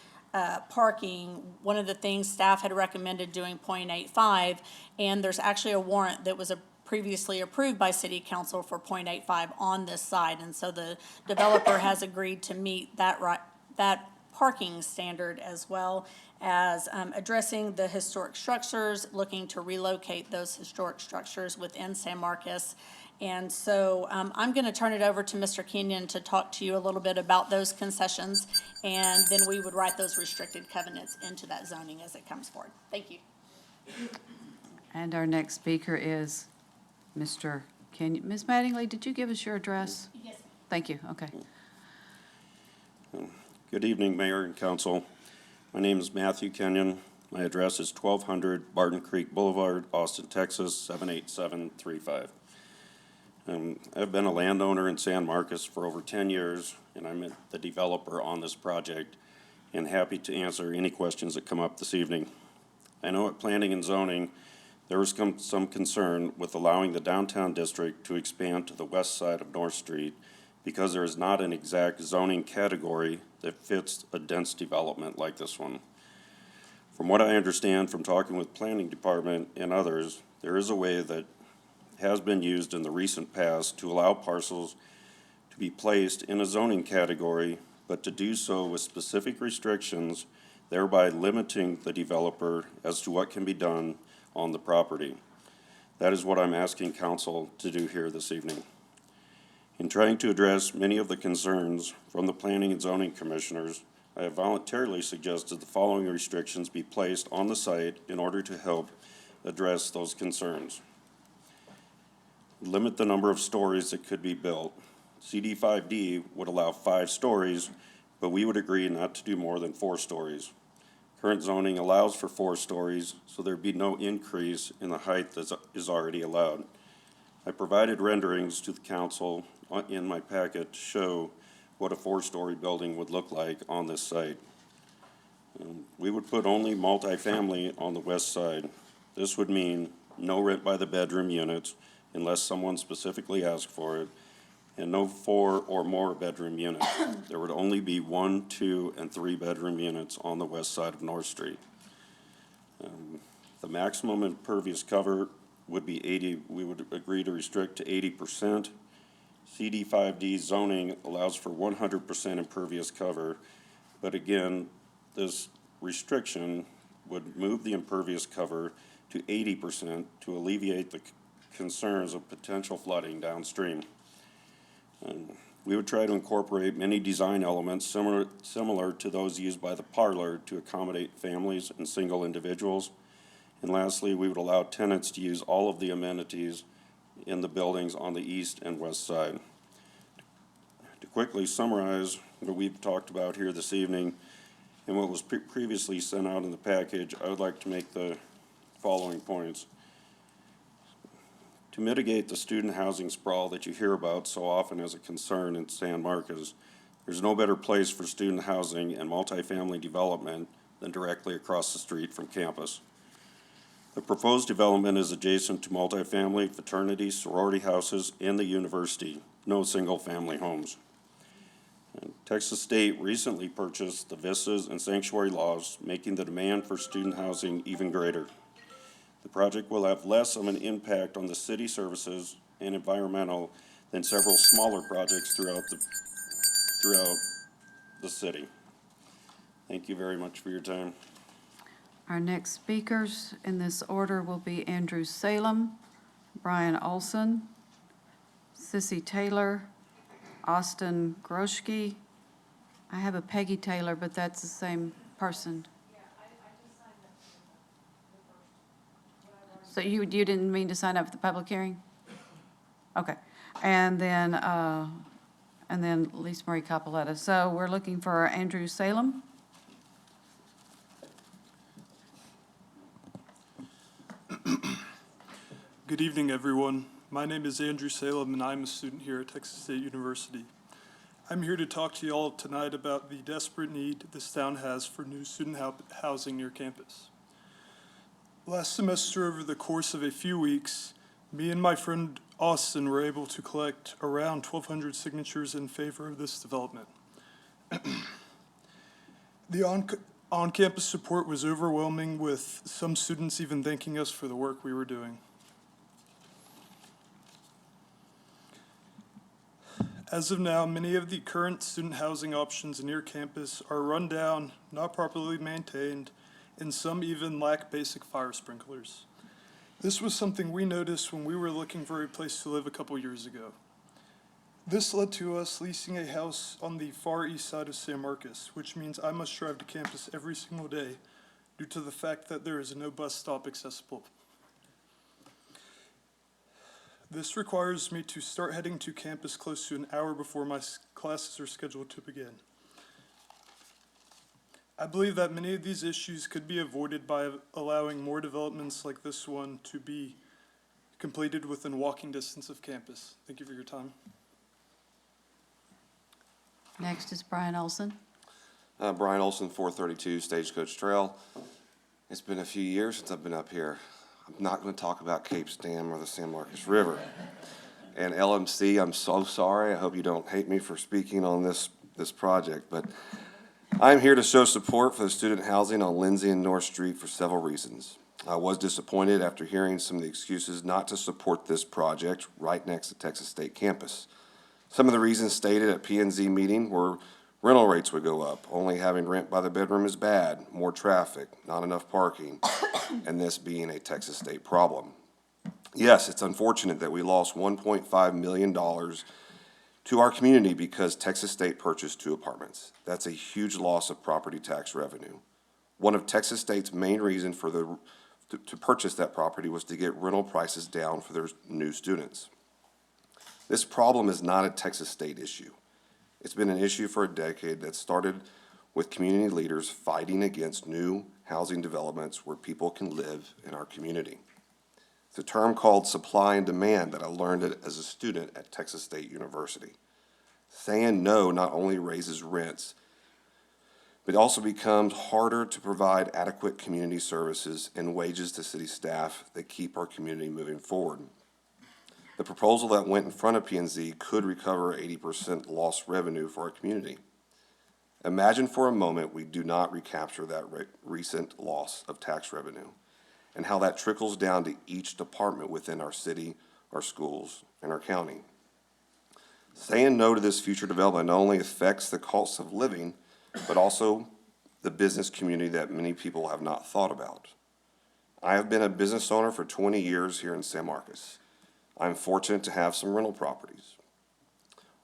parking, one of the things staff had recommended doing 0.85, and there's actually a warrant that was previously approved by City Council for 0.85 on this side, and so the developer has agreed to meet that parking standard, as well as addressing the historic structures, looking to relocate those historic structures within San Marcos. And so I'm going to turn it over to Mr. Kenyon to talk to you a little bit about those concessions, and then we would write those restricted covenants into that zoning as it comes forward. Thank you. And our next speaker is Mr. Kenyon. Ms. Mattingly, did you give us your address? Yes. Thank you. Okay. Good evening, Mayor and Council. My name is Matthew Kenyon. My address is 1200 Barton Creek Boulevard, Austin, Texas, 78735. I've been a landowner in San Marcos for over 10 years, and I'm the developer on this project, and happy to answer any questions that come up this evening. I know at Planning and Zoning, there was some concern with allowing the downtown district to expand to the west side of North Street because there is not an exact zoning category that fits a dense development like this one. From what I understand from talking with Planning Department and others, there is a way that has been used in the recent past to allow parcels to be placed in a zoning category, but to do so with specific restrictions, thereby limiting the developer as to what can be done on the property. That is what I'm asking council to do here this evening. In trying to address many of the concerns from the Planning and Zoning Commissioners, I have voluntarily suggested the following restrictions be placed on the site in order to help address those concerns. Limit the number of stories that could be built. CD5D would allow 5 stories, but we would agree not to do more than 4 stories. Current zoning allows for 4 stories, so there'd be no increase in the height that is already allowed. I provided renderings to the council in my packet to show what a 4-story building would look like on this site. We would put only multifamily on the west side. This would mean no rent by the bedroom units unless someone specifically asked for it, and no 4 or more bedroom units. There would only be 1, 2, and 3 bedroom units on the west side of North Street. The maximum impervious cover would be 80, we would agree to restrict to 80%. CD5D zoning allows for 100% impervious cover, but again, this restriction would move the impervious cover to 80% to alleviate the concerns of potential flooding downstream. We would try to incorporate many design elements similar to those used by the parlor to accommodate families and single individuals. And lastly, we would allow tenants to use all of the amenities in the buildings on the east and west side. To quickly summarize what we've talked about here this evening and what was previously sent out in the package, I would like to make the following points. To mitigate the student housing sprawl that you hear about so often as a concern in San Marcos, there's no better place for student housing and multifamily development than directly across the street from campus. The proposed development is adjacent to multifamily, fraternity, sorority houses, and the university, no single-family homes. And Texas State recently purchased the vistas and sanctuary laws, making the demand for student housing even greater. The project will have less of an impact on the city services and environmental than several smaller projects throughout the city. Thank you very much for your time. Our next speakers in this order will be Andrew Salem, Brian Olson, Sissy Taylor, Austin Groschke. I have a Peggy Taylor, but that's the same person. So you didn't mean to sign up for the public hearing? Okay. And then Lisa Marie Capoletta. So we're looking for Andrew Salem. Good evening, everyone. My name is Andrew Salem, and I'm a student here at Texas State University. I'm here to talk to you all tonight about the desperate need this town has for new student housing near campus. Last semester, over the course of a few weeks, me and my friend Austin were able to collect around 1,200 signatures in favor of this development. The on-campus support was overwhelming, with some students even thanking us for the work we were doing. As of now, many of the current student housing options near campus are run down, not properly maintained, and some even lack basic fire sprinklers. This was something we noticed when we were looking for a place to live a couple years ago. This led to us leasing a house on the far east side of San Marcos, which means I must drive to campus every single day due to the fact that there is no bus stop accessible. This requires me to start heading to campus close to an hour before my classes are scheduled to begin. I believe that many of these issues could be avoided by allowing more developments like this one to be completed within walking distance of campus. Thank you for your time. Next is Brian Olson. Brian Olson, 432 Stagecoach Trail. It's been a few years since I've been up here. I'm not going to talk about Cape Stam or the San Marcos River. And LMC, I'm so sorry. I hope you don't hate me for speaking on this project, but I'm here to show support for the student housing on Lindsay and North Street for several reasons. I was disappointed after hearing some of the excuses not to support this project right next to Texas State campus. Some of the reasons stated at P&Z meeting were rental rates would go up, only having rent by the bedroom is bad, more traffic, not enough parking, and this being a Texas State problem. Yes, it's unfortunate that we lost $1.5 million to our community because Texas State purchased 2 apartments. That's a huge loss of property tax revenue. One of Texas State's main reasons for to purchase that property was to get rental prices down for their new students. This problem is not a Texas State issue. It's been an issue for a decade that started with community leaders fighting against new housing developments where people can live in our community. It's a term called supply and demand that I learned as a student at Texas State University. Saying no not only raises rents, but also becomes harder to provide adequate community services and wages to city staff that keep our community moving forward. The proposal that went in front of P&Z could recover 80% lost revenue for our community. Imagine for a moment we do not recapture that recent loss of tax revenue and how that trickles down to each department within our city, our schools, and our county. Saying no to this future development not only affects the cost of living, but also the business community that many people have not thought about. I have been a business owner for 20 years here in San Marcos. I'm fortunate to have some rental properties.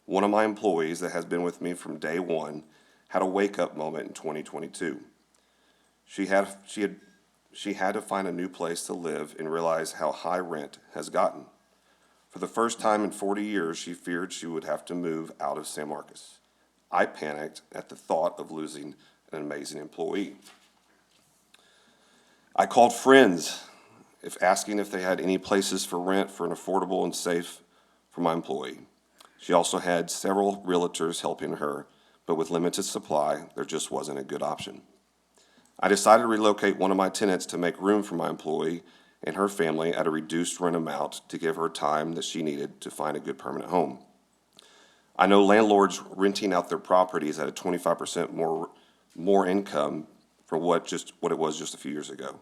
One of my employees that has been with me from day one had a wake-up moment in 2022. She had to find a new place to live and realize how high rent has gotten. For the first time in 40 years, she feared she would have to move out of San Marcos. I panicked at the thought of losing an amazing employee. I called friends asking if they had any places for rent for an affordable and safe for my employee. She also had several realtors helping her, but with limited supply, there just wasn't a good option. I decided to relocate one of my tenants to make room for my employee and her family at a reduced rent amount to give her time that she needed to find a good permanent home. I know landlords renting out their properties at a 25% more income from what it was just a few years ago.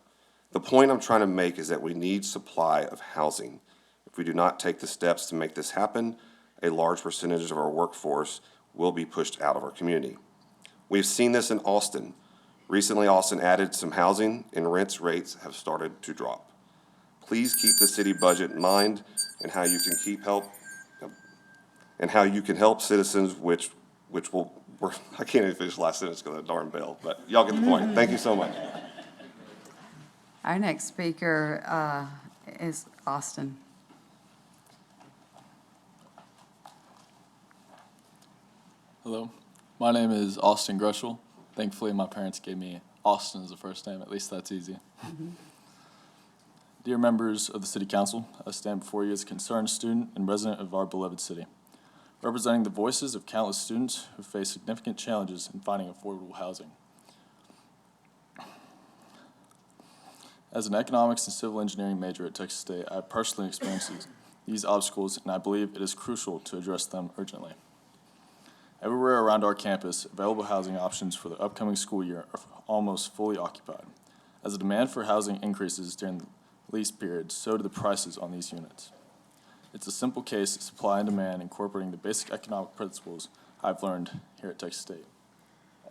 The point I'm trying to make is that we need supply of housing. If we do not take the steps to make this happen, a large percentage of our workforce will be pushed out of our community. We've seen this in Austin. Recently, Austin added some housing and rates have started to drop. Please keep the city budget in mind and how you can help citizens, which will, I can't even finish the last sentence because of the darn bell, but y'all get the point. Thank you so much. Our next speaker is Austin. Hello, my name is Austin Grushel. Thankfully, my parents gave me Austin as a first name. At least that's easy. Dear members of the City Council, I stand before you as a concerned student and resident of our beloved city, representing the voices of countless students who face significant challenges in finding affordable housing. As an economics and civil engineering major at Texas State, I have personally experienced these obstacles, and I believe it is crucial to address them urgently. Everywhere around our campus, available housing options for the upcoming school year are almost fully occupied. As the demand for housing increases during the lease period, so do the prices on these units. It's a simple case of supply and demand incorporating the basic economic principles I've learned here at Texas State,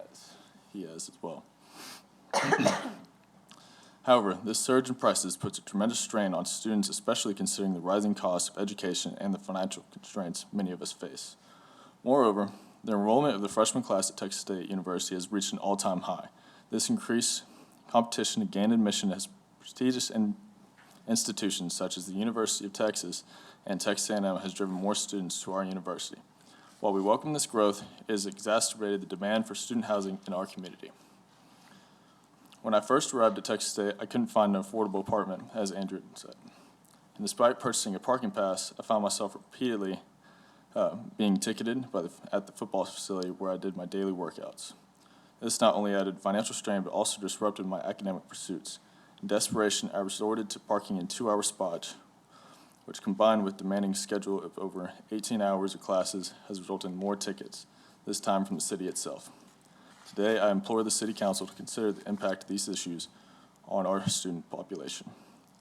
as he has as well. However, this surge in prices puts a tremendous strain on students, especially considering the rising costs of education and the financial constraints many of us face. Moreover, the enrollment of the freshman class at Texas State University has reached an all-time high. This increased competition to gain admission as prestigious institutions such as the University of Texas and Texas A&M has driven more students to our university. While we welcome this growth, it has exacerbated the demand for student housing in our community. When I first arrived at Texas State, I couldn't find an affordable apartment, as Andrew said. And despite purchasing a parking pass, I found myself repeatedly being ticketed at the football facility where I did my daily workouts. This not only added financial strain, but also disrupted my academic pursuits. In desperation, I resorted to parking in 2-hour spots, which combined with demanding schedule of over 18 hours of classes has resulted in more tickets, this time from the city itself. Today, I implore the City Council to consider the impact of these issues on our student population.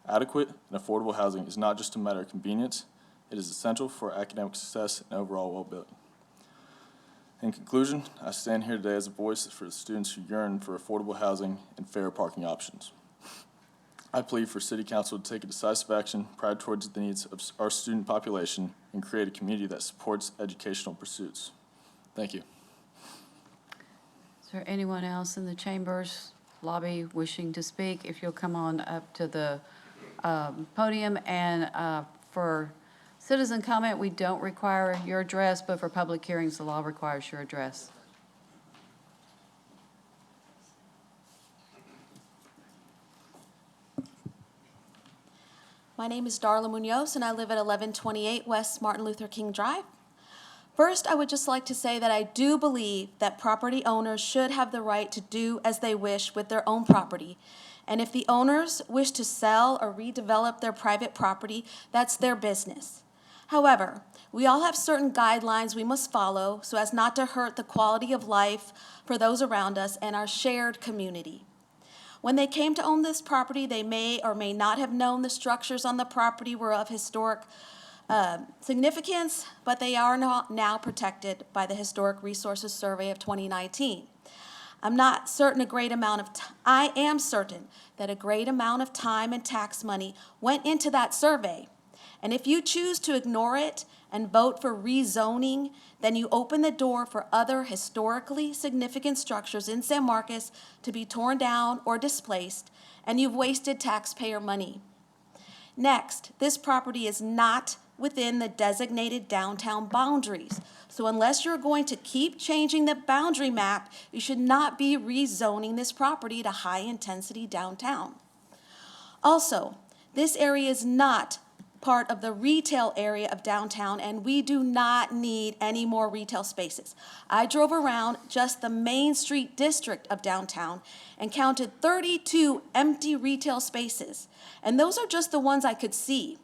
Adequate and affordable housing is not just a matter of convenience, it is essential for academic success and overall well-being. In conclusion, I stand here today as a voice for the students who yearn for affordable housing and fair parking options. I plead for City Council to take a decisive action prior towards the needs of our student population and create a community that supports educational pursuits. Thank you. Is there anyone else in the chambers lobby wishing to speak? If you'll come on up to the podium, and for citizen comment, we don't require your address, but for public hearings, the law requires your address. My name is Darla Munoz, and I live at 1128 West Martin Luther King Drive. First, I would just like to say that I do believe that property owners should have the right to do as they wish with their own property. And if the owners wish to sell or redevelop their private property, that's their business. However, we all have certain guidelines we must follow so as not to hurt the quality of life for those around us and our shared community. When they came to own this property, they may or may not have known the structures on the property were of historic significance, but they are now protected by the Historic Resources Survey of 2019. I am certain that a great amount of time and tax money went into that survey. And if you choose to ignore it and vote for rezoning, then you open the door for other historically significant structures in San Marcos to be torn down or displaced, and you've wasted taxpayer money. Next, this property is not within the designated downtown boundaries. So unless you're going to keep changing the boundary map, you should not be rezoning this property to high-intensity downtown. Also, This area is not part of the retail area of downtown, and we do not need any more retail spaces. I drove around just the Main Street district of downtown and counted 32 empty retail spaces, and those are just the ones I could see.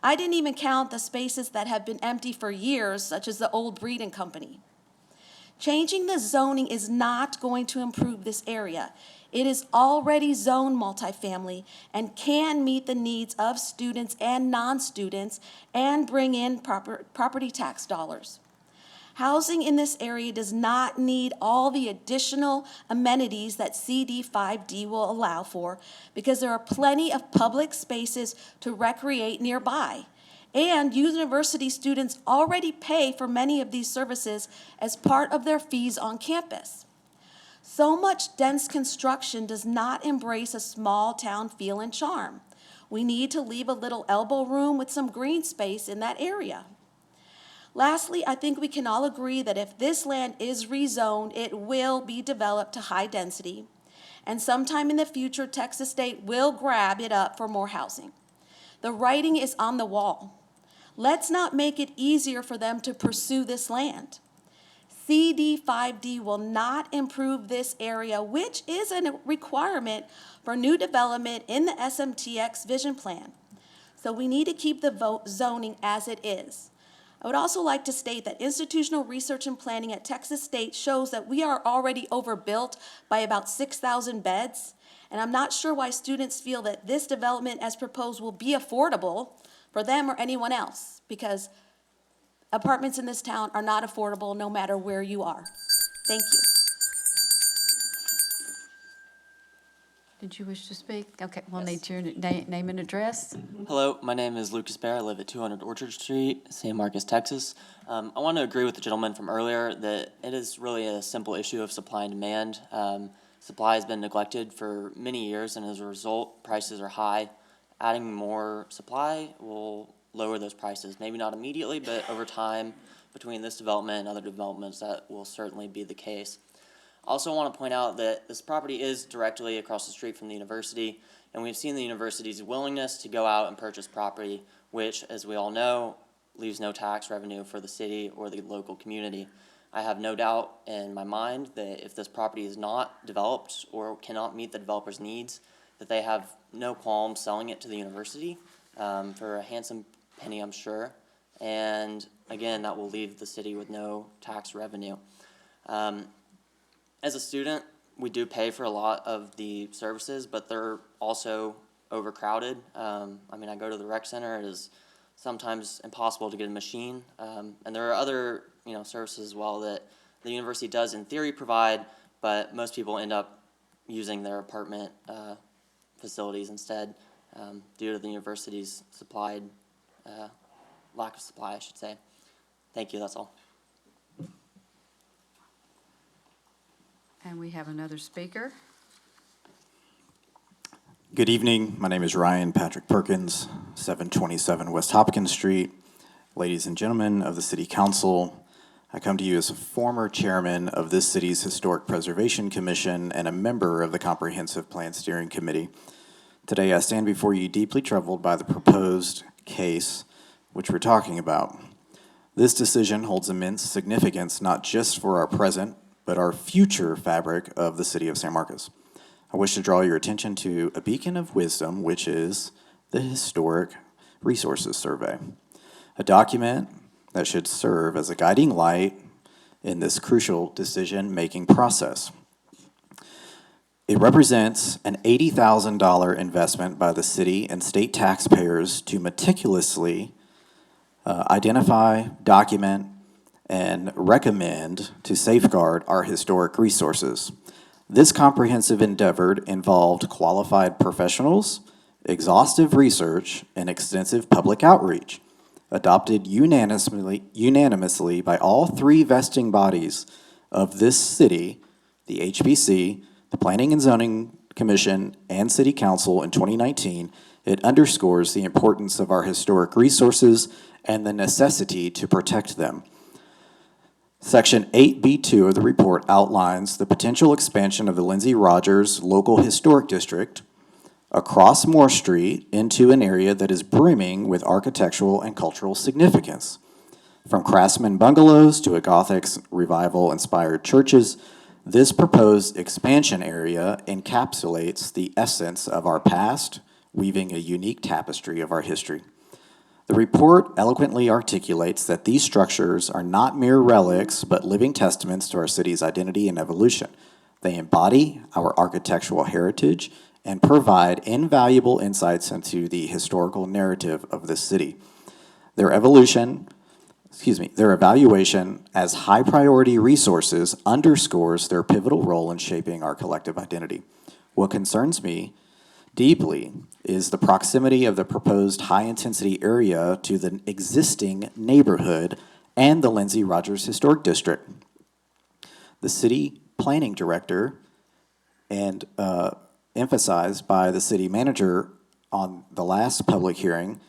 I didn't even count the spaces that have been empty for years, such as the old Breed and Company. Changing the zoning is not going to improve this area. It is already zoned multifamily and can meet the needs of students and non-students and bring in property tax dollars. Housing in this area does not need all the additional amenities that CD5D will allow for because there are plenty of public spaces to recreate nearby. And university students already pay for many of these services as part of their fees on campus. So much dense construction does not embrace a small town feel and charm. We need to leave a little elbow room with some green space in that area. Lastly, I think we can all agree that if this land is rezoned, it will be developed to high density, and sometime in the future, Texas State will grab it up for more housing. The writing is on the wall. Let's not make it easier for them to pursue this land. CD5D will not improve this area, which is a requirement for new development in the SMTX vision plan. So we need to keep the zoning as it is. I would also like to state that institutional research and planning at Texas State shows that we are already overbuilt by about 6,000 beds, and I'm not sure why students feel that this development as proposed will be affordable for them or anyone else, because apartments in this town are not affordable no matter where you are. Thank you. Did you wish to speak? Okay, we'll need your name and address. Hello, my name is Lucas Bear. I live at 200 Orchard Street, San Marcos, Texas. I want to agree with the gentleman from earlier that it is really a simple issue of supply and demand. Supply has been neglected for many years, and as a result, prices are high. Adding more supply will lower those prices. Maybe not immediately, but over time, between this development and other developments, that will certainly be the case. I also want to point out that this property is directly across the street from the university, and we've seen the university's willingness to go out and purchase property, which, as we all know, leaves no tax revenue for the city or the local community. I have no doubt in my mind that if this property is not developed or cannot meet the developer's needs, that they have no qualms selling it to the university for a handsome penny, I'm sure. And again, that will leave the city with no tax revenue. As a student, we do pay for a lot of the services, but they're also overcrowded. I mean, I go to the rec center. It is sometimes impossible to get a machine. And there are other, services as well that the university does in theory provide, but most people end up using their apartment facilities instead due to the university's lack of supply, I should say. Thank you, that's all. And we have another speaker. Good evening. My name is Ryan Patrick Perkins, 727 West Hopkins Street. Ladies and gentlemen of the City Council, I come to you as a former chairman of this city's Historic Preservation Commission and a member of the Comprehensive Plan Steering Committee. Today, I stand before you deeply troubled by the proposed case which we're talking about. This decision holds immense significance not just for our present, but our future fabric of the city of San Marcos. I wish to draw your attention to a beacon of wisdom, which is the Historic Resources Survey, a document that should serve as a guiding light in this crucial decision-making process. It represents an $80,000 investment by the city and state taxpayers to meticulously identify, document, and recommend to safeguard our historic resources. This comprehensive endeavor involved qualified professionals, exhaustive research, and extensive public outreach, adopted unanimously by all three vesting bodies of this city, the HPC, the Planning and Zoning Commission, and City Council in 2019. It underscores the importance of our historic resources and the necessity to protect them. Section 8B2 of the report outlines the potential expansion of the Lindsay Rogers Local Historic District, across Moore Street into an area that is brimming with architectural and cultural significance. From Craftsman bungalows to a Gothic revival-inspired churches, this proposed expansion area encapsulates the essence of our past, weaving a unique tapestry of our history. The report eloquently articulates that these structures are not mere relics, but living testaments to our city's identity and evolution. They embody our architectural heritage and provide invaluable insights into the historical narrative of this city. Their evaluation as high-priority resources underscores their pivotal role in shaping our collective identity. What concerns me deeply is the proximity of the proposed high-intensity area to the existing neighborhood and the Lindsay Rogers Historic District. The city planning director and emphasized by the city manager on the last public hearing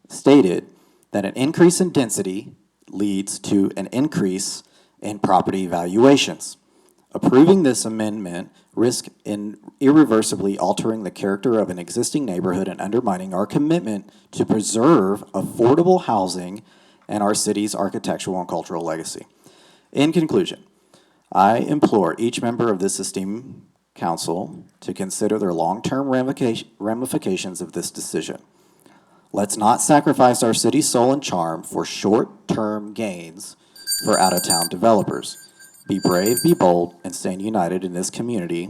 stated that an increase in density leads to an increase in property valuations. Approving this amendment risks in irreversibly altering the character of an existing neighborhood and undermining our commitment to preserve affordable housing and our city's architectural and cultural legacy. In conclusion, I implore each member of this esteemed council to consider their long-term ramifications of this decision. Let's not sacrifice our city's soul and charm for short-term gains for out-of-town developers. Be brave, be bold, and stand united in this community.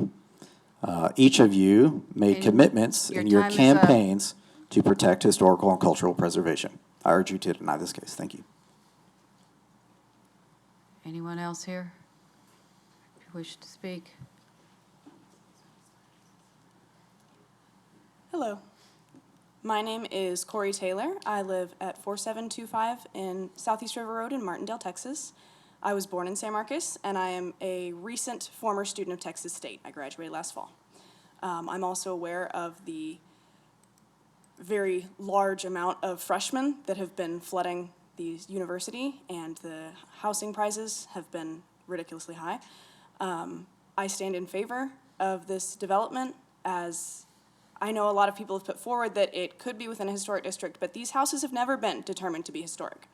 Each of you made And commitments your in your time is up. campaigns to protect historical and cultural preservation. I urge you to deny this case. Thank you. Anyone else here who wish to speak? Hello. My name is Corey Taylor. I live at 4725 in Southeast River Road in Martindale, Texas. I was born in San Marcos, and I am a recent former student of Texas State. I graduated last fall. I'm also aware of the very large amount of freshmen that have been flooding the university, and the housing prices have been ridiculously high. I stand in favor of this development, as I know a lot of people have put forward that it could be within a historic district, but these houses have never been determined to be historic.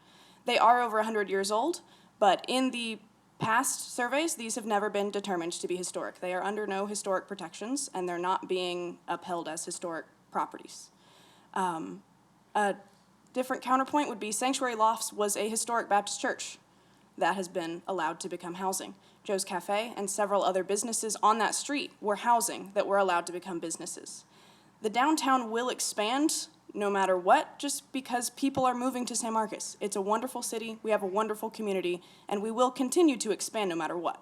They are over 100 years old, but in the past surveys, these have never been determined to be historic. They are under no historic protections, and they're not being upheld as historic properties. A different counterpoint would be Sanctuary Lofts was a historic Baptist church that has been allowed to become housing. Joe's Cafe and several other businesses on that street were housing that were allowed to become businesses. The downtown will expand no matter what, just because people are moving to San Marcos. It's a wonderful city, we have a wonderful community, and we will continue to expand no matter what.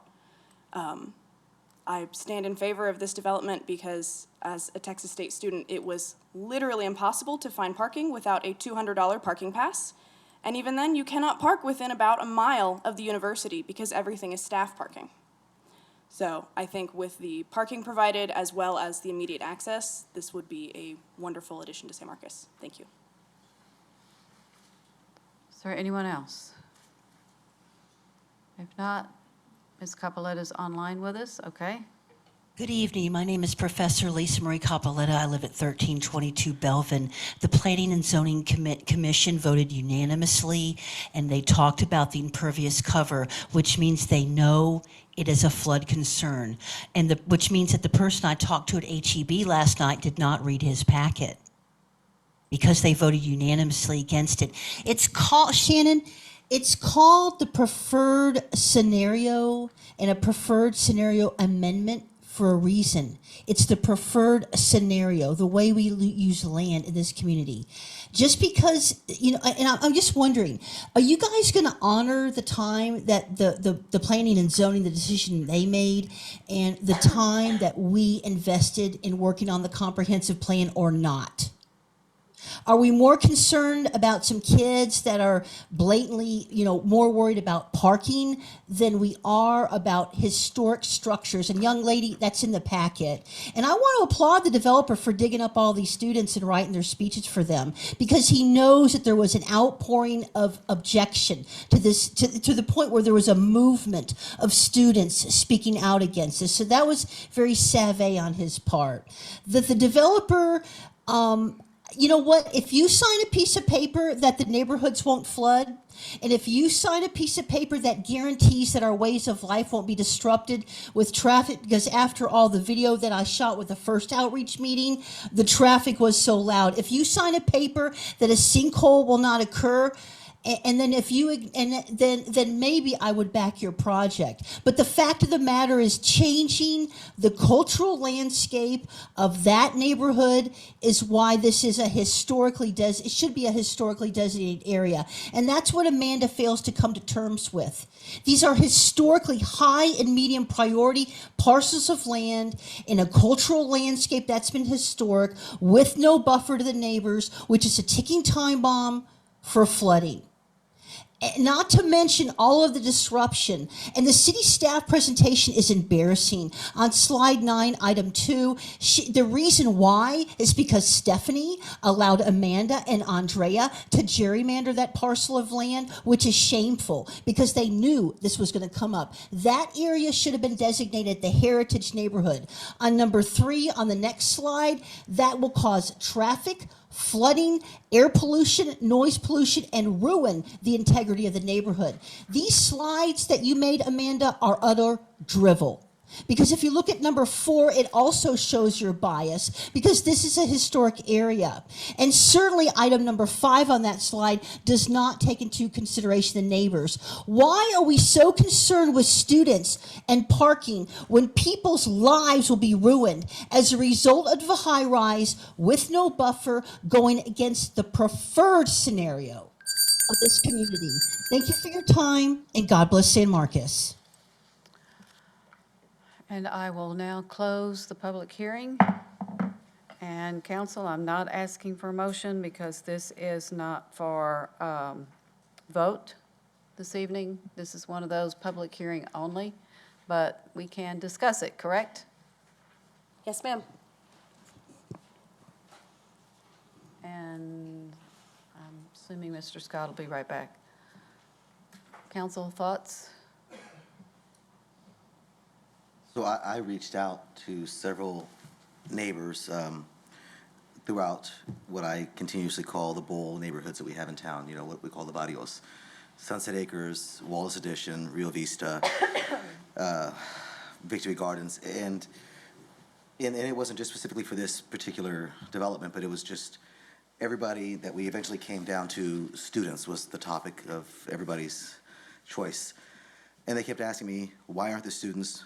I stand in favor of this development because as a Texas State student, it was literally impossible to find parking without a $200 parking pass. And even then, you cannot park within about a mile of the university because everything is staff parking. So I think with the parking provided as well as the immediate access, this would be a wonderful addition to San Marcos. Thank you. Is there anyone else? If not, Ms. Capoletta online with us, okay? Good evening. My name is Professor Lisa Marie Capoletta. I live at 1322 Belvin. The Planning and Zoning Commission voted unanimously, and they talked about the impervious cover, which means they know it is a flood concern, and which means that the person I talked to at HEB last night did not read his packet because they voted unanimously against it. It's called, Shannon, it's called the preferred scenario and a preferred scenario amendment for a reason. It's the preferred scenario, the way we use land in this community. Just because, you know, and I'm just wondering, are you guys going to honor the time that the planning and zoning, the decision they made, and the time that we invested in working on the comprehensive plan or not? Are we more concerned about some kids that are blatantly, more worried about parking than we are about historic structures? And young lady, that's in the packet. And I want to applaud the developer for digging up all these students and writing their speeches for them, because he knows that there was an outpouring of objection to this, to the point where there was a movement of students speaking out against this. So that was very savvy on his part. That the developer, you know what? If you sign a piece of paper that the neighborhoods won't flood, and if you sign a piece of paper that guarantees that our ways of life won't be disrupted with traffic, because after all, the video that I shot with the first outreach meeting, the traffic was so loud. If you sign a paper that a sinkhole will not occur, and then then maybe I would back your project. But the fact of the matter is, changing the cultural landscape of that neighborhood is why this is it should be a historically designated area. And that's what Amanda fails to come to terms with. These are historically high and medium priority parcels of land in a cultural landscape that's been historic, with no buffer to the neighbors, which is a ticking time bomb for flooding. Not to mention all of the disruption. And the city staff presentation is embarrassing. On slide 9, item 2, the reason why is because Stephanie allowed Amanda and Andrea to gerrymander that parcel of land, which is shameful, because they knew this was going to come up. That area should have been designated the heritage neighborhood. On number 3, on the next slide, that will cause traffic, flooding, air pollution, noise pollution, and ruin the integrity of the neighborhood. These slides that you made, Amanda, are utter drivel. Because if you look at number 4, it also shows your bias, because this is a historic area. And certainly item number 5 on that slide does not take into consideration the neighbors. Why are we so concerned with students and parking when people's lives will be ruined as a result of a high rise with no buffer going against the preferred scenario of this community? Thank you for your time, and God bless San Marcos. And I will now close the public hearing. And council, I'm not asking for a motion because this is not for vote this evening. This is one of those public hearing only, but we can discuss it, correct? Yes, ma'am. And I'm assuming Mr. Scott will be right back. Council, thoughts? So I reached out to several neighbors throughout what I continuously call the bowl neighborhoods that we have in town, what we call the barrios. Sunset Acres, Wallace Addition, Rio Vista, Victory Gardens. And it wasn't just specifically for this particular development, but it was just everybody that we eventually came down to. Students was the topic of everybody's choice. And they kept asking me, why aren't the students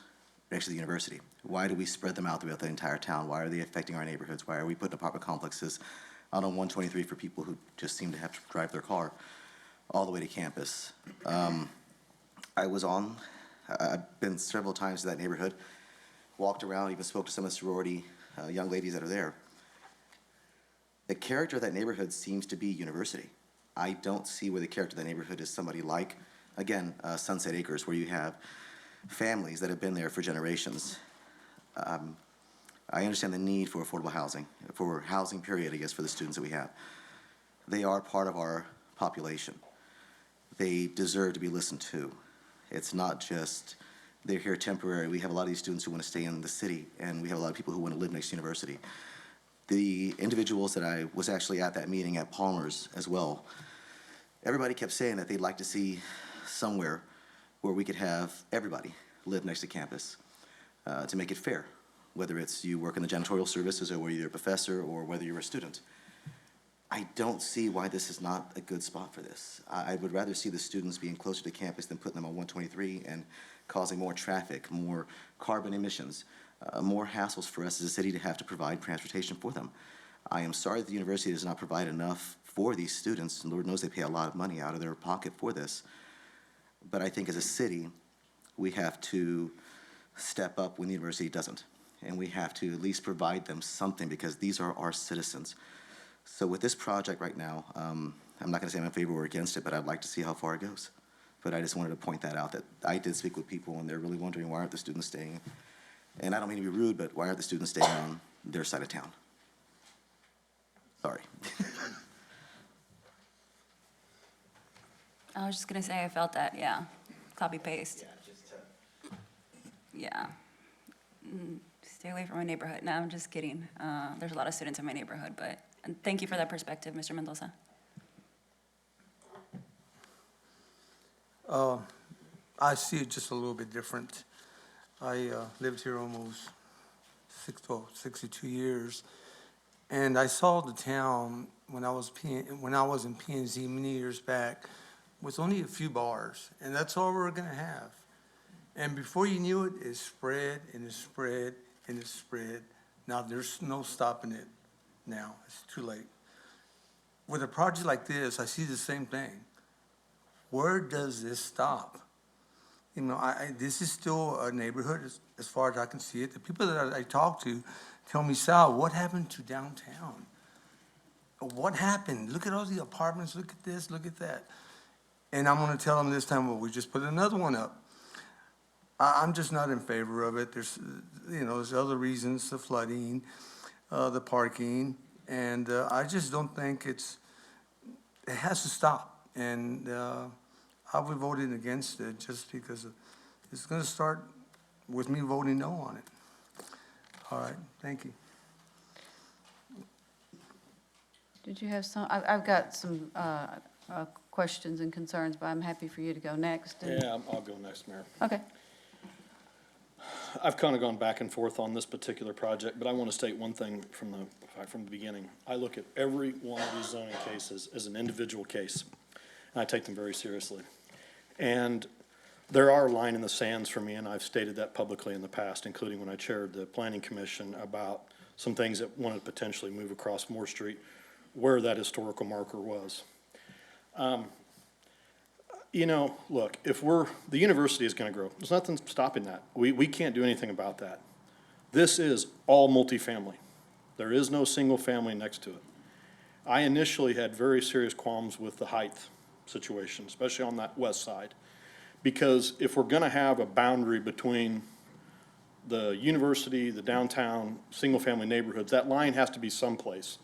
next to the university? Why do we spread them out throughout the entire town? Why are they affecting our neighborhoods? Why are we putting apartment complexes out on 123 for people who just seem to have to drive their car all the way to campus? I've been several times to that neighborhood, walked around, even spoke to some of the sorority young ladies that are there. The character of that neighborhood seems to be university. I don't see where the character of that neighborhood is somebody like, again, Sunset Acres, where you have families that have been there for generations. I understand the need for affordable housing, for housing period, I guess, for the students that we have. They are part of our population. They deserve to be listened to. It's not just they're here temporary. We have a lot of these students who want to stay in the city, and we have a lot of people who want to live next to university. The individuals that I was actually at that meeting at Palmer's as well, everybody kept saying that they'd like to see somewhere where we could have everybody live next to campus to make it fair, whether it's you work in the janitorial services or whether you're a professor or whether you're a student. I don't see why this is not a good spot for this. I would rather see the students being closer to campus than putting them on 123 and causing more traffic, more carbon emissions, more hassles for us as a city to have to provide transportation for them. I am sorry that the university does not provide enough for these students, and Lord knows they pay a lot of money out of their pocket for this. But I think as a city, we have to step up when the university doesn't. And we have to at least provide them something, because these are our citizens. So with this project right now, I'm not going to say I'm in favor or against it, but I'd like to see how far it goes. But I just wanted to point that out, that I did speak with people, and they're really wondering, why aren't the students staying? And I don't mean to be rude, but why aren't the students staying on their side of town? Sorry. I was just gonna say, I felt that, yeah. Copy paste. Yeah. Stay away from my neighborhood. No, I'm just kidding. There's a lot of students in my neighborhood, but and thank you for that perspective, Mr. Mendoza. I see it just a little bit different. I lived here almost 62 years, and I saw the town when I was in P&Z many years back with only a few bars, and that's all we're gonna have. And before you knew it, it spread and it spread and it spread. Now there's no stopping it now. It's too late. With a project like this, I see the same thing. Where does this stop? You know, this is still a neighborhood as far as I can see it. The people that I talk to tell me, Sal, what happened to downtown? What happened? Look at all the apartments, look at this, look at that. And I'm gonna tell them this time, well, we just put another one up. I'm just not in favor of it. There's, there's other reasons, the flooding, the parking, and I just don't think it has to stop. And I'll be voting against it just because it's gonna start with me voting no on it. All right, thank you. Did you have some, I've got some questions and concerns, but I'm happy for you to go next. Yeah, I'll go next, Mayor. Okay. I've kind of gone back and forth on this particular project, but I want to state one thing from the beginning. I look at every one of these zoning cases as an individual case, and I take them very seriously. And there are a line in the sands for me, and I've stated that publicly in the past, including when I chaired the Planning Commission about some things that wanted to potentially move across Moore Street, where that historical marker was. Look, the university is going to grow. There's nothing stopping that. We can't do anything about that. This is all multifamily. There is no single family next to it. I initially had very serious qualms with the height situation, especially on that west side, because if we're going to have a boundary between the university, the downtown, single-family neighborhoods, that line has to be someplace.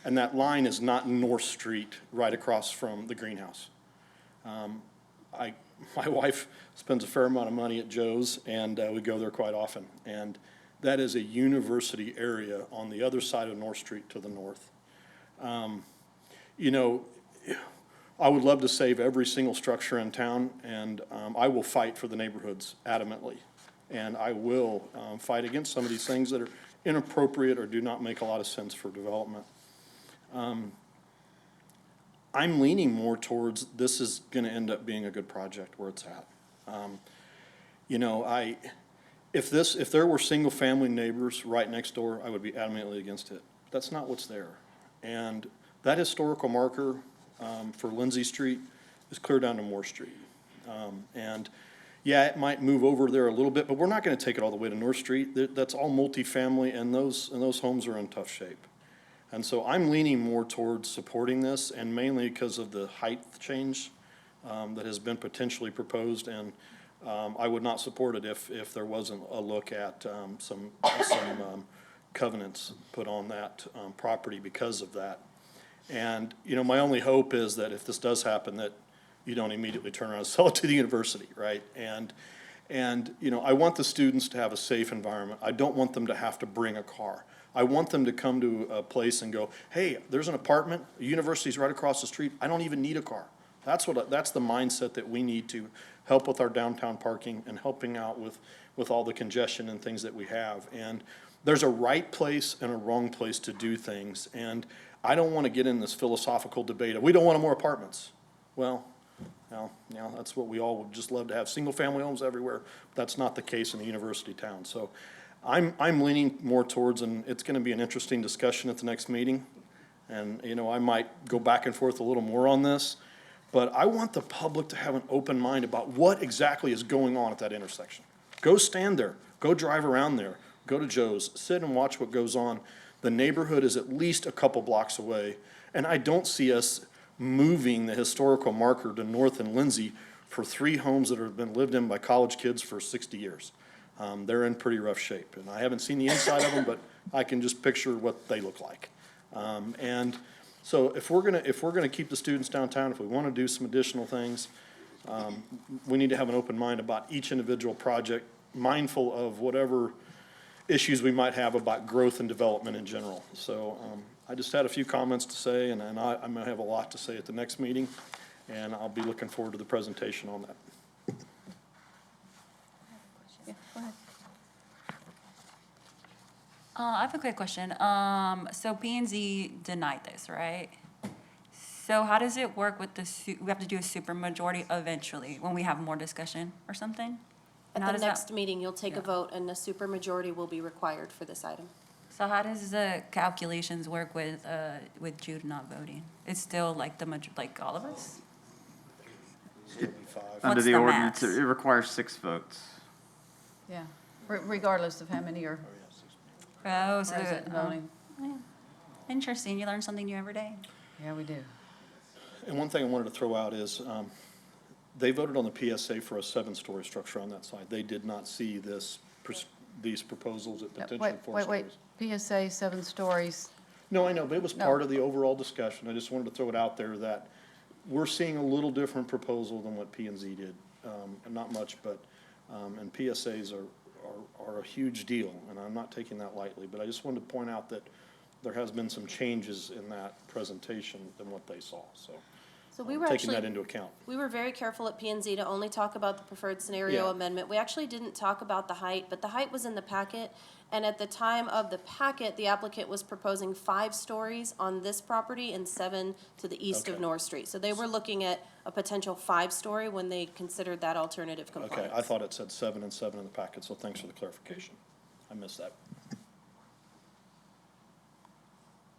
And that line is not North Street right across from the greenhouse. My wife spends a fair amount of money at Joe's, and we go there quite often. And that is a university area on the other side of North Street to the north. I would love to save every single structure in town, and I will fight for the neighborhoods adamantly. And I will fight against some of these things that are inappropriate or do not make a lot of sense for development. I'm leaning more towards this is going to end up being a good project where it's at. If there were single-family neighbors right next door, I would be adamantly against it. That's not what's there. And that historical marker for Lindsay Street is clear down to Moore Street. Yeah, it might move over there a little bit, but we're not going to take it all the way to North Street. That's all multifamily, and those homes are in tough shape. And so I'm leaning more towards supporting this, and mainly because of the height change that has been potentially proposed. And I would not support it if there wasn't a look at some covenants put on that property because of that. And, my only hope is that if this does happen, that you don't immediately turn around and sell it to the university, right? And I want the students to have a safe environment. I don't want them to have to bring a car. I want them to come to a place and go, hey, there's an apartment, a university's right across the street, I don't even need a car. That's the mindset that we need to help with our downtown parking and helping out with all the congestion and things that we have. And there's a right place and a wrong place to do things. And I don't want to get in this philosophical debate of we don't want more apartments. Well, that's what we all would just love to have, single-family homes everywhere. That's not the case in a university town. So I'm leaning more towards, and it's going to be an interesting discussion at the next meeting. And, I might go back and forth a little more on this, but I want the public to have an open mind about what exactly is going on at that intersection. Go stand there, go drive around there, go to Joe's, sit and watch what goes on, The neighborhood is at least a couple blocks away, and I don't see us moving the historical marker to North and Lindsay for 3 homes that have been lived in by college kids for 60 years. They're in pretty rough shape, and I haven't seen the inside of them, but I can just picture what they look like. And so if we're gonna keep the students downtown, if we wanna do some additional things, we need to have an open mind about each individual project, mindful of whatever issues we might have about growth and development in general. So, I just had a few comments to say, and I'm gonna have a lot to say at the next meeting, and I'll be looking forward to the presentation on that. Yeah, go ahead. I have a quick question. So P and Z denied this, right? So how does it work with we have to do a supermajority eventually when we have more discussion or something? And how At the does that- next meeting, you'll take a vote, and a supermajority will be required for this item. So how does the calculations work with Jude not voting? It's still like like all of us? Five. Under What's the the ordinance, max? it requires 6 votes. Yeah, regardless of how many are Oh, so, present and voting. yeah. Interesting. You learn something new every day. Yeah, we do. And one thing I wanted to throw out is, they voted on the PSA for a 7-story structure on that side. They did not see these proposals at Yeah, potentially 4 Wait, stories. PSA 7 stories. No, I know, but it was No. part of the overall discussion. I just wanted to throw it out there that we're seeing a little different proposal than what P and Z did. And not much, but, and PSAs are a huge deal, and I'm not taking that lightly. But I just wanted to point out that there has been some changes in that presentation than what they saw, so. So we were Taking actually, that into account. we were very careful at P and Z to only talk about the preferred scenario Yeah. amendment. We actually didn't talk about the height, but the height was in the packet. And at the time of the packet, the applicant was proposing 5 stories on this property and 7 to the east of Okay. North Street. So they were looking at a potential 5-story when they considered that alternative Okay, compliance. I thought it said 7 and 7 in the packet, so thanks for the clarification. I missed that.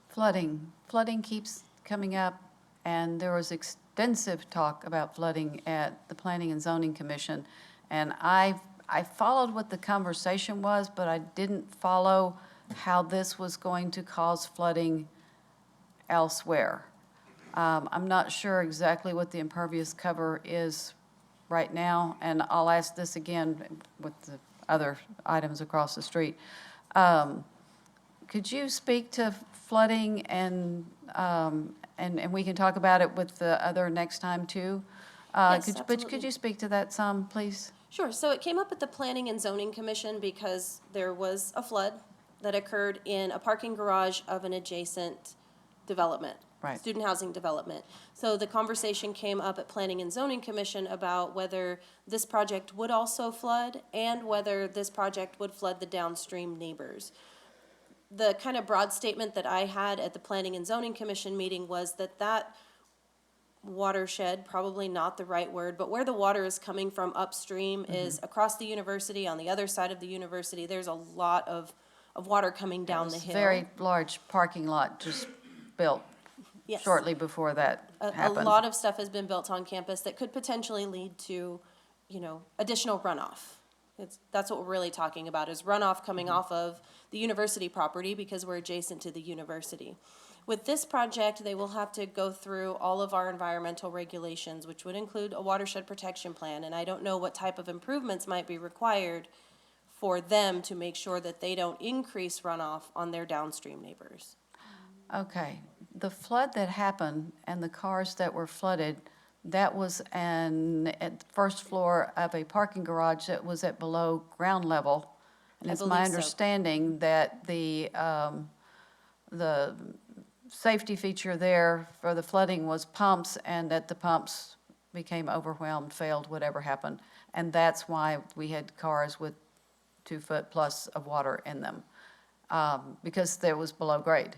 Flooding keeps coming up, and there was extensive talk about flooding at the Planning and Zoning Commission. And I followed what the conversation was, but I didn't follow how this was going to cause flooding elsewhere. I'm not sure exactly what the impervious cover is right now, and I'll ask this again with the other items across the street. Could you speak to flooding and we can talk about it with the other next time too? Yes, But absolutely. could you speak to that some, please? Sure, so it came up at the Planning and Zoning Commission because there was a flood that occurred in a parking garage of an adjacent development. Right. Student housing development. So the conversation came up at Planning and Zoning Commission about whether this project would also flood and whether this project would flood the downstream neighbors. The kind of broad statement that I had at the Planning and Zoning Commission meeting was that watershed, probably not the right word, but where the water is coming from upstream is across the university, on the other side of the university. There's a lot of water coming down the hill. Very large parking lot just built Yes. shortly before that A happened. lot of stuff has been built on campus that could potentially lead to, additional runoff. That's what we're really talking about, is runoff coming off of the university property because we're adjacent to the university. With this project, they will have to go through all of our environmental regulations, which would include a watershed protection plan, and I don't know what type of improvements might be required for them to make sure that they don't increase runoff on their downstream neighbors. Okay, the flood that happened and the cars that were flooded, that was at the first floor of a parking garage that was at below ground level. And I it's my believe so. understanding that the safety feature there for the flooding was pumps, and that the pumps became overwhelmed, failed, whatever happened. And that's why we had cars with 2 foot plus of water in them, because there was below grade,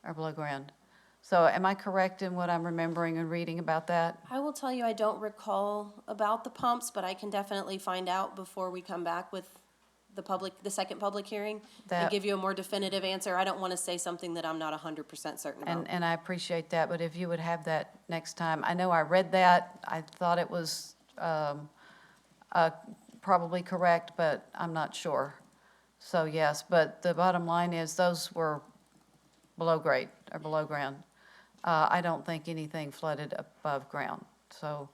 or below ground. So am I correct in what I'm remembering and reading about that? I will tell you, I don't recall about the pumps, but I can definitely find out before we come back with the second public hearing, and That- give you a more definitive answer. I don't want to say something that I'm not 100% certain about. And I appreciate that, but if you would have that next time. I know I read that, I thought it was probably correct, but I'm not sure. So yes, but the bottom line is those were below grade or below ground. I don't think anything flooded above ground. So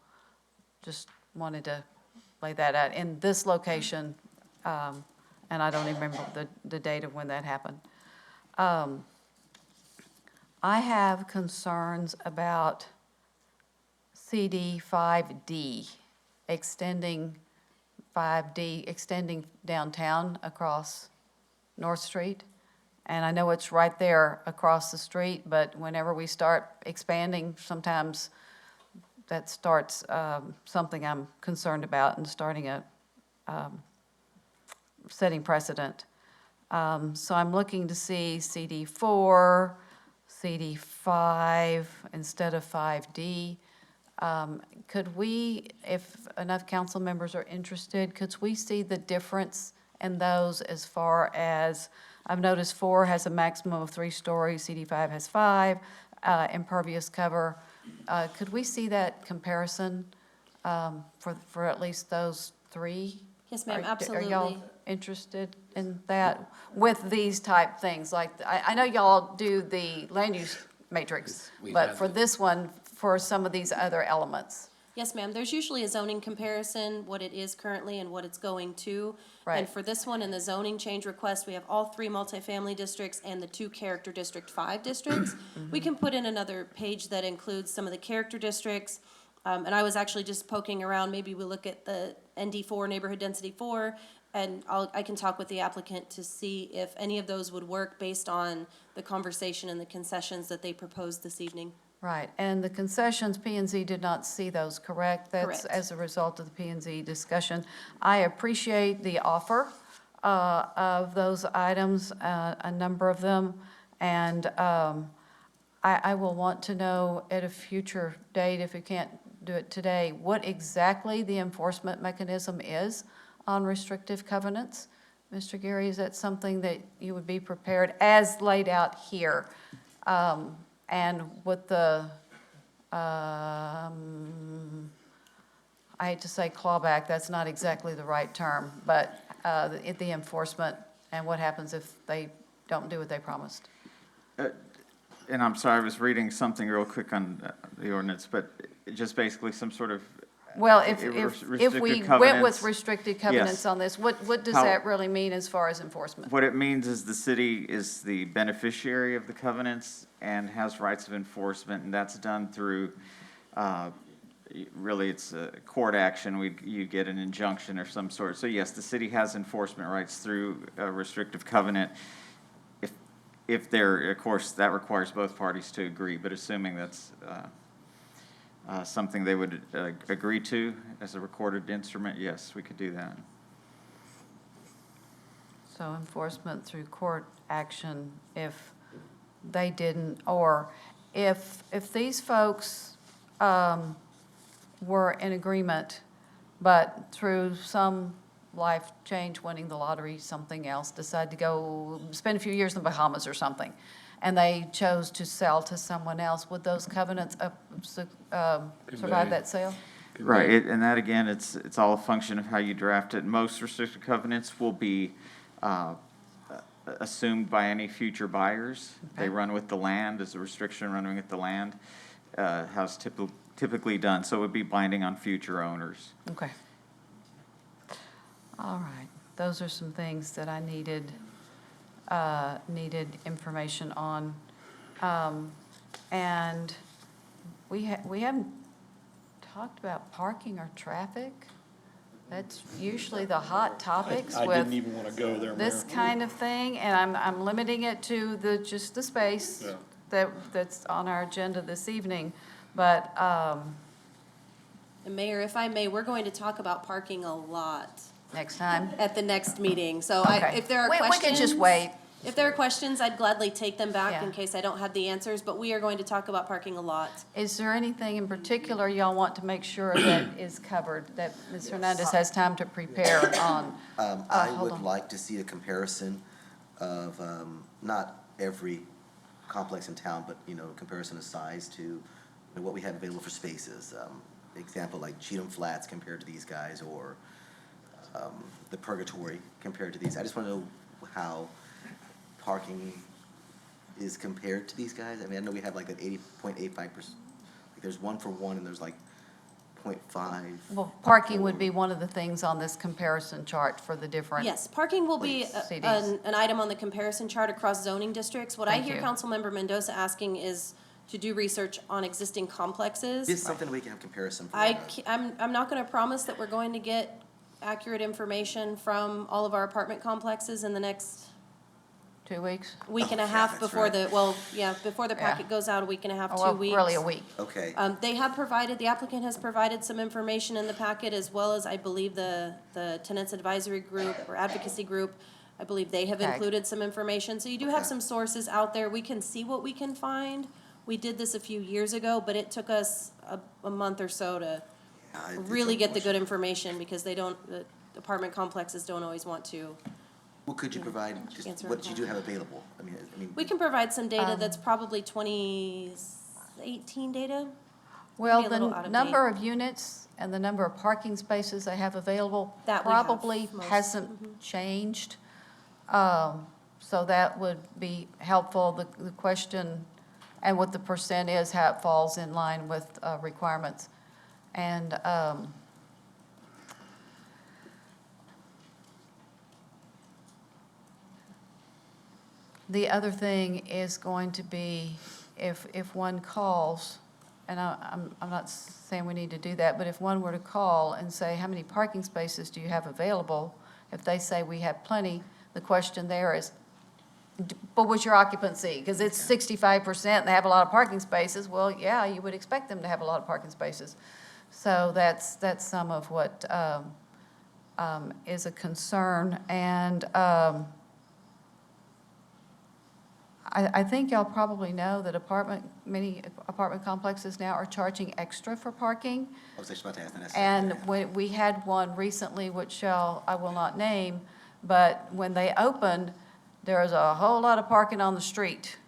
just wanted to lay that out. In this location, and I don't even remember the date of when that happened. I have concerns about CD 5D, extending 5D, extending downtown across North Street. And I know it's right there across the street, but whenever we start expanding, sometimes that starts something I'm concerned about and starting a setting precedent. So I'm looking to see CD 4, CD 5 instead of 5D. Could we, if enough council members are interested, could we see the difference in those as far as, I've noticed 4 has a maximum of 3 stories, CD 5 has 5, impervious cover. Could we see that comparison for at least those 3? Yes, ma'am, Are absolutely. y'all interested in that with these type things? Like, I know y'all do the land use matrix, but for this one, for some of these other elements. Yes, ma'am. There's usually a zoning comparison, what it is currently and what it's going to. Right. And for this one, in the zoning change request, we have all 3 multifamily districts and the 2 character District 5 districts. We can put in another page that includes some of the character districts. And I was actually just poking around, maybe we look at the ND4, neighborhood density 4, and I can talk with the applicant to see if any of those would work based on the conversation and the concessions that they proposed this evening. Right, and the concessions, P and Z did not see those, correct? That's Correct. as a result of the P and Z discussion. I appreciate the offer of those items, a number of them, and I will want to know at a future date, if we can't do it today, what exactly the enforcement mechanism is on restrictive covenants. Mr. Gary, is that something that you would be prepared, as laid out here? And with the, I hate to say clawback, that's not exactly the right term, but the enforcement and what happens if they don't do what they promised. And I'm sorry, I was reading something real quick on the ordinance, but just basically some sort of. Well, if restricted we went covenants. with restricted covenants Yes. on this, what does How- that really mean as far as enforcement? What it means is the city is the beneficiary of the covenants and has rights of enforcement, and that's done through, really, it's a court action. You get an injunction or some sort. So yes, the city has enforcement rights through a restrictive covenant. If there, of course, that requires both parties to agree, but assuming that's something they would agree to as a recorded instrument, yes, we could do that. So enforcement through court action if they didn't, or if these folks were in agreement, but through some life change, winning the lottery, something else, decide to go spend a few years in the Bahamas or something, and they chose to sell to someone else, would those covenants survive that sale? Right, and that again, it's all a function of how you draft it. Most restricted covenants will be assumed by any future buyers. They run with the land, as a restriction running with the land, how it's typically done, so it would be binding on future owners. Okay. All right, those are some things that I needed information on. And we haven't talked about parking or traffic. That's usually the hot topics I with didn't even want to go there, this Mayor. kind of thing, and I'm limiting it to just the space that's on our agenda this evening. But, And Mayor, if I may, we're going to talk about parking a lot. Next time? At the next meeting. So Okay. if there are We questions. can just wait. If there are questions, I'd gladly take them back Yeah. in case I don't have the answers, but we are going to talk about parking a lot. Is there anything in particular y'all want to make sure that is covered, that Ms. Hernandez has time to prepare on? I hold would on. like to see a comparison of, not every complex in town, but, comparison of size to what we have available for spaces. Example, like Cheatham Flats compared to these guys, or the Purgatory compared to these. I just want to know how parking is compared to these guys? I mean, I know we have like that 80.85%. Like there's 1 for 1 and there's like 0.5. Well, parking would be one of the things on this comparison chart for the different. Yes, parking will be CDs. an item on the comparison chart across zoning districts. What I Thank hear you. Councilmember Mendoza asking is to do research on existing complexes. Just something we can have comparison for. I'm not gonna promise that we're going to get accurate information from all of our apartment complexes in the next 2 weeks? week and a Oh, yeah, half that's before right. before the Yeah. packet goes out, a week and a half, Oh, 2 well, weeks. really a week. Okay. They have provided, the applicant has provided some information in the packet, as well as, I believe, the Tenants Advisory Group or Advocacy Group. I believe they have Okay. included some information. So you do have some sources out there. We can see what we can find. We did this a few years ago, but it took us a month or so to really get the good information, because the apartment complexes don't always want to. Well, could you provide just Answer what you it. do have available? I mean, We can provide some data that's probably 2018 data. Well, Maybe a little out the of number of units and the number of parking spaces they have available That we have probably most. hasn't changed. So that would be helpful. The question, and what the percent is, how it falls in line with requirements. And the other thing is going to be, if one calls, and I'm not saying we need to do that, but if one were to call and say, how many parking spaces do you have available? If they say we have plenty, the question there is, but what's your occupancy? Because it's 65% and they have a lot of parking spaces. Well, yeah, you would expect them to have a lot of parking spaces. So that's some of what is a concern. And I think y'all probably know that many apartment complexes now are charging extra for parking. I was actually about to ask that. That's- And we had one recently, which I will not name, but when they opened, there was a whole lot of parking on the street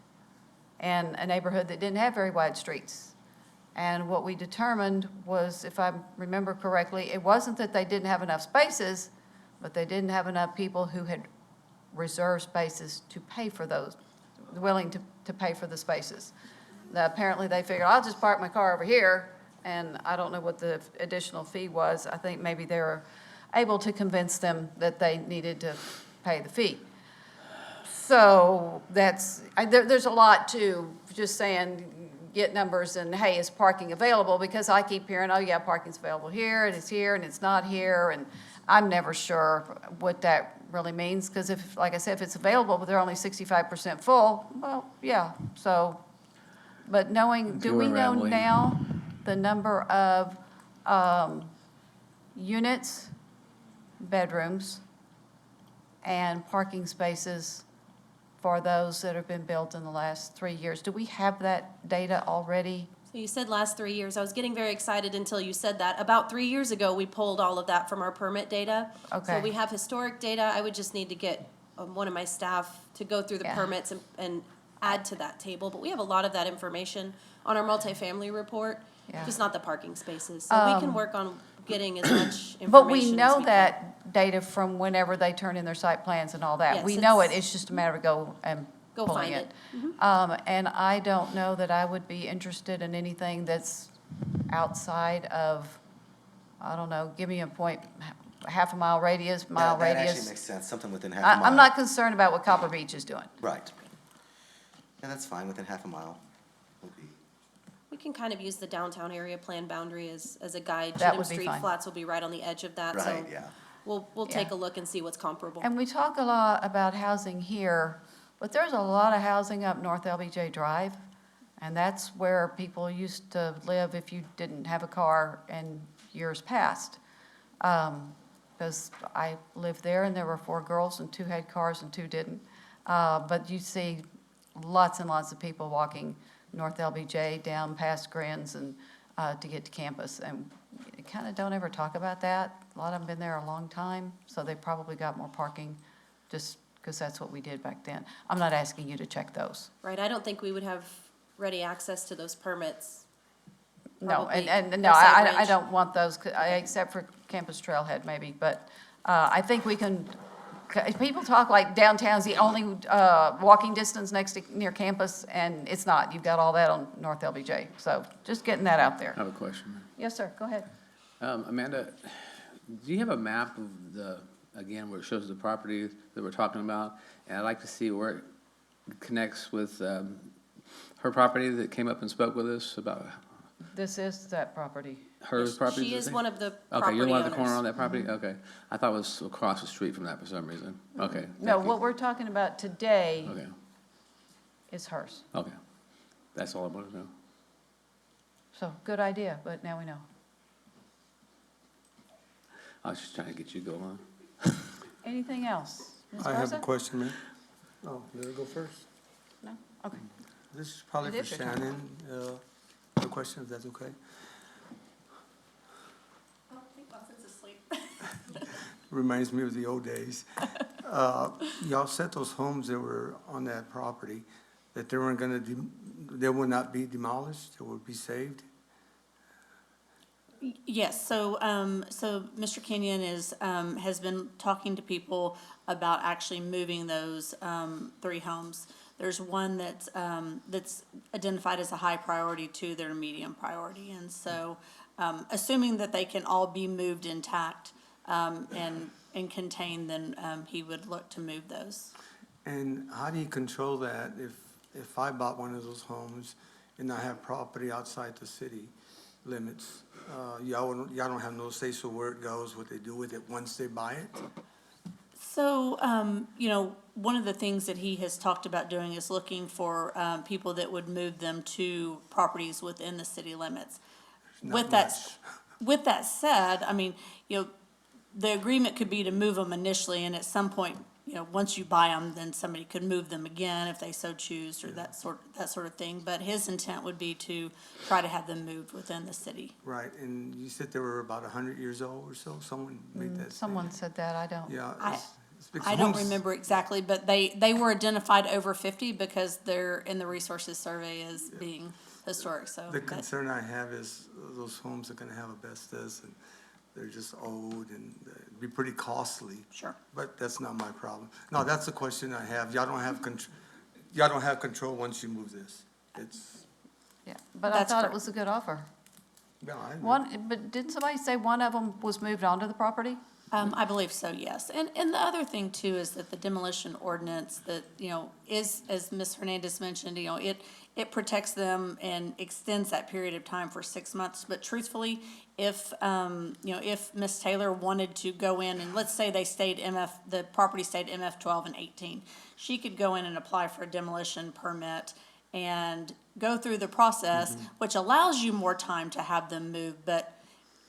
in a neighborhood that didn't have very wide streets. And what we determined was, if I remember correctly, it wasn't that they didn't have enough spaces, but they didn't have enough people who had reserved spaces to pay for those, willing to pay for the spaces. Apparently, they figured, I'll just park my car over here, and I don't know what the additional fee was. I think maybe they were able to convince them that they needed to pay the fee. So there's a lot to just saying, get numbers and, hey, is parking available? Because I keep hearing, oh, yeah, parking's available here, and it's not here, and I'm never sure what that really means, because if, like I said, if it's available, but they're only 65% full, well, yeah, so, but do we know now the number of units, bedrooms, and parking spaces for those that have been built in the last 3 years? Do we have that data already? So you said last 3 years. I was getting very excited until you said that. About 3 years ago, we pulled all of that from our permit data. So Okay. we have historic data. I would just need to get one of my staff to go through the Yeah. permits and add to that table. But we have a lot of that information on our multifamily report, Yeah. just not the parking spaces. So we can work on getting as much information But we as know we can. that data from whenever they turn in their site plans and all that. Yes, We know it, it's- it's just a matter of go and Go pulling find it. it. And I don't know that I would be interested in anything that's outside of, I don't know, give me a point, half a mile radius, mile That actually radius. makes sense, something within half a mile. I'm not concerned about what Copper Beach is doing. Right. Yeah, that's fine, within half a mile would be. We can kind of use the downtown area plan boundary as a guide. That Cheatham would be Street fine. Flats will be right on the edge of that, so Right, yeah. we'll take Yeah. a look and see what's comparable. And we talk a lot about housing here, but there's a lot of housing up North LBJ Drive, and that's where people used to live if you didn't have a car in years past. Because I lived there, and there were 4 girls, and 2 had cars and 2 didn't. But you see lots and lots of people walking North LBJ down past Grins and to get to campus, and you kind of don't ever talk about that. A lot of them been there a long time, so they probably got more parking just because that's what we did back then. I'm not asking you to check those. Right, I don't think we would have ready access to those permits. No, Probably and no, inside I range. don't want those, except for Campus Trailhead maybe, but I think we can People talk like downtown's the only walking distance near campus, and it's not. You've got all that on North LBJ. So just getting that out there. I have a question. Yes, sir, go ahead. Amanda, do you have a map of the, again, where it shows the property that we're talking about? And I'd like to see where it connects with her property that came up and spoke with us about This is that property. her property. She is one of the Okay, property you're one of the owners. corner on that property? Okay. I thought it was across the street from that for some reason. Okay. No, thank you. what we're talking about today Okay, is hers. okay. That's all I wanted to know. So, good idea, but now we know. I was just trying to get you going. Anything else? Ms. I have a Garza? question, ma'am. Oh, let her go first. No? Okay. This is probably It for is your turn. Shannon. A question, if that's okay. Oh, I think Watson's asleep. Reminds me of the old days. Y'all said those homes that were on that property, that they weren't gonna, they would not be demolished, they would be saved? Yes, so Mr. Kenyon has been talking to people about actually moving those 3 homes. There's one that's identified as a high priority, 2 that are medium priority. And so, assuming that they can all be moved intact and contained, then he would look to move those. And how do you control that if I bought one of those homes and I have property outside the city limits? Y'all don't have no say so where it goes, what they do with it once they buy it? So, one of the things that he has talked about doing is looking for people that would move them to properties within the city limits. Not With that said, I mean, the agreement could be to move them initially, and at some point, once you buy them, then somebody could move them again if they so choose, or that sort of thing. But his intent would be to try to have them moved within the city. Right, and you said they were about 100 years old or so? Someone made that Someone said that, I don't. Yeah. it's because I don't homes- remember exactly, but they were identified over 50 because they're in the resources survey as being historic, so. The that- concern I have is those homes are gonna have asbestos and they're just old and it'd be pretty costly. Sure. But that's not my problem. No, that's the question I have. Y'all don't have control once you move this. It's, Yeah, but I That's thought it correct. was a good offer. no, I. But didn't somebody say one of them was moved onto the property? I believe so, yes. And the other thing too is that the demolition ordinance that, is, as Ms. Hernandez mentioned, it protects them and extends that period of time for 6 months. But truthfully, if Ms. Taylor wanted to go in and let's say the property stayed MF 12 and 18, she could go in and apply for a demolition permit and go through the process, which allows you more time to have them moved, but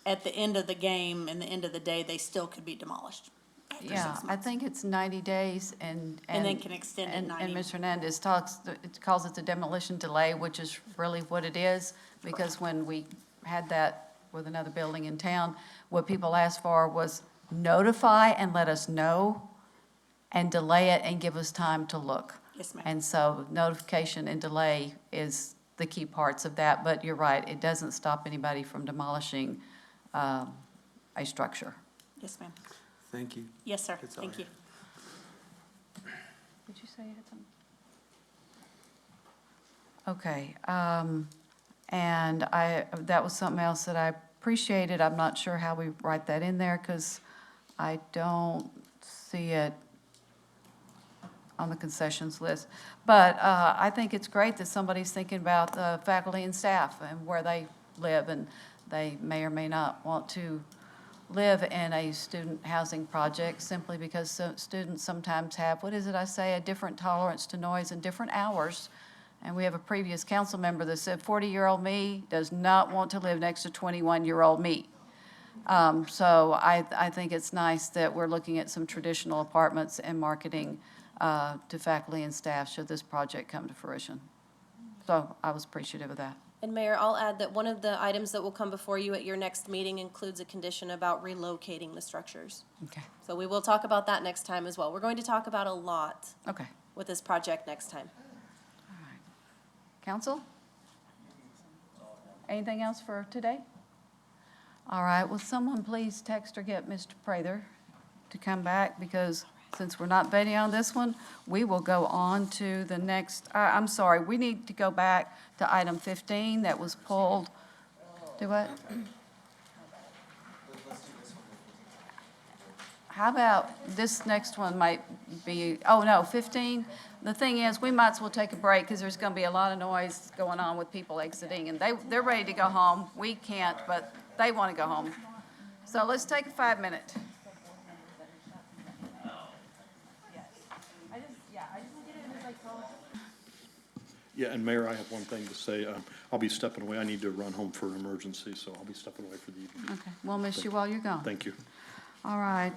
at the end of the game and the end of the day, they still could be demolished after 6 Yeah, months. I think it's 90 days and. And then can extend it 90. And Ms. Hernandez calls it the demolition delay, which is really what it is. Because when we had that with another building in town, what people asked for was notify and let us know and delay it and give us time to look. Yes, ma'am. And so notification and delay is the key parts of that. But you're right, it doesn't stop anybody from demolishing a structure. Yes, ma'am. Thank you. Yes, sir. That's all Thank I you. Did you say you had something? Okay, and that was something else that I appreciated. I'm not sure how we write that in there because I don't see it on the concessions list. But I think it's great that somebody's thinking about the faculty and staff and where they live, and they may or may not want to live in a student housing project simply because students sometimes have, what is it I say, a different tolerance to noise and different hours. And we have a previous council member that said 40-year-old me does not want to live next to 21-year-old me. So I think it's nice that we're looking at some traditional apartments and marketing to faculty and staff should this project come to fruition. So I was appreciative of that. And Mayor, I'll add that one of the items that will come before you at your next meeting includes a condition about relocating the structures. Okay. So we will talk about that next time as well. We're going to talk about a lot Okay. with this project next time. Council? Anything else for today? All right, will someone please text or get Mr. Prather to come back because since we're not voting on this one, we will go on to the next, I'm sorry, we need to go back to item 15 that was pulled. Do what? How about this next one might be, oh, no, 15? The thing is, we might as well take a break because there's going to be a lot of noise going on with people exiting, and they're ready to go home. We can't, but they want to go home. So let's take a 5-minute. Yeah, and Mayor, I have one thing to say. I'll be stepping away. I need to run home for an emergency, so I'll be stepping away for the evening. Okay, we'll miss you while you're gone. Thank you. All right,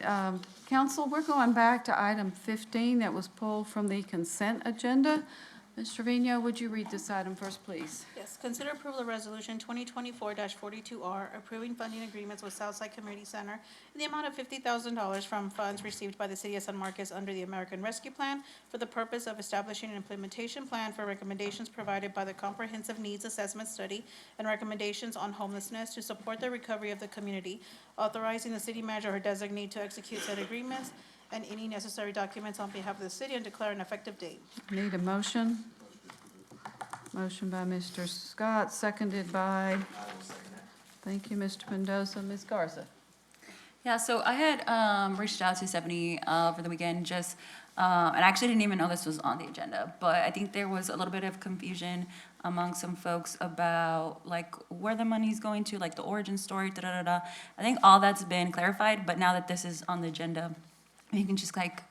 council, we're going back to item 15 that was pulled from the consent agenda. Ms. Trevino, would you read this item first, please? Yes, consider approval of resolution 2024-42R, approving funding agreements with Southside Community Center in the amount of $50,000 from funds received by the City of San Marcos under the American Rescue Plan for the purpose of establishing an implementation plan for recommendations provided by the Comprehensive Needs Assessment Study and recommendations on homelessness to support the recovery of the community, authorizing the city manager or designee to execute said agreements and any necessary documents on behalf of the city and declare an effective date. Need a motion? Motion by Mr. Scott, seconded by, thank you, Mr. Mendoza. Ms. Garza. Yeah, so I had reached out to Stephanie over the weekend, just, and I actually didn't even know this was on the agenda, but I think there was a little bit of confusion among some folks about like where the money's going to, like the origin story, da-da-da-da. I think all that's been clarified, but now that this is on the agenda, you can just like,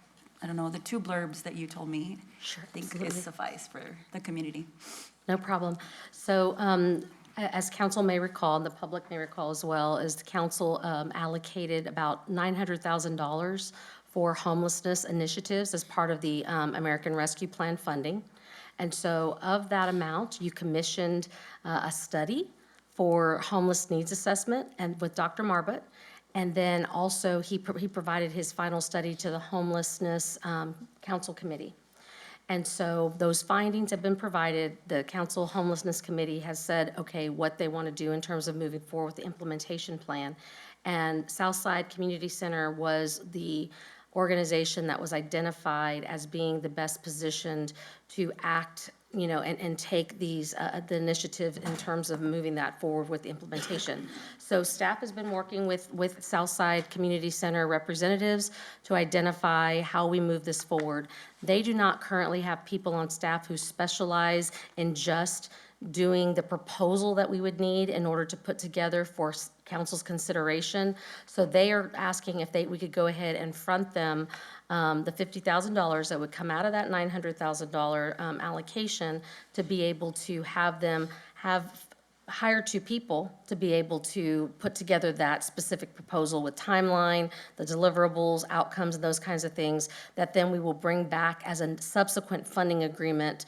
I don't know, the 2 blurbs that you told me, Sure, I think absolutely. is suffice for the community. No problem. So as council may recall, and the public may recall as well, is the council allocated about $900,000 for homelessness initiatives as part of the American Rescue Plan funding. And so of that amount, you commissioned a study for homeless needs assessment and with Dr. Marbut. And then also he provided his final study to the Homelessness Council Committee. And so those findings have been provided. The Council Homelessness Committee has said, okay, what they want to do in terms of moving forward with the implementation plan. And Southside Community Center was the organization that was identified as being the best positioned to act, you know, and take these, the initiative in terms of moving that forward with implementation. So staff has been working with Southside Community Center representatives to identify how we move this forward. They do not currently have people on staff who specialize in just doing the proposal that we would need in order to put together for council's consideration. So they are asking if we could go ahead and front them the $50,000 that would come out of that $900,000 allocation to be able to have them hire 2 people to be able to put together that specific proposal with timeline, the deliverables, outcomes, and those kinds of things that then we will bring back as a subsequent funding agreement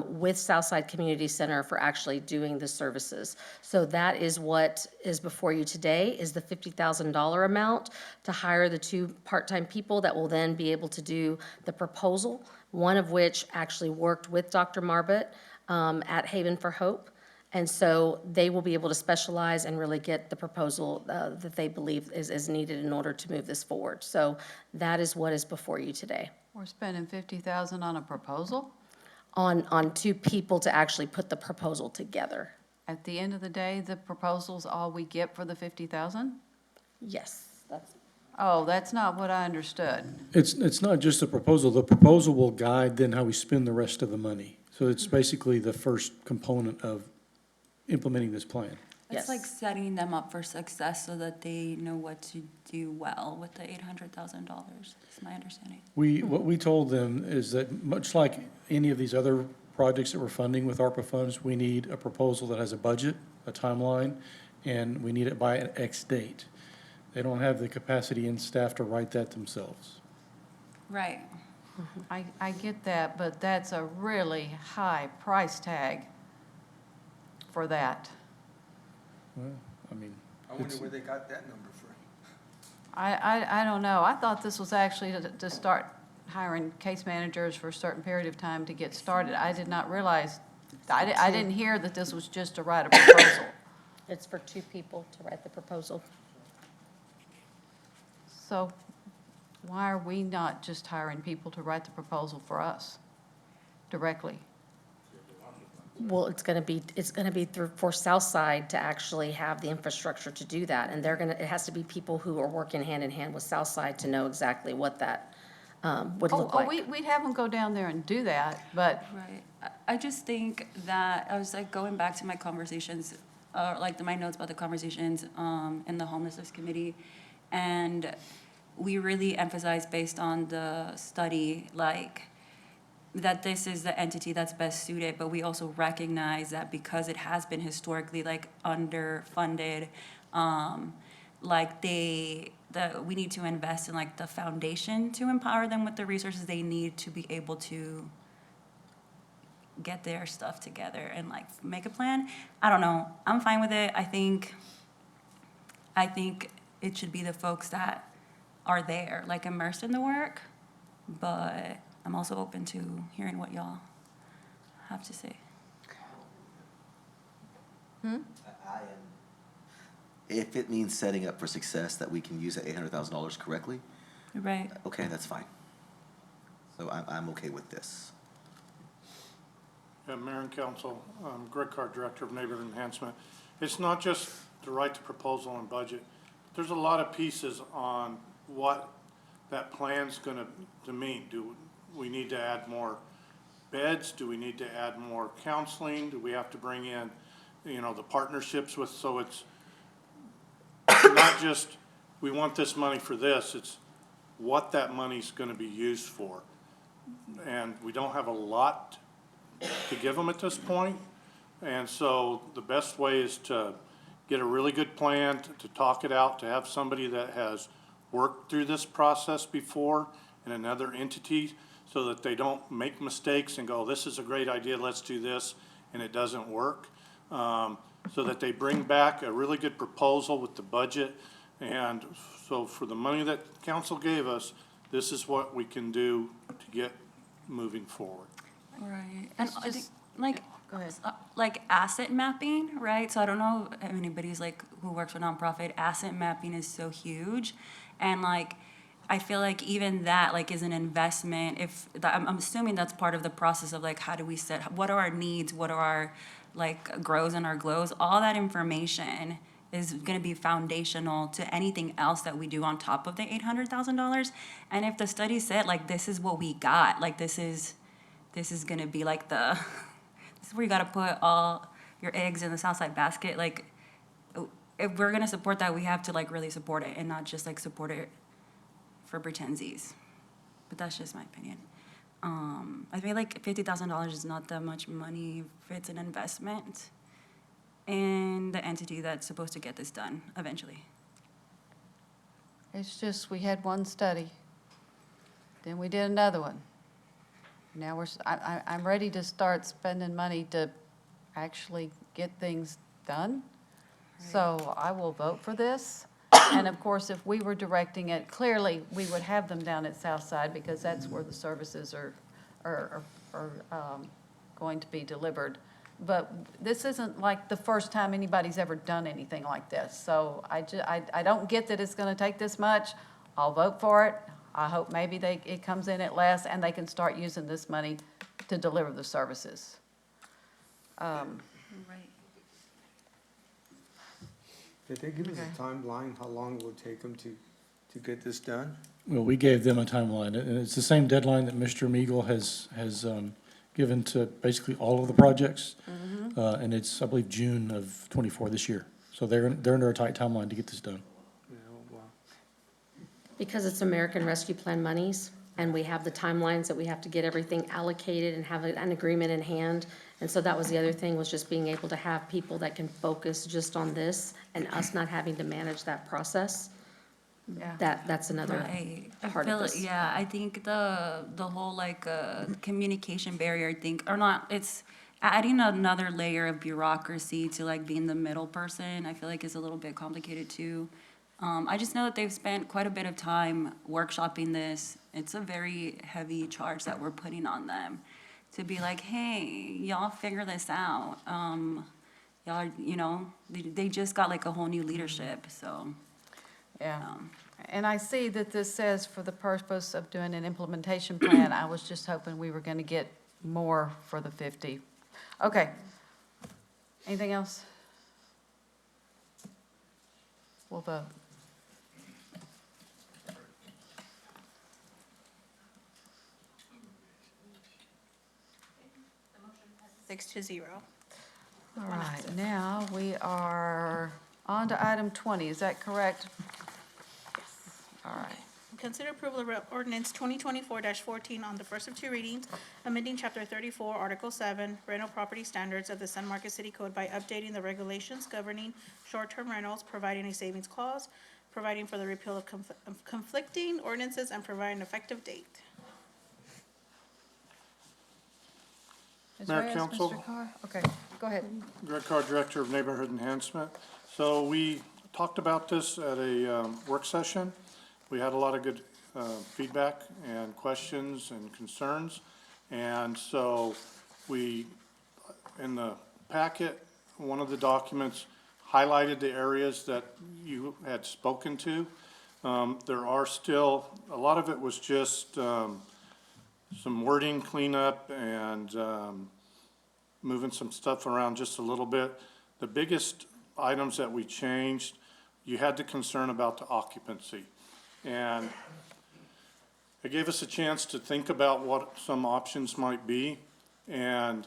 with Southside Community Center for actually doing the services. So that is what is before you today, is the $50,000 amount to hire the 2 part-time people that will then be able to do the proposal, one of which actually worked with Dr. Marbut at Haven for Hope. And so they will be able to specialize and really get the proposal that they believe is needed in order to move this forward. So that is what is before you today. We're spending $50,000 on a proposal? On 2 people to actually put the proposal together. At the end of the day, the proposal's all we get for the $50,000? Yes, that's. Oh, that's not what I understood. It's not just a proposal. The proposal will guide then how we spend the rest of the money. So it's basically the first component of implementing this plan. It's like setting them up for success so that they know what to do well with the $800,000, is my understanding. What we told them is that much like any of these other projects that we're funding with ARPA funds, we need a proposal that has a budget, a timeline, and we need it by an X date. They don't have the capacity in staff to write that themselves. Right. I get that, but that's a really high price tag for that. Well, I mean. I wonder where they got that number from. I don't know. I thought this was actually to start hiring case managers for a certain period of time to get started. I did not realize, I didn't hear that this was just to write a proposal. It's for 2 people to write the proposal. So why are we not just hiring people to write the proposal for us directly? Well, it's gonna be through, for Southside to actually have the infrastructure to do that. And it has to be people who are working hand in hand with Southside to know exactly what that would look like. We'd have them go down there and do that, but Right. I just think that, I was like going back to my conversations, my notes about the conversations in the homelessness committee. And we really emphasize based on the study, like, that this is the entity that's best suited, but we also recognize that because it has been historically like underfunded, we need to invest in like the foundation to empower them with the resources they need to be able to get their stuff together and like make a plan. I don't know. I'm fine with it. I think it should be the folks that are there, like immersed in the work, but I'm also open to hearing what y'all have to say. If it means setting up for success that we can use that $800,000 correctly, Right. okay, that's fine. So I'm okay with this. Yeah, Mayor and Council, Greg Carr, Director of Neighborhood Enhancement. It's not just to write the proposal and budget. There's a lot of pieces on what that plan's gonna mean. Do we need to add more beds? Do we need to add more counseling? Do we have to bring in, the partnerships with, so it's not just, we want this money for this, it's what that money's gonna be used for. And we don't have a lot to give them at this point. And so the best way is to get a really good plan, to talk it out, to have somebody that has worked through this process before in another entity, so that they don't make mistakes and go, this is a great idea, let's do this, and it doesn't work. So that they bring back a really good proposal with the budget. And so for the money that council gave us, this is what we can do to get moving forward. Right. And It's I think, just- like, go ahead. like asset mapping, right? So I don't know if anybody's like who works for nonprofit. Asset mapping is so huge, and like I feel like even that like is an investment. I'm assuming that's part of the process of like how do we set, what are our needs, what are our like grows and our glows. All that information is going to be foundational to anything else that we do on top of the $800,000. And if the study said like this is what we got, like this is going to be like this is where you got to put all your eggs in the Southside basket. Like, if we're going to support that, we have to, like, really support it and not just, like, support it for pretensies. But that's just my opinion. I feel like $50,000 is not that much money if it's an investment in the entity that's supposed to get this done eventually. it's just, we had one study, then we did another one. Now I'm ready to start spending money to actually get things done. So I will vote for this. And of course, if we were directing it, clearly, we would have them down at Southside because that's where the services are going to be delivered. But this isn't like the first time anybody's ever done anything like this. So I don't get that it's gonna take this much. I'll vote for it. I hope maybe it comes in at less and they can start using this money to deliver the services. Right. Did they give us a timeline, how long it would take them to get this done? Well, we gave them a timeline, and it's the same deadline that Mr. Meagle has given to basically all of the projects. And it's, I believe, June of '24 this year. So they're under a tight timeline to get this done. Yeah, wow. Because it's American Rescue Plan monies, and we have the timelines that we have to get everything allocated and have an agreement in hand. And so that was the other thing, was just being able to have people that can focus just on this and us not having to manage that process. Yeah. That's another Right. part of this. Yeah, I think the whole like communication barrier thing, or not, it's adding another layer of bureaucracy to like being the middle person, I feel like is a little bit complicated too. I just know that they've spent quite a bit of time workshopping this. It's a very heavy charge that we're putting on them to be like, hey, y'all figure this out. Y'all, they just got like a whole new leadership, so. Yeah. Right. And I see that this says for the purpose of doing an implementation plan. I was just hoping we were going to get more for the 50. Okay. Anything else? We'll vote. Six to zero. All right, now we are on to item 20. Is that correct? All right. Consider approval of ordinance 2024-14 on the first of two readings, amending Chapter 34, Article 7, rental property standards of the San Marcos City Code by updating the regulations governing short-term rentals, providing a savings clause, providing for the repeal of conflicting ordinances, and providing an effective date. Ms. Mayor, Reyes, Council. Mr. Carr? Okay, go ahead. Greg Carr, Director of Neighborhood Enhancement. So we talked about this at a work session. We had a lot of good feedback and questions and concerns. And so we, in the packet, one of the documents highlighted the areas that you had spoken to. There are still, a lot of it was just some wording cleanup and moving some stuff around just a little bit. The biggest items that we changed, you had the concern about the occupancy. And it gave us a chance to think about what some options might be. And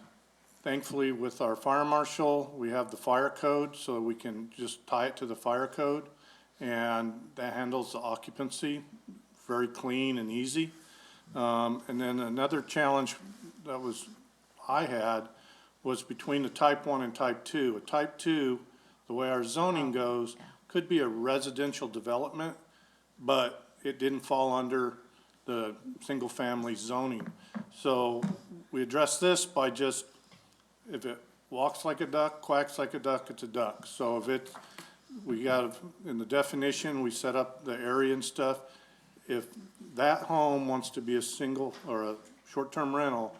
thankfully, with our fire marshal, we have the fire code, so we can just tie it to the fire code. And that handles the occupancy very clean and easy. And then another challenge that I had was between the type 1 and type 2. A type 2, the way our zoning goes, could be a residential development, but it didn't fall under the single-family zoning. So we address this by just, if it walks like a duck, quacks like a duck, it's a duck. So if it, we got, in the definition, we set up the area and stuff. If that home wants to be a single or a short-term rental,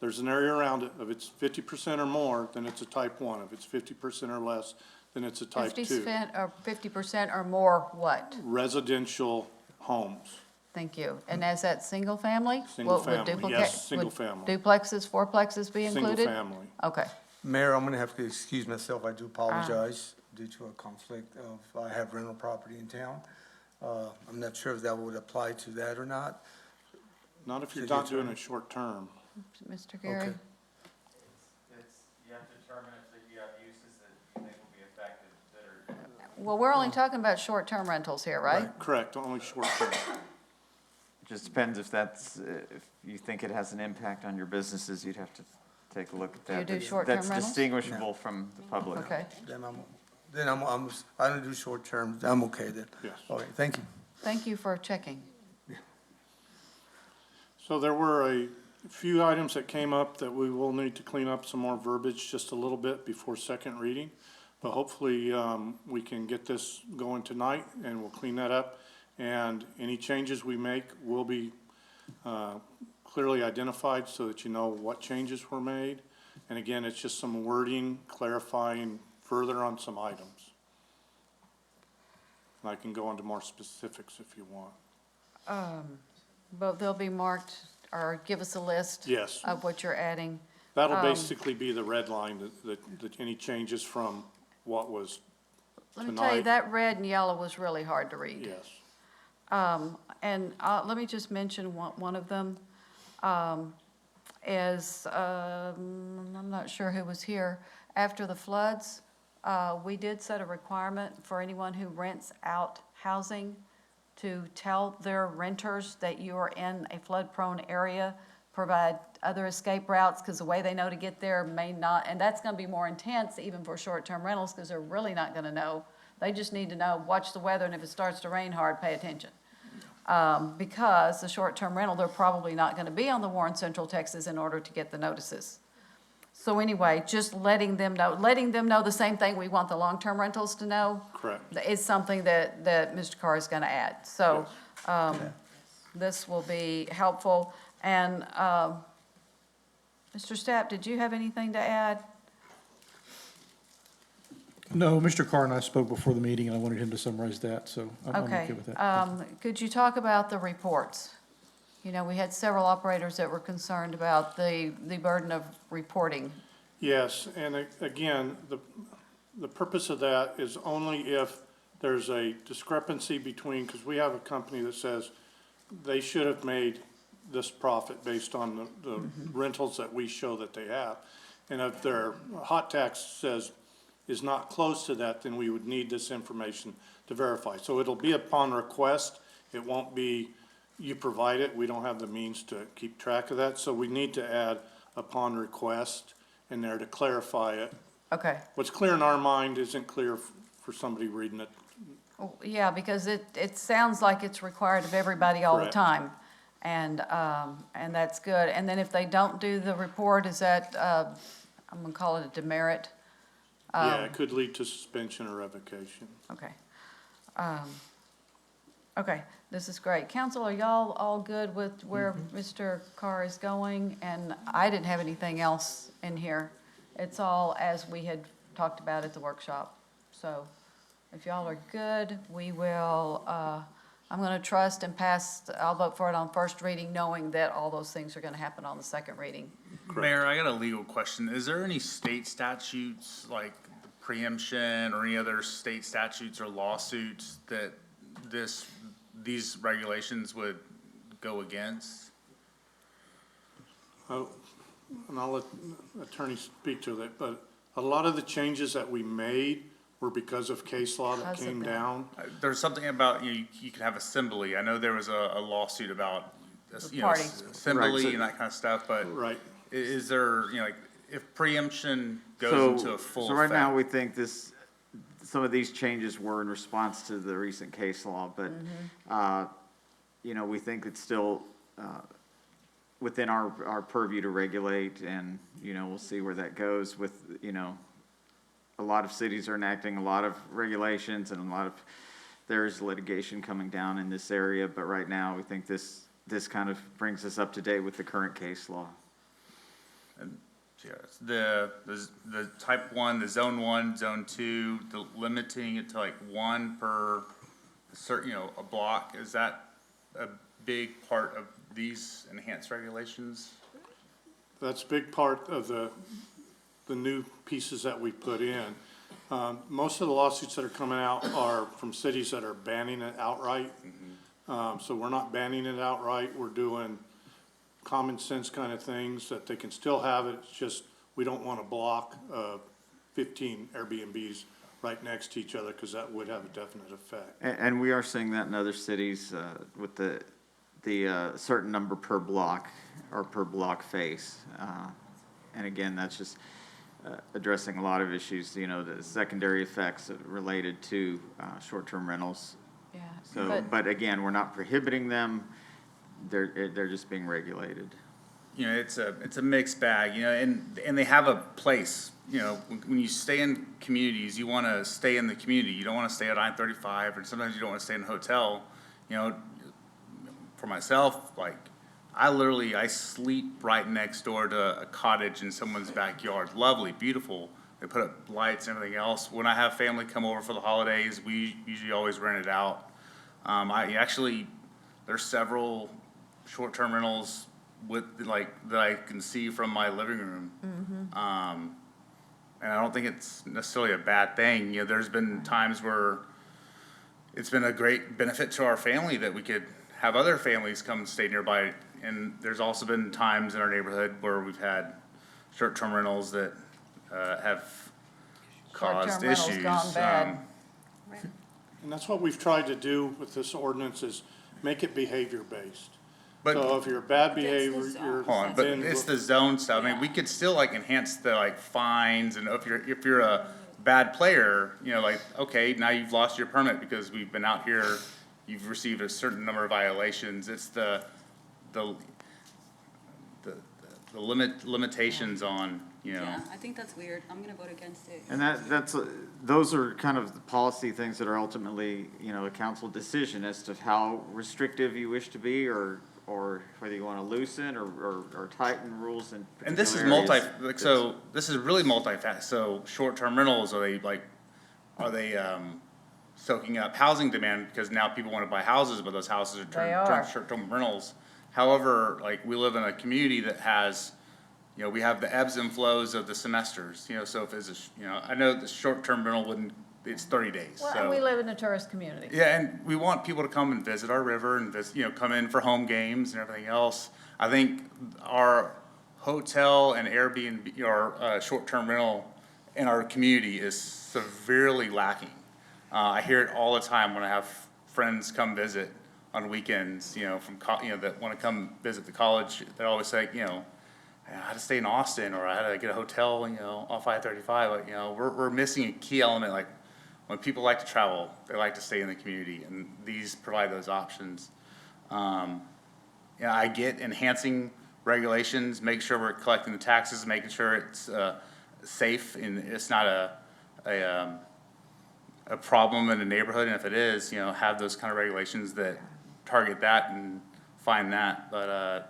there's an area around it. If it's 50% or more, then it's a type 1. If it's 50% or less, then it's a type 2. 50% or more what? Residential homes. Thank you. And is that single family? Single Would family, duplica- yes, single would family. Duplexes, fourplexes be included? Single family. Okay. Mayor, I'm gonna have to excuse myself. I do apologize due to a conflict of, I have rental property in town. I'm not sure if that would apply to that or not. Not if you're City not doing attorney. it short-term. Mr. Gary? Okay. You have to determine if you have uses that you think will be affected that are. Well, we're only talking about short-term rentals here, right? Correct, only short-term. Just depends if that's, if you think it has an impact on your businesses, you'd have to take a look at Do you that. do That's- short-term That's rentals? distinguishable from the public. Okay. Then I don't do short-term. I'm okay then. Yes. All right, thank you. Thank you for checking. So there were a few items that came up that we will need to clean up some more verbiage just a little bit before second reading. But hopefully, we can get this going tonight and we'll clean that up. And any changes we make will be clearly identified so that you know what changes were made. And again, it's just some wording clarifying further on some items. And I can go into more specifics if you want. But they'll be marked, or give us a list? Yes. Of what you're adding? That'll basically be the red line, that any changes from what was Let me tell you, tonight. that red and yellow was really hard to read. Yes. And let me just mention one of them, is, I'm not sure who was here, after the floods, we did set a requirement for anyone who rents out housing to tell their renters that you are in a flood-prone area, provide other escape routes, because the way they know to get there may not, and that's gonna be more intense even for short-term rentals, because they're really not gonna know. They just need to know, watch the weather, and if it starts to rain hard, pay attention. Because the short-term rental, they're probably not gonna be on the Warren Central Texas in order to get the notices. So anyway, just letting them know the same thing we want the long-term rentals to know. Correct. Is something that Mr. Carr is gonna add. So, this will be helpful. And, Mr. Stapp, did you have anything to add? No, Mr. Carr and I spoke before the meeting, and I wanted him to summarize that, so I'm Okay. okay with that. Could you talk about the reports? You know, we had several operators that were concerned about the burden of reporting. Yes, and again, the purpose of that is only if there's a discrepancy between, because we have a company that says they should have made this profit based on the rentals that we show that they have. And if their hot tax says is not close to that, then we would need this information to verify. So it'll be upon request. It won't be you provide it. We don't have the means to keep track of that. So we need to add upon request in there to clarify it. Okay. What's clear in our mind isn't clear for somebody reading it. Well, yeah, because it sounds like it's required of everybody all the Correct. time. And that's good. And then if they don't do the report, is that, I'm gonna call it a demerit? Yeah, it could lead to suspension or revocation. Okay. Okay, this is great. Council, are y'all all good with where Mr. Carr is going? And I didn't have anything else in here. It's all as we had talked about at the workshop. So if y'all are good, we will, I'm gonna trust and pass, I'll vote for it on first reading, knowing that all those things are gonna happen on the second reading. Mayor, I got a legal question. Is there any state statutes, like preemption or any other state statutes or lawsuits that these regulations would go against? Oh, and I'll let attorney speak to that, but a lot of the changes that we made were because of case law that came down. There's something about, you can have assembly. I know there was a lawsuit about, The party. assembly Right, so- and that kind of stuff, but Right. is there, like, if preemption goes into a full So right now, effect- we think some of these changes were in response to the recent case law, but, we think it's still, within our purview to regulate, and, we'll see where that goes with, a lot of cities are enacting a lot of regulations, and there's litigation coming down in this area, but right now, we think this kind of brings us up to date with the current case law. And, yes, the type 1, the zone 1, zone 2, the limiting it to like one per certain, a block, is that a big part of these enhanced regulations? That's a big part of the new pieces that we put in. Most of the lawsuits that are coming out are from cities that are banning it outright. So we're not banning it outright. We're doing common sense kind of things that they can still have it. It's just, we don't want to block 15 Airbnbs right next to each other, because that would have a definite effect. And we are seeing that in other cities, with the certain number per block, or per block face. And again, that's just addressing a lot of issues, the secondary effects related to short-term rentals. Yeah. So, but again, we're not prohibiting them, they're just being regulated. It's a mixed bag, and they have a place, when you stay in communities, you want to stay in the community. You don't want to stay at I-35, or sometimes you don't want to stay in a hotel. For myself, like, I sleep right next door to a cottage in someone's backyard. Lovely, beautiful. They put up lights and everything else. When I have family come over for the holidays, we usually always rent it out. There's several short-term rentals that I can see from my living room. And I don't think it's necessarily a bad thing. There's been times where it's been a great benefit to our family that we could have other families come stay nearby. And there's also been times in our neighborhood where we've had short-term rentals that have caused Short-term rentals issues. gone bad. And that's what we've tried to do with this ordinance, is make it behavior-based. But- So if you're a bad behavior, you're. Hold on, but then it's we'll- the zone stuff. I mean, we could still enhance the fines, and if you're a bad player, okay, now you've lost your permit because we've been out here, you've received a certain number of violations. It's the limitations on, Yeah, I think that's weird. I'm gonna vote against it. And those are kind of the policy things that are ultimately, a council decision as to how restrictive you wish to be, or whether you want to loosen or tighten rules in particular And this is areas. this is really multifaceted. So short-term rentals, are they are they, soaking up housing demand because now people want to buy houses, but those houses are They are. turned short-term rentals. However, like, we live in a community that has, you know, we have the ebbs and flows of the semesters, you know, so if it's you know, I know the short-term rental wouldn't, it's 30 days, Well, so. and we live in a tourist community. Yeah, and we want people to come and visit our river and visit, you know, come in for home games and everything else. I think our hotel and Airbnb, our short-term rental in our community is severely lacking. I hear it all the time when I have friends come visit on weekends, you know, you know, that want to come visit the college. They always say, you know, I had to stay in Austin, or I had to get a hotel, you know, off I-35. Like, you know, we're missing a key element. Like, when people like to travel, they like to stay in the community, and these provide those options. Yeah, I get enhancing regulations, make sure we're collecting the taxes, making sure it's safe and it's not a problem in the neighborhood. And if it is, you know, have those kind of regulations that target that and find that. But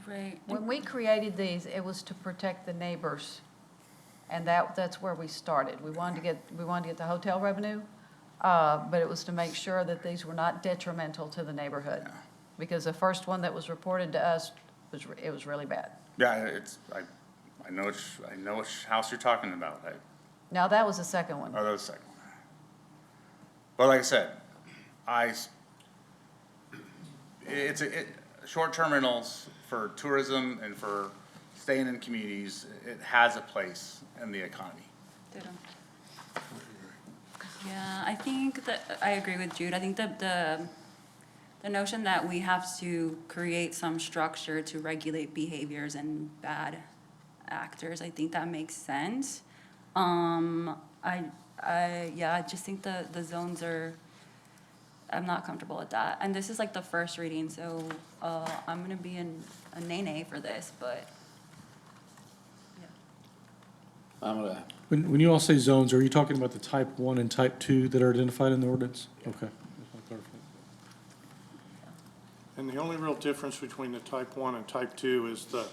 Right. When we created these, it was to protect the neighbors, and that's where we started. We wanted to get the hotel revenue, but it was to make sure that these were not detrimental to the neighborhood. Because the first one that was reported to us was really bad. yeah, I know which house you're talking about. Now, that was the second one. Oh, that was the second one. But like I said, short-term rentals for tourism and for staying in communities, it has a place in the economy. Ditto. Yeah, I think that, I agree with Jude. I think that the notion that we have to create some structure to regulate behaviors and bad actors, I think that makes sense. I just think the zones I'm not comfortable with that. And this is like the first reading, so, I'm gonna be a nay for this, but, yeah. I'm gonna, When you all say zones, are you talking about the type 1 and type 2 that are identified in the ordinance? Okay. Just wanna clarify. And the only real difference between the type 1 and type 2 is the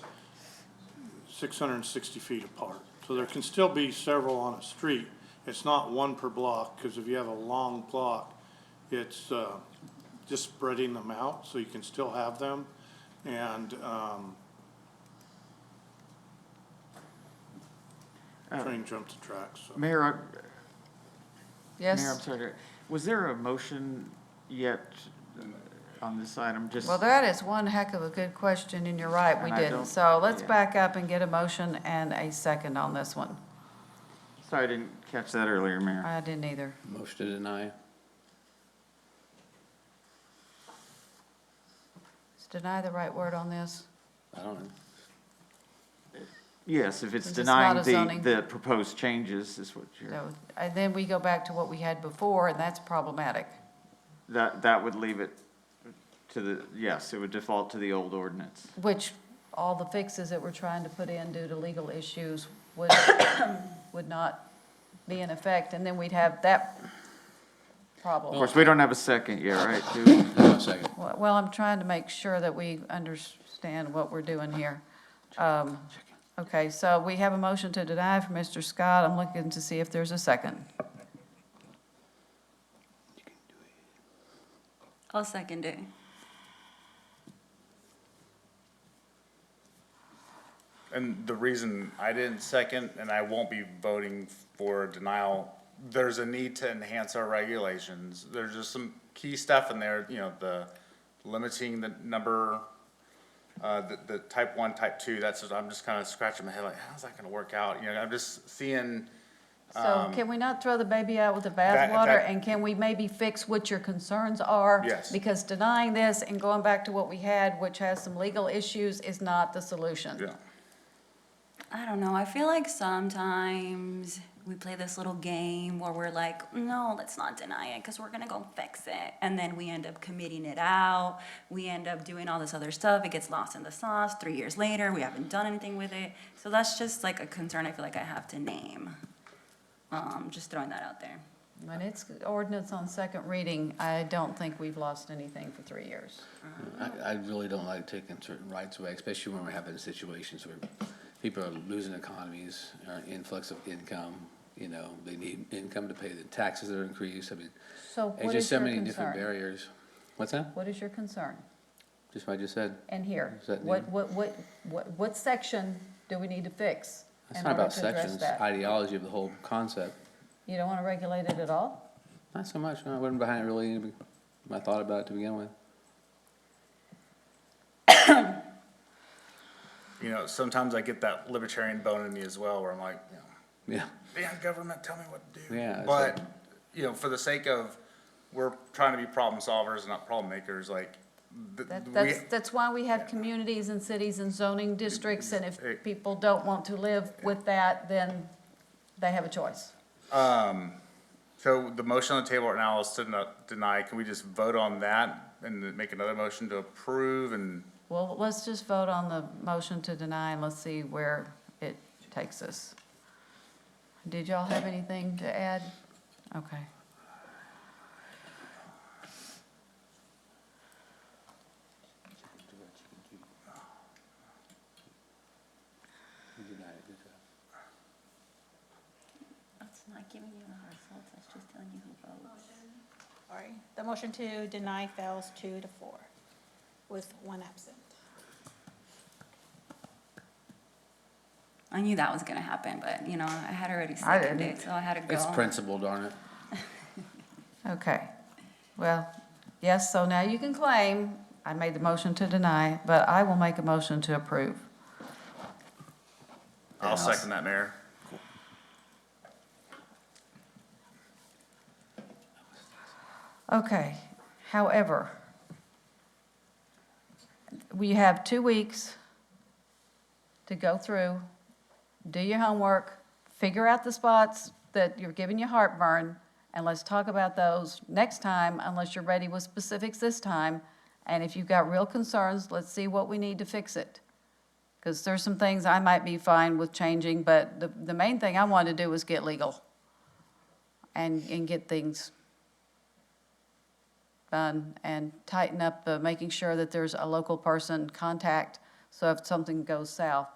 660 feet apart. So there can still be several on a street. It's not one per block, because if you have a long block, it's just spreading them out, so you can still have them. And train jumped the tracks. So. Mayor, Yes? Mayor, I'm sorry, was there a motion yet on this item? Just, Well, that is one heck of a good question, and you're right, we And I didn't. don't- So let's yeah. back up and get a motion and a second on this one. sorry, I didn't catch that earlier, Mayor. I didn't either. motion to deny. Is deny the right word on this? I don't know. Yes, if it's Since it's not denying a zoning. the proposed changes is what you're, So, and then we go back to what we had before, and that's problematic. that would leave it to the, yes, it would default to the old ordinance. Which all the fixes that we're trying to put in due to legal issues would not be in effect, and then we'd have that Of problem. course, we don't have a second yet, right? Do we? No, second. Well, I'm trying to make sure that we understand what we're doing here. Okay, so we have a motion to deny from Mr. Scott. I'm looking to see if there's a second. I'll second it. And the reason I didn't second, and I won't be voting for denial, there's a need to enhance our regulations. There's just some key stuff in there, you know, the limiting the number, the type 1, type 2, that's just, I'm just kind of scratching my head like, how's that gonna work out? You know, I'm just seeing, So can we not throw the baby out with the that- bathwater, and can we maybe fix what your concerns are? Yes. Because denying this and going back to what we had, which has some legal issues, is not the solution. yeah. I don't know. I feel like sometimes we play this little game where we're like, no, let's not deny it because we're going to go fix it. And then we end up committing it out. We end up doing all this other stuff. It gets lost in the sauce. 3 years later, we haven't done anything with it. So that's just like a concern I feel like I have to name. Just throwing that out there. When it's ordinance on second reading, I don't think we've lost anything for 3 years. I really don't like taking certain rights away, especially when we're having situations where people are losing economies or influx of income, you know, they need income to pay the taxes that are increased, I mean, So it's what just is so your many different concern? barriers. What's that? What is your concern? Just what I just said. And here, Is that what section do we need to fix? It's in not order about to address sections, that? ideology of the whole concept. You don't want to regulate it at all? Not so much, no, I wasn't behind it really, I thought about it to begin with. You know, sometimes I get that libertarian bone in me as well, where I'm like, you know, Yeah, damn government, tell me what to do. Yeah, it's But, you know, for the sake of, we're trying to be problem solvers, not problem makers, like, That's why we have communities and cities and zoning districts, and if people don't want to live with that, then they have a choice. so the motion on the table right now is to deny. Can we just vote on that and then make another motion to approve and? Well, let's just vote on the motion to deny, and let's see where it takes us. Did y'all have anything to add? Okay. That's not giving you the results, that's just telling you who votes. Sorry, the motion to deny fails 2-4 with 1 absent. I knew that was gonna happen, but, you know, I had already I seconded didn't. it, so I had to go. it's principle, darn it. Okay. Well, yes, so now you can claim, I made the motion to deny, but I will make a motion to approve. I'll second that, Mayor. Okay, however, we have 2 weeks to go through, do your homework, figure out the spots that you're giving you heartburn, and let's talk about those next time, unless you're ready with specifics this time. And if you've got real concerns, let's see what we need to fix it. Because there's some things I might be fine with changing, but the main thing I want to do is get legal and get things done and tighten up the, making sure that there's a local person contact, so if something goes south,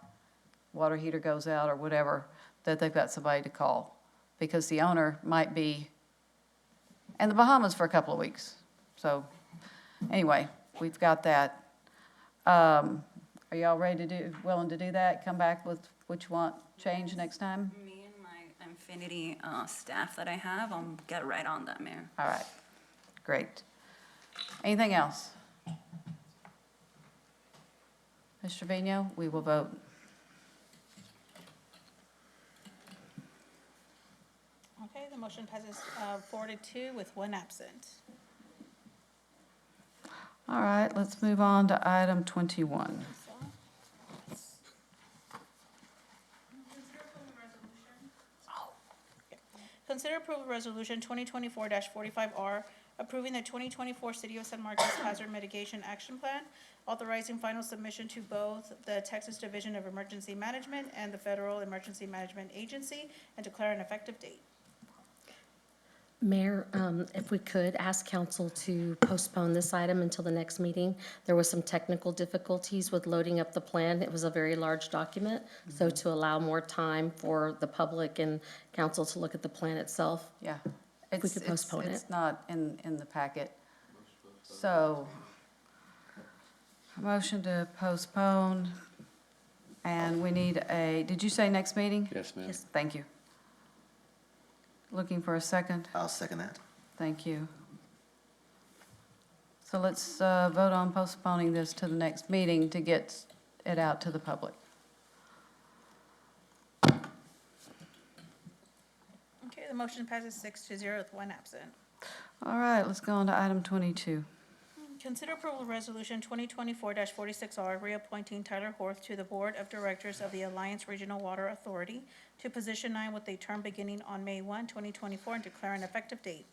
water heater goes out or whatever, that they've got somebody to call. Because the owner might be in the Bahamas for a couple of weeks. So, anyway, we've got that. Are y'all ready to willing to do that? Come back with what you want change next time? Me and my Infinity staff that I have, I'll get right on that, Mayor. All right, great. Anything else? Ms. Trevino, we will vote. Okay, the motion passes 4-2 with 1 absent. All right, let's move on to item 21. Consider approval of resolution 2024-45R, approving the 2024 City of San Marcos Hazard Mitigation Action Plan, authorizing final submission to both the Texas Division of Emergency Management and the Federal Emergency Management Agency, and declare an effective date. Mayor, if we could ask council to postpone this item until the next meeting. There was some technical difficulties with loading up the plan. It was a very large document, so to allow more time for the public and council to look at the plan itself. Yeah. If we could postpone it. It's not in the packet. So, a motion to postpone, and we need a, did you say next meeting? Yes, ma'am. Yes, thank you. Looking for a second? I'll second that. Thank you. So let's vote on postponing this to the next meeting to get it out to the public. Okay, the motion passes 6-0 with 1 absent. All right, let's go on to item 22. Consider approval of resolution 2024-46R, reappointing Tyler Horth to the Board of Directors of the Alliance Regional Water Authority to position 9 with a term beginning on May 1, 2024, and declare an effective date.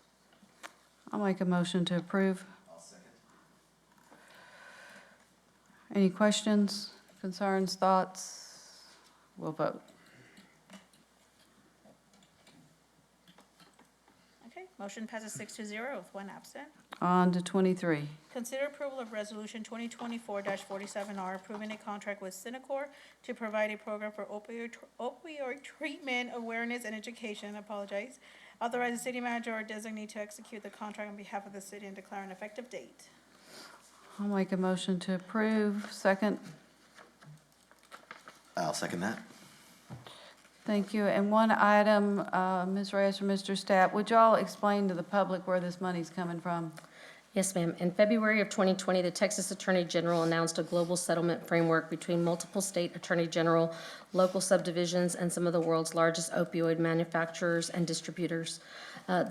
I'll make a motion to approve. I'll second. Any questions, concerns, thoughts? We'll vote. Okay, motion passes 6-0 with 1 absent. On to 23. consider approval of Resolution 2024-47R, approving a contract with Cinecor to provide a program for opioid treatment awareness and education. Authorize the city manager or designee to execute the contract on behalf of the city and declare an effective date. I'll make a motion to approve. Second. I'll second that. Thank you. And one item, Ms. Reyes or Mr. Stapp, would y'all explain to the public where this money's coming from? Yes, ma'am. In February of 2020, the Texas Attorney General announced a global settlement framework between multiple state attorney general, local subdivisions, and some of the world's largest opioid manufacturers and distributors.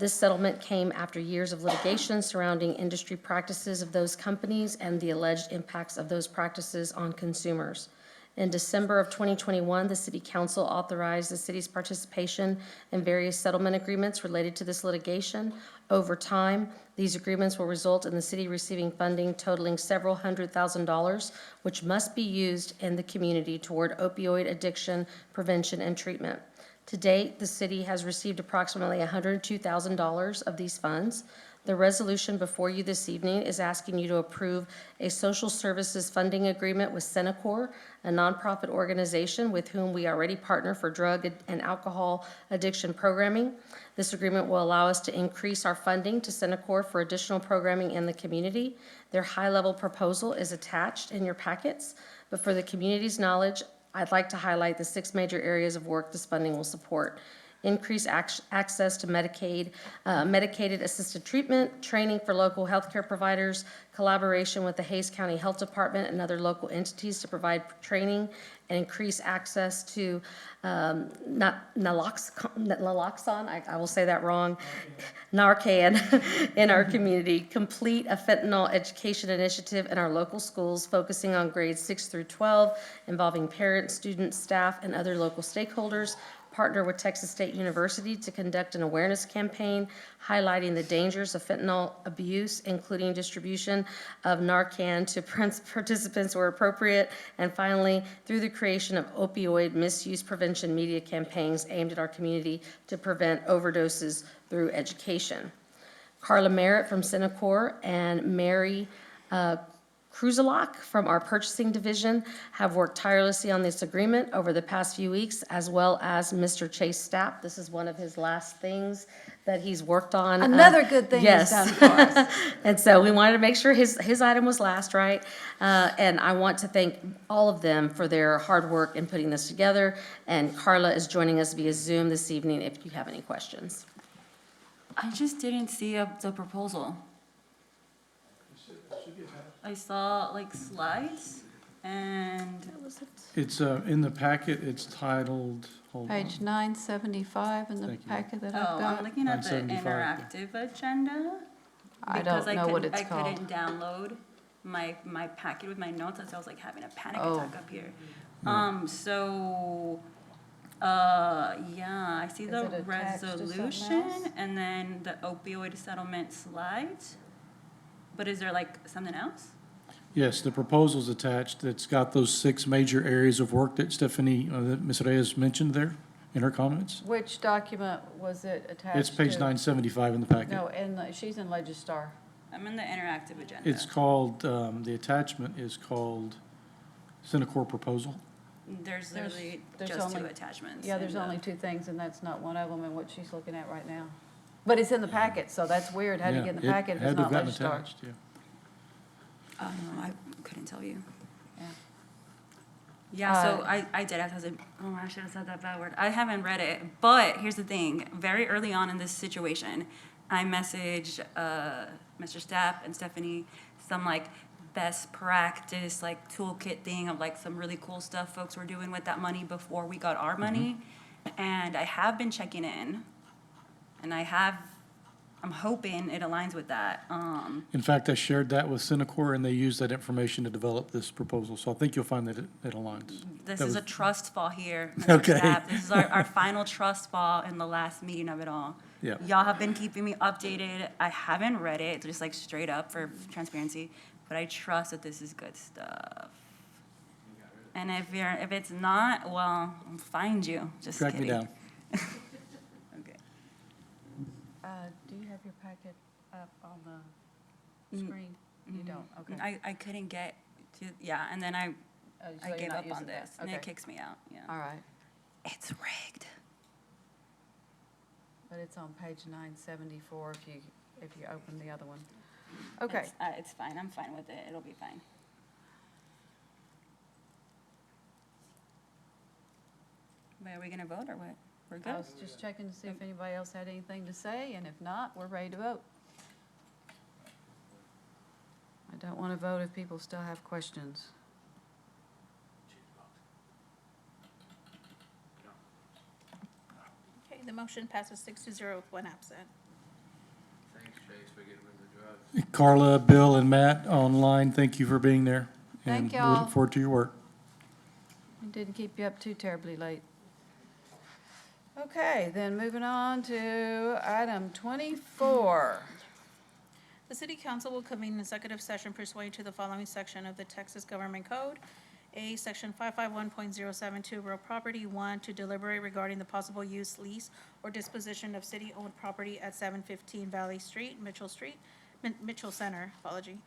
This settlement came after years of litigation surrounding industry practices of those companies and the alleged impacts of those practices on consumers. In December of 2021, the City Council authorized the city's participation in various settlement agreements related to this litigation. Over time, these agreements will result in the city receiving funding totaling several $100,000, which must be used in the community toward opioid addiction prevention and treatment. To date, the city has received approximately $102,000 of these funds. The resolution before you this evening is asking you to approve a social services funding agreement with Cinecor, a nonprofit organization with whom we already partner for drug and alcohol addiction programming. This agreement will allow us to increase our funding to Cinecor for additional programming in the community. Their high-level proposal is attached in your packets, but for the community's knowledge, I'd like to highlight the 6 major areas of work this funding will support. Increase access to medicated assisted treatment, training for local healthcare providers, collaboration with the Hays County Health Department and other local entities to provide training, and increase access to naloxone, I will say that wrong, Narcan in our community. Complete a fentanyl education initiative in our local schools, focusing on grades 6 through 12, involving parents, students, staff, and other local stakeholders. Partner with Texas State University to conduct an awareness campaign highlighting the dangers of fentanyl abuse, including distribution of Narcan to participants where appropriate. And finally, through the creation of opioid misuse prevention media campaigns aimed at our community to prevent overdoses through education. Carla Merritt from Cinecor and Mary Kruzalak from our purchasing division have worked tirelessly on this agreement over the past few weeks, as well as Mr. Chase Stapp. This is one of his last things that he's worked on. Another good thing he's done for us. And so we wanted to make sure his item was last, right? And I want to thank all of them for their hard work in putting this together. And Carla is joining us via Zoom this evening if you have any questions. I just didn't see the proposal. I saw like slides and. It's in the packet, it's titled, hold on. Page 975 in the Thank you. packet that Oh, I've I'm got. looking at the 975. interactive agenda. I because don't know what it's I called. couldn't download my packet with my notes, so I was like having a panic Oh. attack up here. Yeah, I see Is the it attached to something resolution else? and then the opioid settlement slides. But is there like something else? Yes, the proposal's attached. It's got those 6 major areas of work that Stephanie, that Ms. Reyes mentioned there in her comments. Which document was it attached to? It's page 975 in the packet. No, she's in Legistar. I'm in the interactive agenda. It's called, the attachment is called Cinecor Proposal. There's literally there's just only- 2 attachments. Yeah, in there's the- only 2 things, and that's not one of them, and what she's looking at right now. But it's in the packet, so that's weird. How do you Yeah, get in the packet if had it's to not have gotten Legistar? attached, yeah. I couldn't tell you. Yeah. Yeah, so I did have to say, oh, I should have said that bad word. I haven't read it, but here's the thing. Very early on in this situation, I messaged Mr. Stapp and Stephanie some like best practice like toolkit thing of like some really cool stuff folks were doing with that money before we got our money. And I have been checking in, and I'm hoping it aligns with that. In fact, I shared that with Cinecor, and they used that information to develop this proposal, so I think you'll find that it aligns. This That is was- a trust fall here, Mr. Okay. Stapp. This is our final trust fall in the last meeting of it all. Yeah. Y'all have been keeping me updated. I haven't read it, just like straight up for transparency, but I trust that this is good stuff. And if it's not, well, I'll find you. Just Track kidding. me down. Okay. Do you have your packet up on the screen? You don't, okay. I couldn't get to, yeah, and then I So I you're gave not up on using that. this, and it Okay. kicks me out, yeah. All right, It's rigged. but it's on page 974 if you open the other one. Okay, It's fine, I'm fine with it, it'll be fine. But are we gonna vote or what? We're I good? was just checking to see if anybody else had anything to say, and if not, we're ready to vote. I don't want to vote if people still have questions. Okay, the motion passes 6-0 with one absent. Thanks, Chase, for getting rid of the drugs. Carla, Bill, and Matt online, thank you for being there. Thank And we y'all. look forward to your work. It didn't keep you up too terribly late. Okay, then moving on to item 24. The city council will convene an executive session pursuant to the following section of the Texas Government Code. A, Section 551.072, real property. 1, to deliberate regarding the possible use, lease, or disposition of city-owned property at 715 Valley Street, Mitchell Center, apology.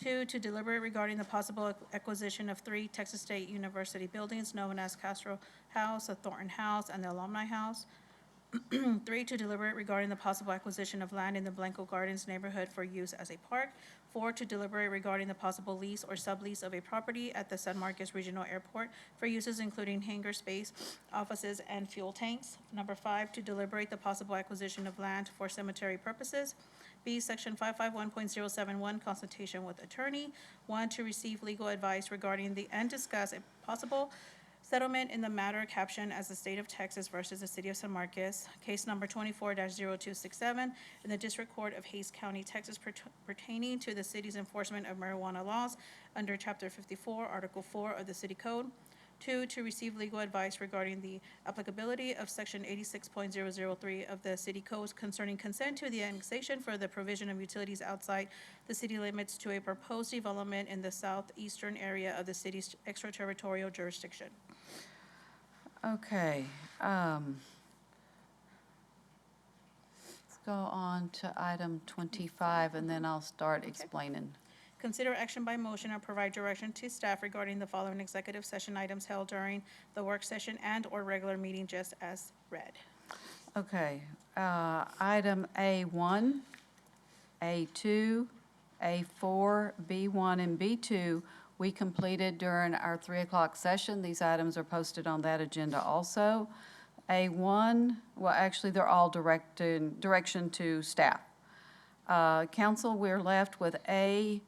2, to deliberate regarding the possible acquisition of 3 Texas State University buildings known as Castro House, the Thornton House, and the Alumni House. 3, to deliberate regarding the possible acquisition of land in the Blanco Gardens neighborhood for use as a park. 4, to deliberate regarding the possible lease or sublease of a property at the San Marcos Regional Airport for uses including hangar space, offices, and fuel tanks. 5, to deliberate the possible acquisition of land for cemetery purposes. B, Section 551.071, consultation with attorney. 1, to receive legal advice regarding and discuss a possible settlement in the matter captioned as the State of Texas versus the City of San Marcos, case number 24-0267, in the District Court of Hays County, Texas, pertaining to the city's enforcement of marijuana laws under Chapter 54, Article 4 of the City Code. 2, to receive legal advice regarding the applicability of Section 86.003 of the City Codes concerning consent to the annexation for the provision of utilities outside the city limits to a proposed development in the southeastern area of the city's extraterritorial jurisdiction. Okay, let's go on to item 25, and then I'll start explaining. Consider action by motion or provide direction to staff regarding the following executive session items held during the work session and/or regular meeting, just as read. Okay, item A1, A2, A4, B1, and B2, we completed during our 3 o'clock session. These items are posted on that agenda also. A1, well, actually, they're all direction to staff. Council, we're left with A3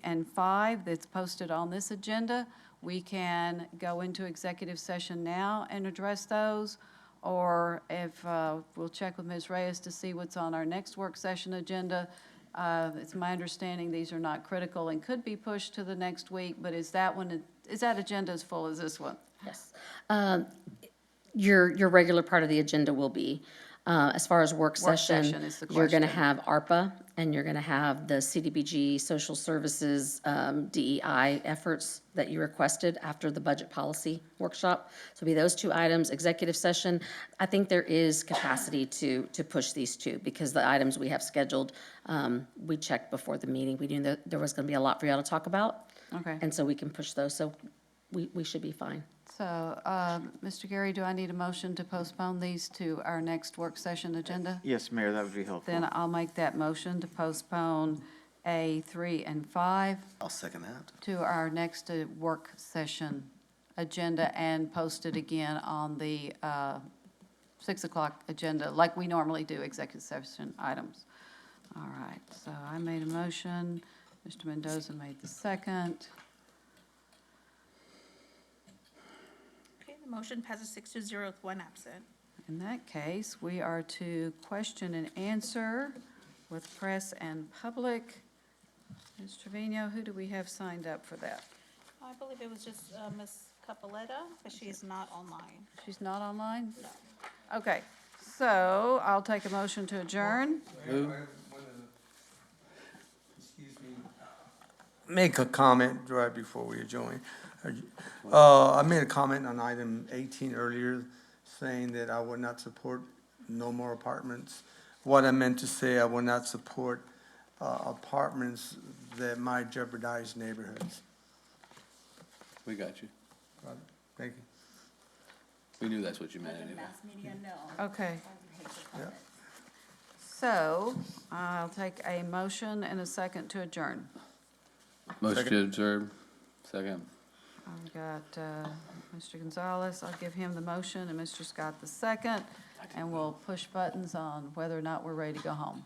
and 5 that's posted on this agenda. We can go into executive session now and address those, or if, we'll check with Ms. Reyes to see what's on our next work session agenda. It's my understanding these are not critical and could be pushed to the next week, but is that agenda as full as this one? Yes. Your regular part of the agenda will be, as far as work session session, is the you're going to question. have ARPA, and you're going to have the CDBG, social services, DEI efforts that you requested after the budget policy workshop. So it'll be those 2 items, executive session. I think there is capacity to push these 2, because the items we have scheduled, we checked before the meeting. We knew that there was going to be a lot for y'all to talk about. Okay. And so we can push those, so we should be fine. So, Mr. Gary, do I need a motion to postpone these to our next work session agenda? Yes, Mayor, that would be helpful. Then I'll make that motion to postpone A3 and 5 I'll second that. to our next work session agenda and post it again on the 6 o'clock agenda, like we normally do executive session items. All right, so I made a motion, Mr. Mendoza made the second. Okay, the motion passes 6-0 with one absent. In that case, we are to question and answer with press and public. Ms. Trevino, who do we have signed up for that? I believe it was just Ms. Capoletta, but she is not online. She's not online? No. Okay, so I'll take a motion to adjourn. Excuse me. Make a comment right before we adjourn. I made a comment on item 18 earlier, saying that I would not support no more apartments. What I meant to say, I would not support apartments that might jeopardize neighborhoods. We got you. Thank you. We knew that's what you meant anyway. Okay. Yeah. So I'll take a motion and a second to adjourn. Motion to observe, second. I've got Mr. Gonzalez, I'll give him the motion, and Mr. Scott the second, and we'll push buttons on whether or not we're ready to go home.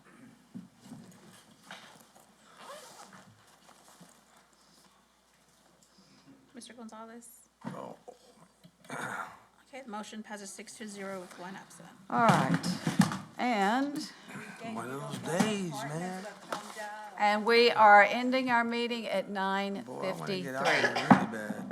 Mr. Gonzalez? Oh. Okay, the motion passes 6-0 with 1 absent. All right, and One of those days, man. we are ending our meeting at Boy, I wanna get out of 9:53. here really bad.